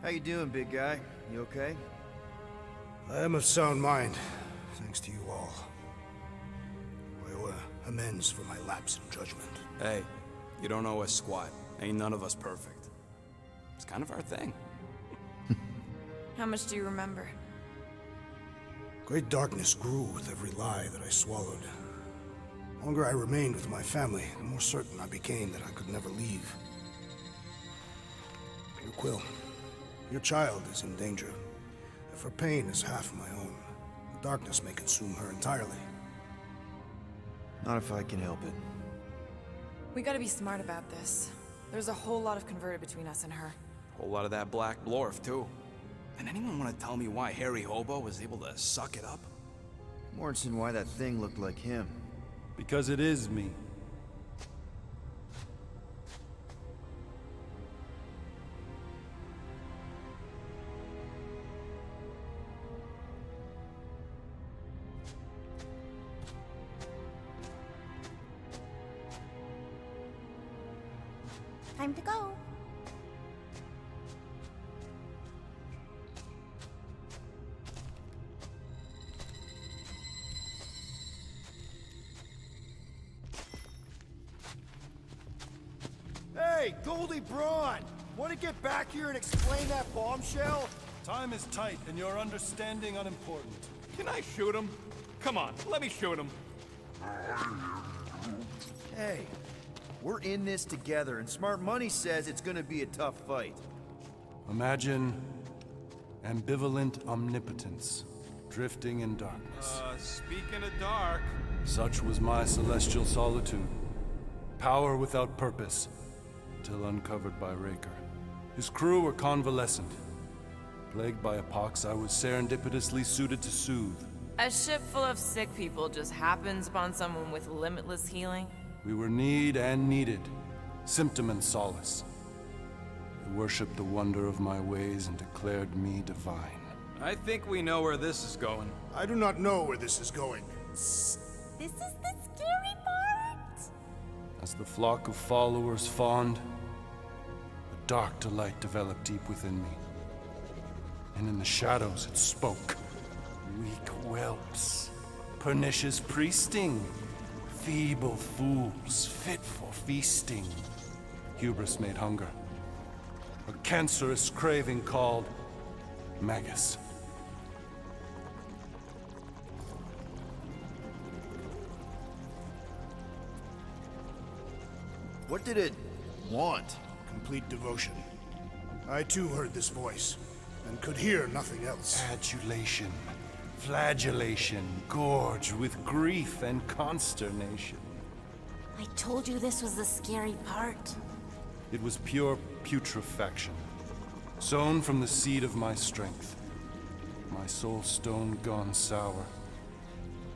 How you doing, big guy? You okay? I am of sound mind, thanks to you all. I owe amends for my lapse in judgment. Hey, you don't owe us squat. Ain't none of us perfect. It's kind of our thing. How much do you remember? Great darkness grew with every lie that I swallowed. The longer I remained with my family, the more certain I became that I could never leave. Peter Quill, your child is in danger. If her pain is half my own, the darkness may consume her entirely. Not if I can help it. We gotta be smart about this. There's a whole lot of converted between us and her. Whole lot of that black blorf, too. And anyone want to tell me why Harry Hobo was able to suck it up? Morrison, why that thing looked like him. Because it is me. Time to go. Hey, Goldie Braun! Want to get back here and explain that bombshell? Time is tight, and your understanding unimportant. Can I shoot him? Come on, let me shoot him. Hey, we're in this together, and Smart Money says it's gonna be a tough fight. Imagine ambivalent omnipotence, drifting in darkness. Speaking of dark... Such was my celestial solitude. Power without purpose, till uncovered by Raker. His crew were convalescent. Plagued by a pox I was serendipitously suited to soothe. A ship full of sick people just happens upon someone with limitless healing? We were need and needed, symptom and solace. They worshipped the wonder of my ways and declared me divine. I think we know where this is going. I do not know where this is going. This is the scary part. As the flock of followers fawned, a dark delight developed deep within me. And in the shadows it spoke. Weak whelps, pernicious priesting, feeble fools fit for feasting. Hubris made hunger. A cancerous craving called Magus. What did it want? Complete devotion. I too heard this voice, and could hear nothing else. Adulation, flagellation, gorged with grief and consternation. I told you this was the scary part. It was pure putrefaction, sown from the seed of my strength. My soul stone gone sour.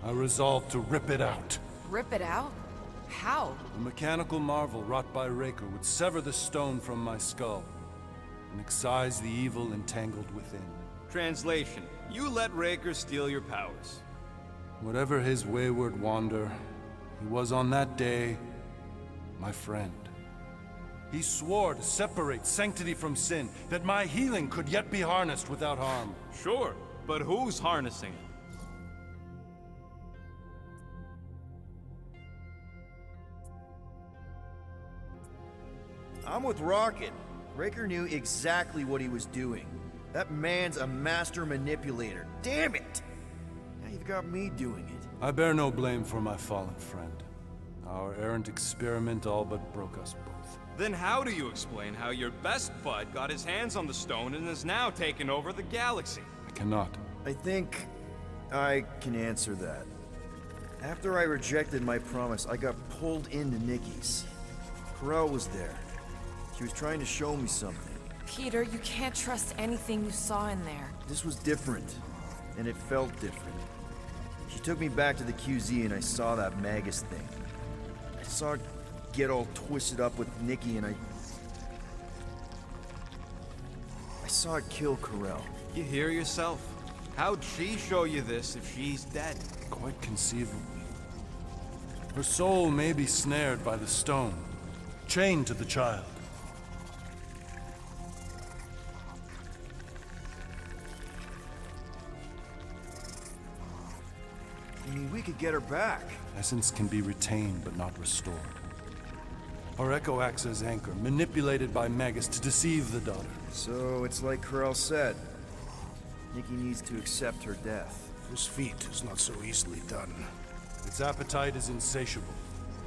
I resolved to rip it out. Rip it out? How? A mechanical marvel wrought by Raker would sever the stone from my skull and excise the evil entangled within. Translation: you let Raker steal your powers. Whatever his wayward wander, he was on that day my friend. He swore to separate sanctity from sin, that my healing could yet be harnessed without harm. Sure, but who's harnessing it? I'm with Rocket. Raker knew exactly what he was doing. That man's a master manipulator. Damn it! Now you've You've got me doing it. I bear no blame for my fallen friend. Our errant experiment all but broke us both. Then how do you explain how your best bud got his hands on the stone and is now taking over the galaxy? I cannot. I think I can answer that. After I rejected my promise, I got pulled into Nikki's. Corel was there. She was trying to show me something. Peter, you can't trust anything you saw in there. This was different, and it felt different. She took me back to the QZ and I saw that Magus thing. I saw it get all twisted up with Nikki and I saw it kill Corel. You hear yourself? How'd she show you this if she's dead? Quite conceivable. Her soul may be snared by the stone, chained to the child. I mean, we could get her back. Essence can be retained but not restored. Our echo acts as anchor, manipulated by Magus to deceive the daughter. So it's like Corel said. Nikki needs to accept her death. This feat is not so easily done. Its appetite is insatiable.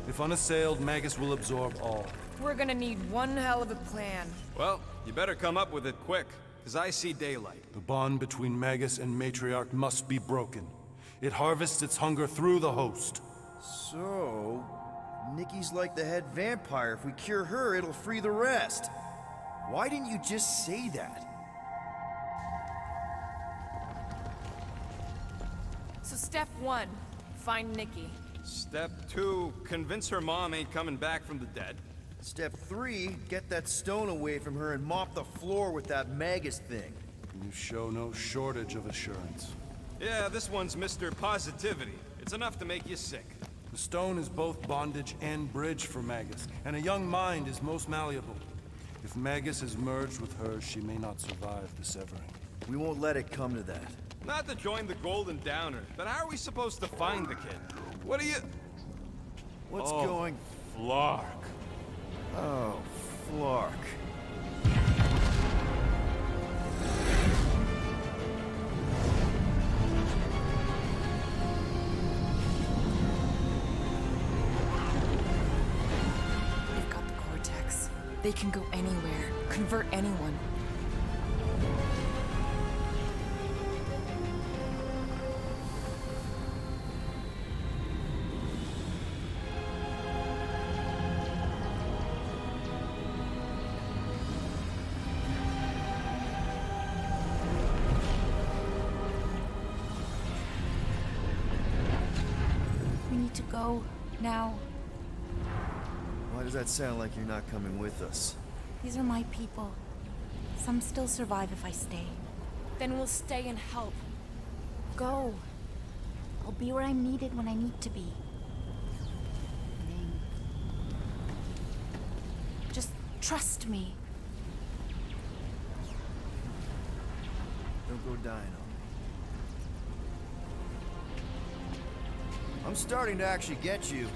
If unassailed, Magus will absorb all. We're gonna need one hell of a plan. Well, you better come up with it quick, because I see daylight. The bond between Magus and Matriarch must be broken. It harvests its hunger through the host. So, Nikki's like the head vampire. If we cure her, it'll free the rest. Why didn't you just say that? So step 1, find Nikki. Step 2, convince her mom ain't coming back from the dead. Step 3, get that stone away from her and mop the floor with that Magus thing. You show no shortage of assurance. Yeah, this one's Mr. Positivity. It's enough to make you sick. The stone is both bondage and bridge for Magus, and a young mind is most malleable. If Magus is merged with hers, she may not survive the severing. We won't let it come to that. Not to join the Golden Downer, but how are we supposed to find the kid? What are you... What's going... Flark. Oh, Flark. They've got the Cortex. They can go anywhere, convert anyone. To go now. Why does that sound like you're not coming with us? These are my people. Some still survive if I stay. Then we'll stay and help. Go. I'll be where I'm needed when I need to be. Ning. Just trust me. Don't go dying on me. I'm starting to actually get you.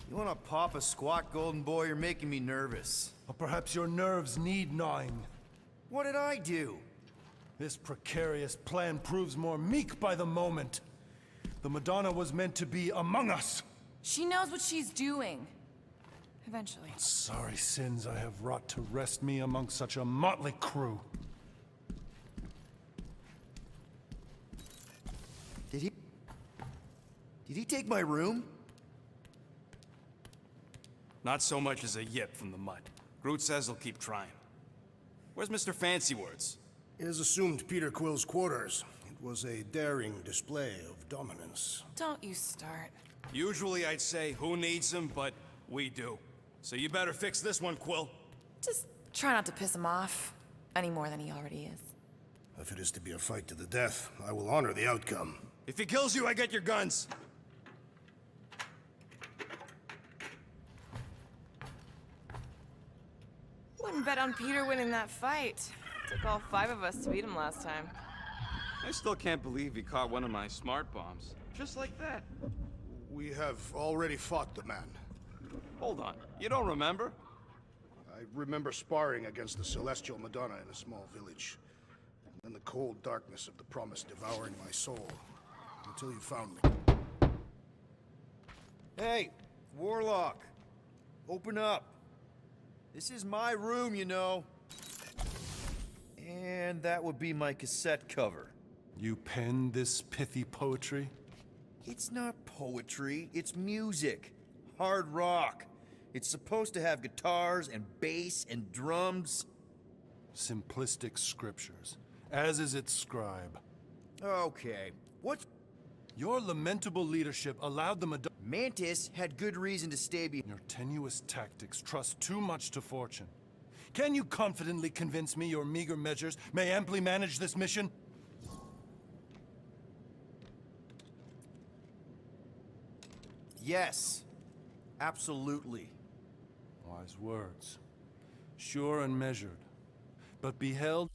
You wanna pop a squat, Golden Boy? You're making me nervous. Or perhaps your nerves need gnawing. What did I do? This precarious plan proves more meek by the moment. The Madonna was meant to be among us. She knows what she's doing. Eventually. Sorry sins I have wrought to wrest me among such a motley crew. Did he take my room? Not so much as a yip from the mud. Groot says he'll keep trying. Where's Mr. Fancy Words? It is assumed Peter Quill's quarters. It was a daring display of dominance. Don't you start. Usually I'd say, who needs him, but we do. So you better fix this one, Quill. Just try not to piss him off any more than he already is. If it is to be a fight to the death, I will honor the outcome. If he kills you, I get your guns. bet on Peter winning that fight. Took all 5 of us to beat him last time. I still can't believe he caught one of my smart bombs. Just like that. We have already fought the man. Hold on, you don't remember? I remember sparring against the Celestial Madonna in a small village. And the cold darkness of the promise devouring my soul. Until you found me. Hey, Warlock. Open up. This is my room, you know. And that would be my cassette cover. You penned this pithy poetry? It's not poetry, it's music. Hard rock. It's supposed to have guitars and bass and drums. Simplistic scriptures, as is its scribe. Okay, what's... Your lamentable leadership allowed the Madonna... Mantis had good reason to stay behind. Your tenuous tactics trust too much to fortune. Can you confidently convince me your meager measures may amply manage this mission? Yes, absolutely. Wise words. Sure and measured, but beheld...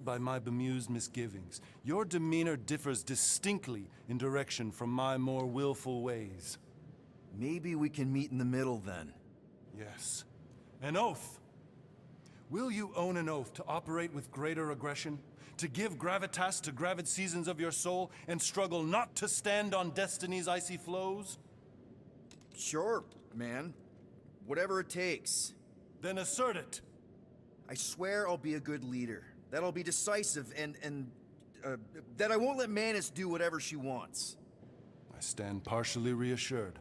by my bemused misgivings. Your demeanor differs distinctly in direction from my more willful ways. Maybe we can meet in the middle then. Yes. An oath. Will you own an oath to operate with greater aggression? To give gravitas to gravid seasons of your soul and struggle not to stand on destiny's icy flows? Sure, man. Whatever it takes. Then assert it. I swear I'll be a good leader. That I'll be decisive and that I won't let Mantis do whatever she wants. I stand partially reassured.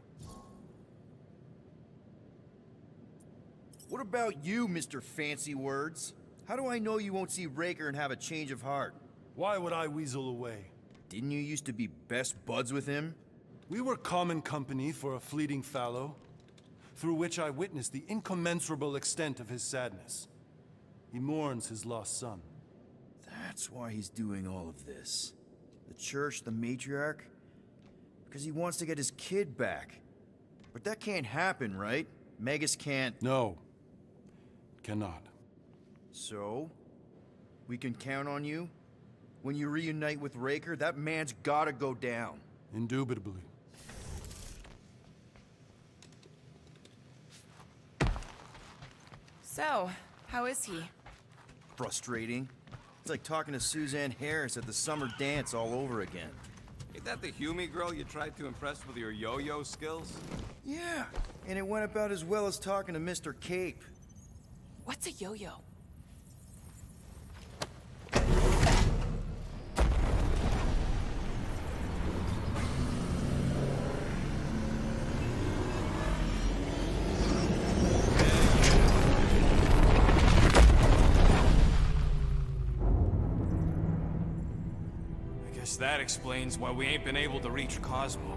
What about you, Mr. Fancy Words? How do I know you won't see Raker and have a change of heart? Why would I weasel away? Didn't you used to be best buds with him? We were common company for a fleeting fallow, through which I witnessed the incommensurable extent of his sadness. He mourns his lost son. That's why he's doing all of this. The church, the matriarch? Because he wants to get his kid back. But that can't happen, right? Magus can't... No. Cannot. So? We can count on you? When you reunite with Raker, that man's gotta go down. Indubitably. So, how is he? Frustrating. It's like talking to Suzanne Harris at the summer dance all over again. Ain't that the Hume girl you tried to impress with your yo-yo skills? Yeah, and it went about as well as talking to Mr. Cape. What's a yo-yo? That explains why we ain't been able to reach Cosmo.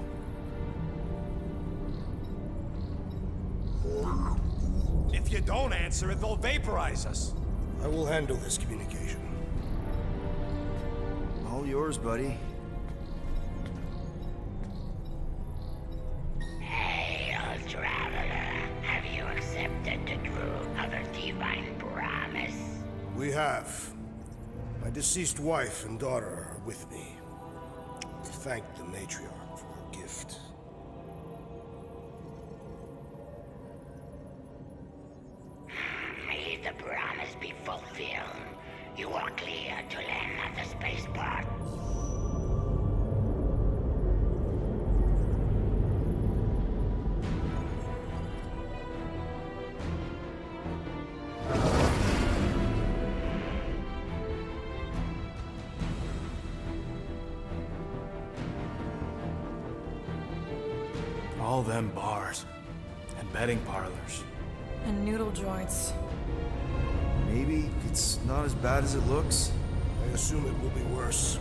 If you don't answer it, they'll vaporize us. I will handle this communication. All yours, buddy. Hey, old traveler. Have you accepted the truth of a divine promise? We have. My deceased wife and daughter are with me. Thank the matriarch for her gift. May the promise be fulfilled. You are clear to land at the spaceport. All them bars and betting parlors. And noodle joints. Maybe it's not as bad as it looks. I assume it will be worse.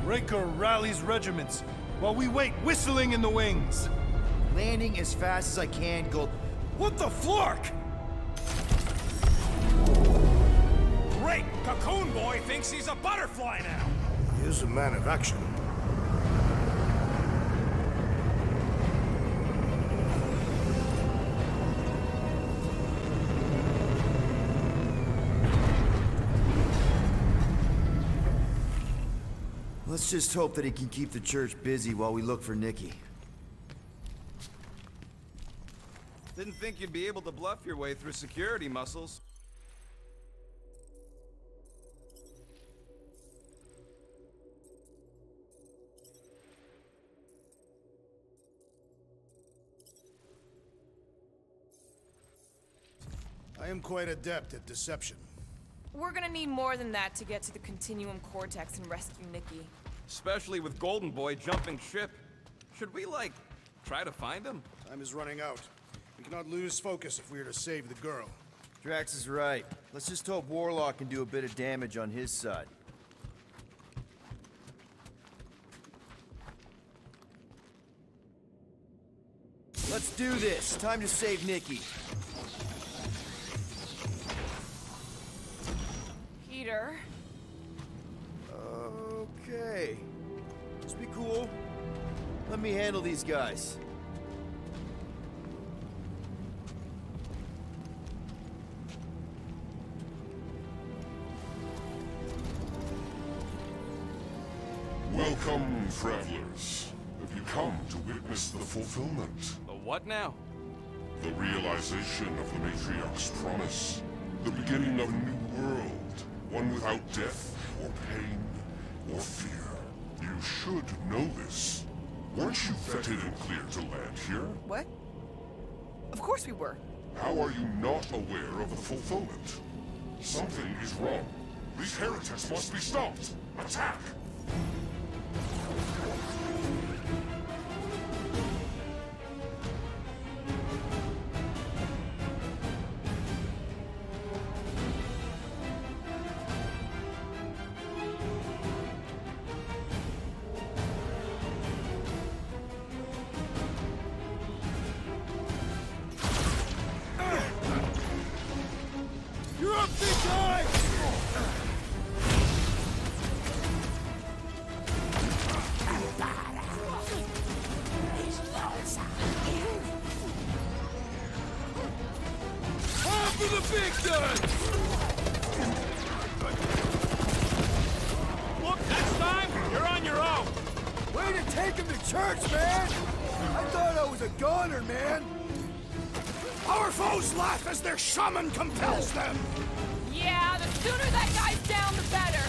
Raker rallies regiments. while we wait whistling in the wings. Landing as fast as I can, Gold. What the flark? Great! Cocoon Boy thinks he's a butterfly now! He is a man of action. Let's just hope that he can keep the church busy while we look for Nikki. Didn't think you'd be able to bluff your way through security muscles. I am quite adept at deception. We're gonna need more than that to get to the Continuum Cortex and rescue Nikki. Especially with Golden Boy jumping ship. Should we, like, try to find him? Time is running out. We cannot lose focus if we are to save the girl. Drax is right. Let's just hope Warlock can do a bit of damage on his side. Let's do this. Time to save Nikki. Peter. Okay. Just be cool. Let me handle these guys. Welcome, travelers. Have you come to witness the fulfillment? The what now? The realization of the Matriarch's promise. The beginning of a new world. One without death, or pain, or fear. You should know this. Weren't you vetted and cleared to land here? What? Of course we were. How are you not aware of the fulfillment? Something is wrong. These heretics must be stopped. Attack! You're up, big guy! On for the big guns! Look, next time, you're on your own! Way to take him to church, man! I thought I was a goner, man! Our foes laugh as their shaman compels them! Yeah, the sooner that guy's down, the better.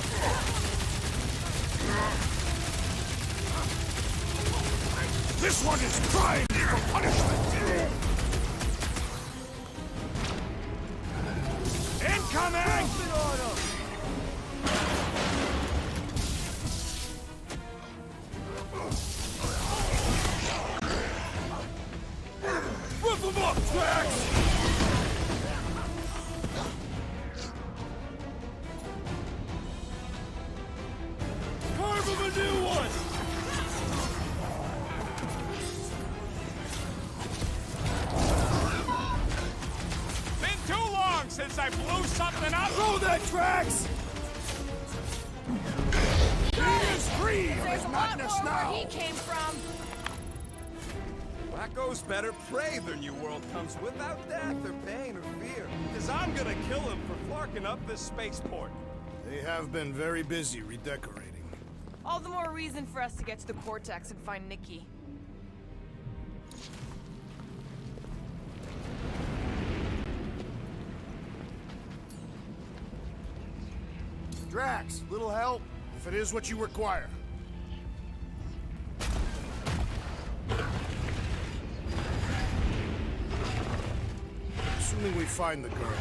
This one is crying for punishment! Incoming! Rip him up, Drax! Carve him a new one! Been too long since I blew something up! Throw that, Drax! He is free of There's his a lot madness more now! where he came from. Wacko's better prey their new world comes without death or pain or fear. Because I'm gonna kill him for flarking up this spaceport. They have been very busy redecorating. All the more reason for us to get to the Cortex and find Nikki. Drax, little help? If it is what you require. Assuming we find the girl,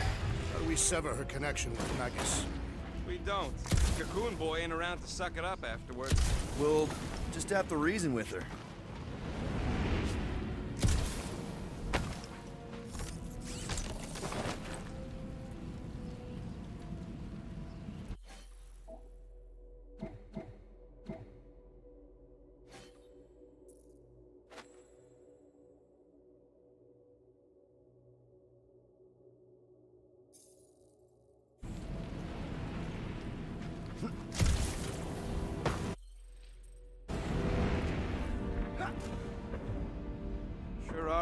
how do we sever her connection with Magus? We don't. Cocoon Boy ain't around to suck it up afterwards. We'll just have to reason with her.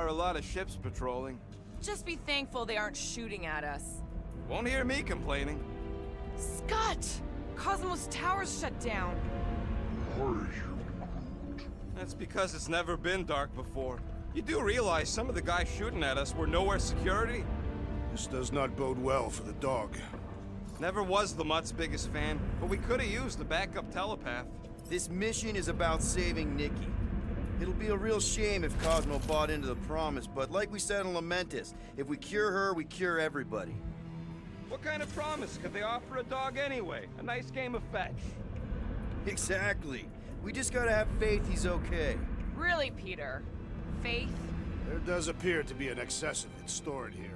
are a lot of ships patrolling. Just be thankful they aren't shooting at us. Won't hear me complaining. Scott! Cosmos Tower's shut down. That's because it's never been dark before. You do realize some of the guys shooting at us were nowhere security? This does not bode well for the dog. Never was the Mutt's biggest fan, but we could have used a backup telepath. This mission is about saving Nikki. It'll be a real shame if Cosmo bought into the promise, but like we said in Lamentus, if we cure her, we cure everybody. What kind of promise could they offer a dog anyway? A nice game of fetch. Exactly. We just gotta have faith he's okay. Really, Peter? Faith? There does appear to be an excess of it stored here.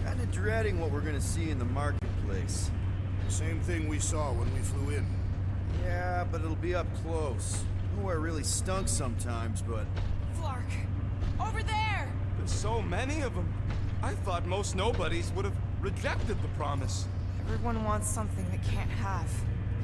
Kinda dreading what we're gonna see in the marketplace. Same thing we saw when we flew in. Yeah, but it'll be up close. Nowhere really stunk sometimes, but... Flark! Over there! There's so many of them. I thought most nobodies would have rejected the promise. Everyone wants something they can't have.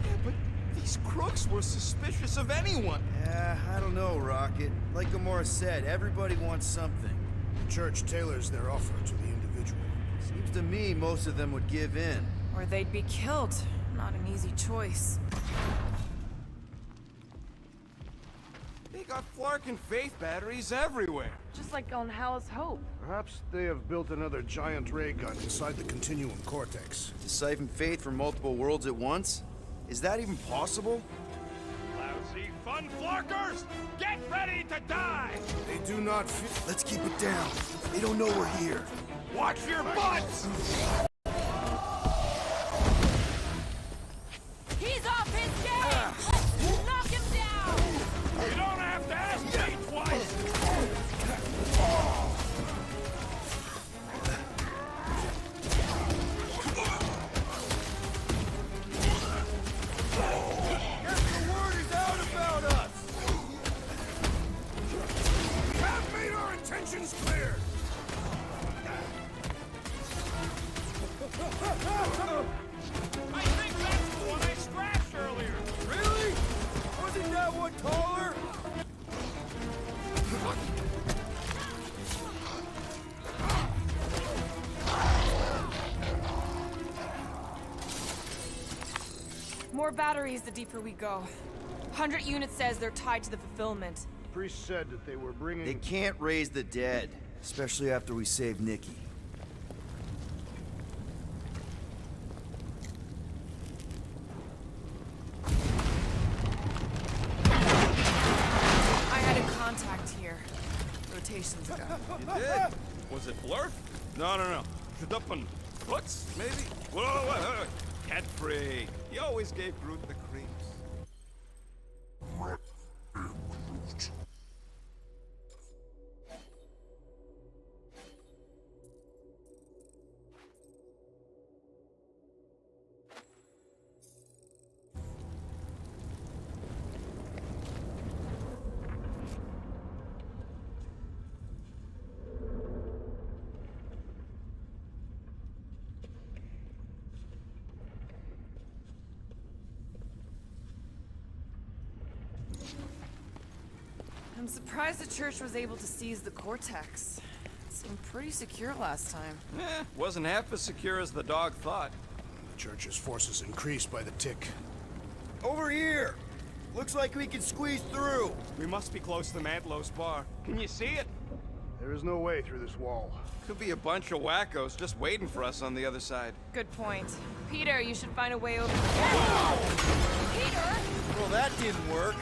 Yeah, but these crooks were suspicious of anyone. Yeah, I don't know, Rocket. Like Gamora said, everybody wants something. The church tailors their offer to the individual. Seems to me most of them would give in. Or they'd be killed. Not an easy choice. They got Flark and Faith batteries everywhere. Just like on Hal's Hope. Perhaps they have built another giant ray gun inside the Continuum Cortex. To siphon Faith from multiple worlds at once? Is that even possible? Lousy fun Flarkers! Get ready to die! They do not Let's keep it down. They don't know we're here. Watch your butts! He's off his game! Let's knock him down! You don't have to ask me twice! The word is out about us! We have made our intentions clear! I think that's the one I scratched earlier! Really? Wasn't that one taller? More batteries the deeper we go. 100 units says they're tied to the fulfillment. Priest said that they were bringing... They can't raise the dead, especially after we save Nikki. I had a contact here. Rotations ago. You did? Was it Blurf? No. Shaduppan. Foots, maybe? Whoa. Cat free. He always gave Groot the creeps. I'm surprised the church was able to seize the Cortex. It seemed pretty secure last time. Wasn't half as secure as the dog thought. The church's forces increased by the tick. Over here! Looks like we can squeeze through. We must be close to Mantlo's bar. Can you see it? There is no way through this wall. Could be a bunch of wackos just waiting for us on the other side. Good point. Peter, you should find a way over here. Peter! Well, that didn't work.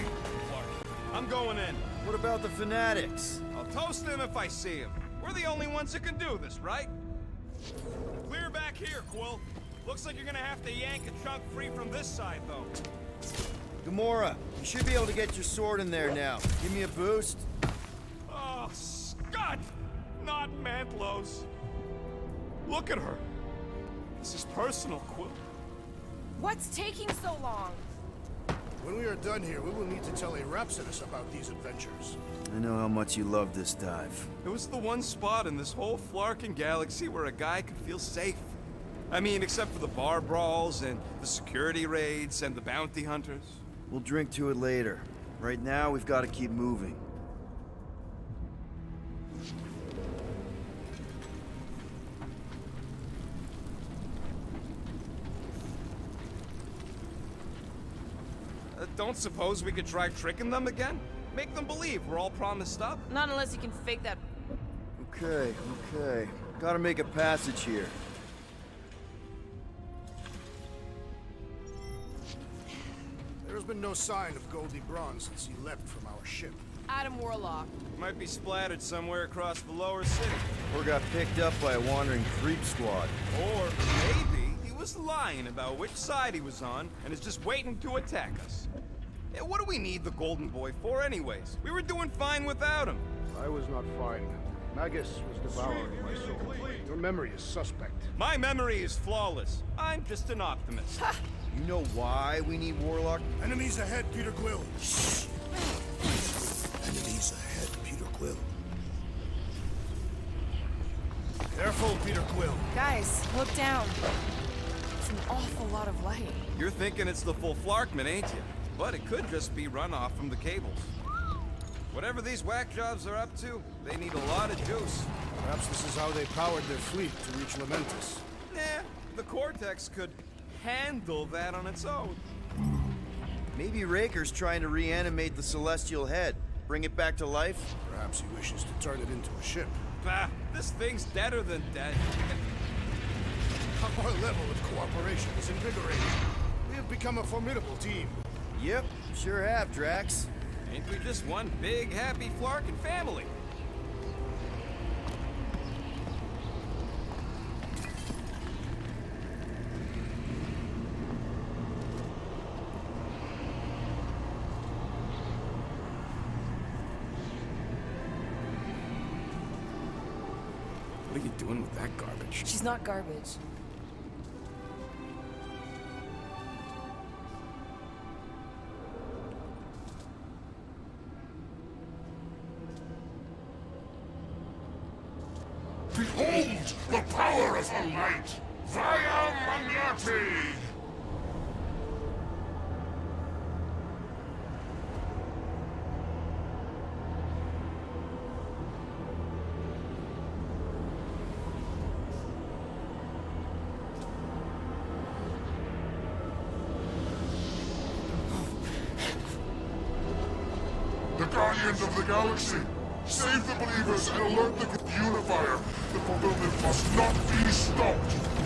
I'm going in. What about the fanatics? I'll toast them if I see them. We're the only ones that can do this, right? Clear back here, Quill. Looks like you're gonna have to yank a chunk free from this side, though. Gamora, you should be able to get your sword in there now. Give me a boost. Oh, Scott! Not Mantlo's. Look at her. This is personal, Quill. What's taking so long? When we are done here, we will need to tell a Rhapsodus about these adventures. I know how much you love this dive. It was the one spot in this whole Flarkin galaxy where a guy could feel safe. I mean, except for the bar brawls and the security raids and the bounty hunters. We'll drink to it later. Right now, we've got to keep moving. Don't suppose we could try tricking them again? Make them believe we're all promised up? Not unless you can fake that. Okay. Gotta make a passage here. There has been no sign of Goldie Braun since he left from our ship. Adam Warlock. Might be splattered somewhere across the lower city. Or got picked up by a wandering creep squad. Or maybe he was lying about which side he was on and is just waiting to attack us. What do we need the Golden Boy for anyways? We were doing fine without him. I was not fine. Magus was devouring my soul. Your memory is suspect. My memory is flawless. I'm just an optimist. You know why we need Warlock? Enemies ahead, Peter Quill. Shh. Enemies ahead, Peter Quill. Careful, Peter Quill. Guys, look down. It's an awful lot of light. You're thinking it's the full Flarkman, ain't you? But it could just be runoff from the cables. Whatever these whack jobs are up to, they need a lot of juice. Perhaps this is how they powered their fleet to reach Lamentus. Nah, the Cortex could handle that on its own. Maybe Raker's trying to reanimate the Celestial Head. Bring it back to life? Perhaps he wishes to turn it into a ship. Bah, this thing's deader than dead. Our level of cooperation is invigorating. We have become a formidable team. Yep, sure have, Drax. Ain't we just one big, happy Flarkin family? What are you doing with that garbage? She's not garbage. Behold the power of the light! Via Magnati! The Guardians of the Galaxy! Save the believers and alert the Unifier! The fulfillment must not be stopped!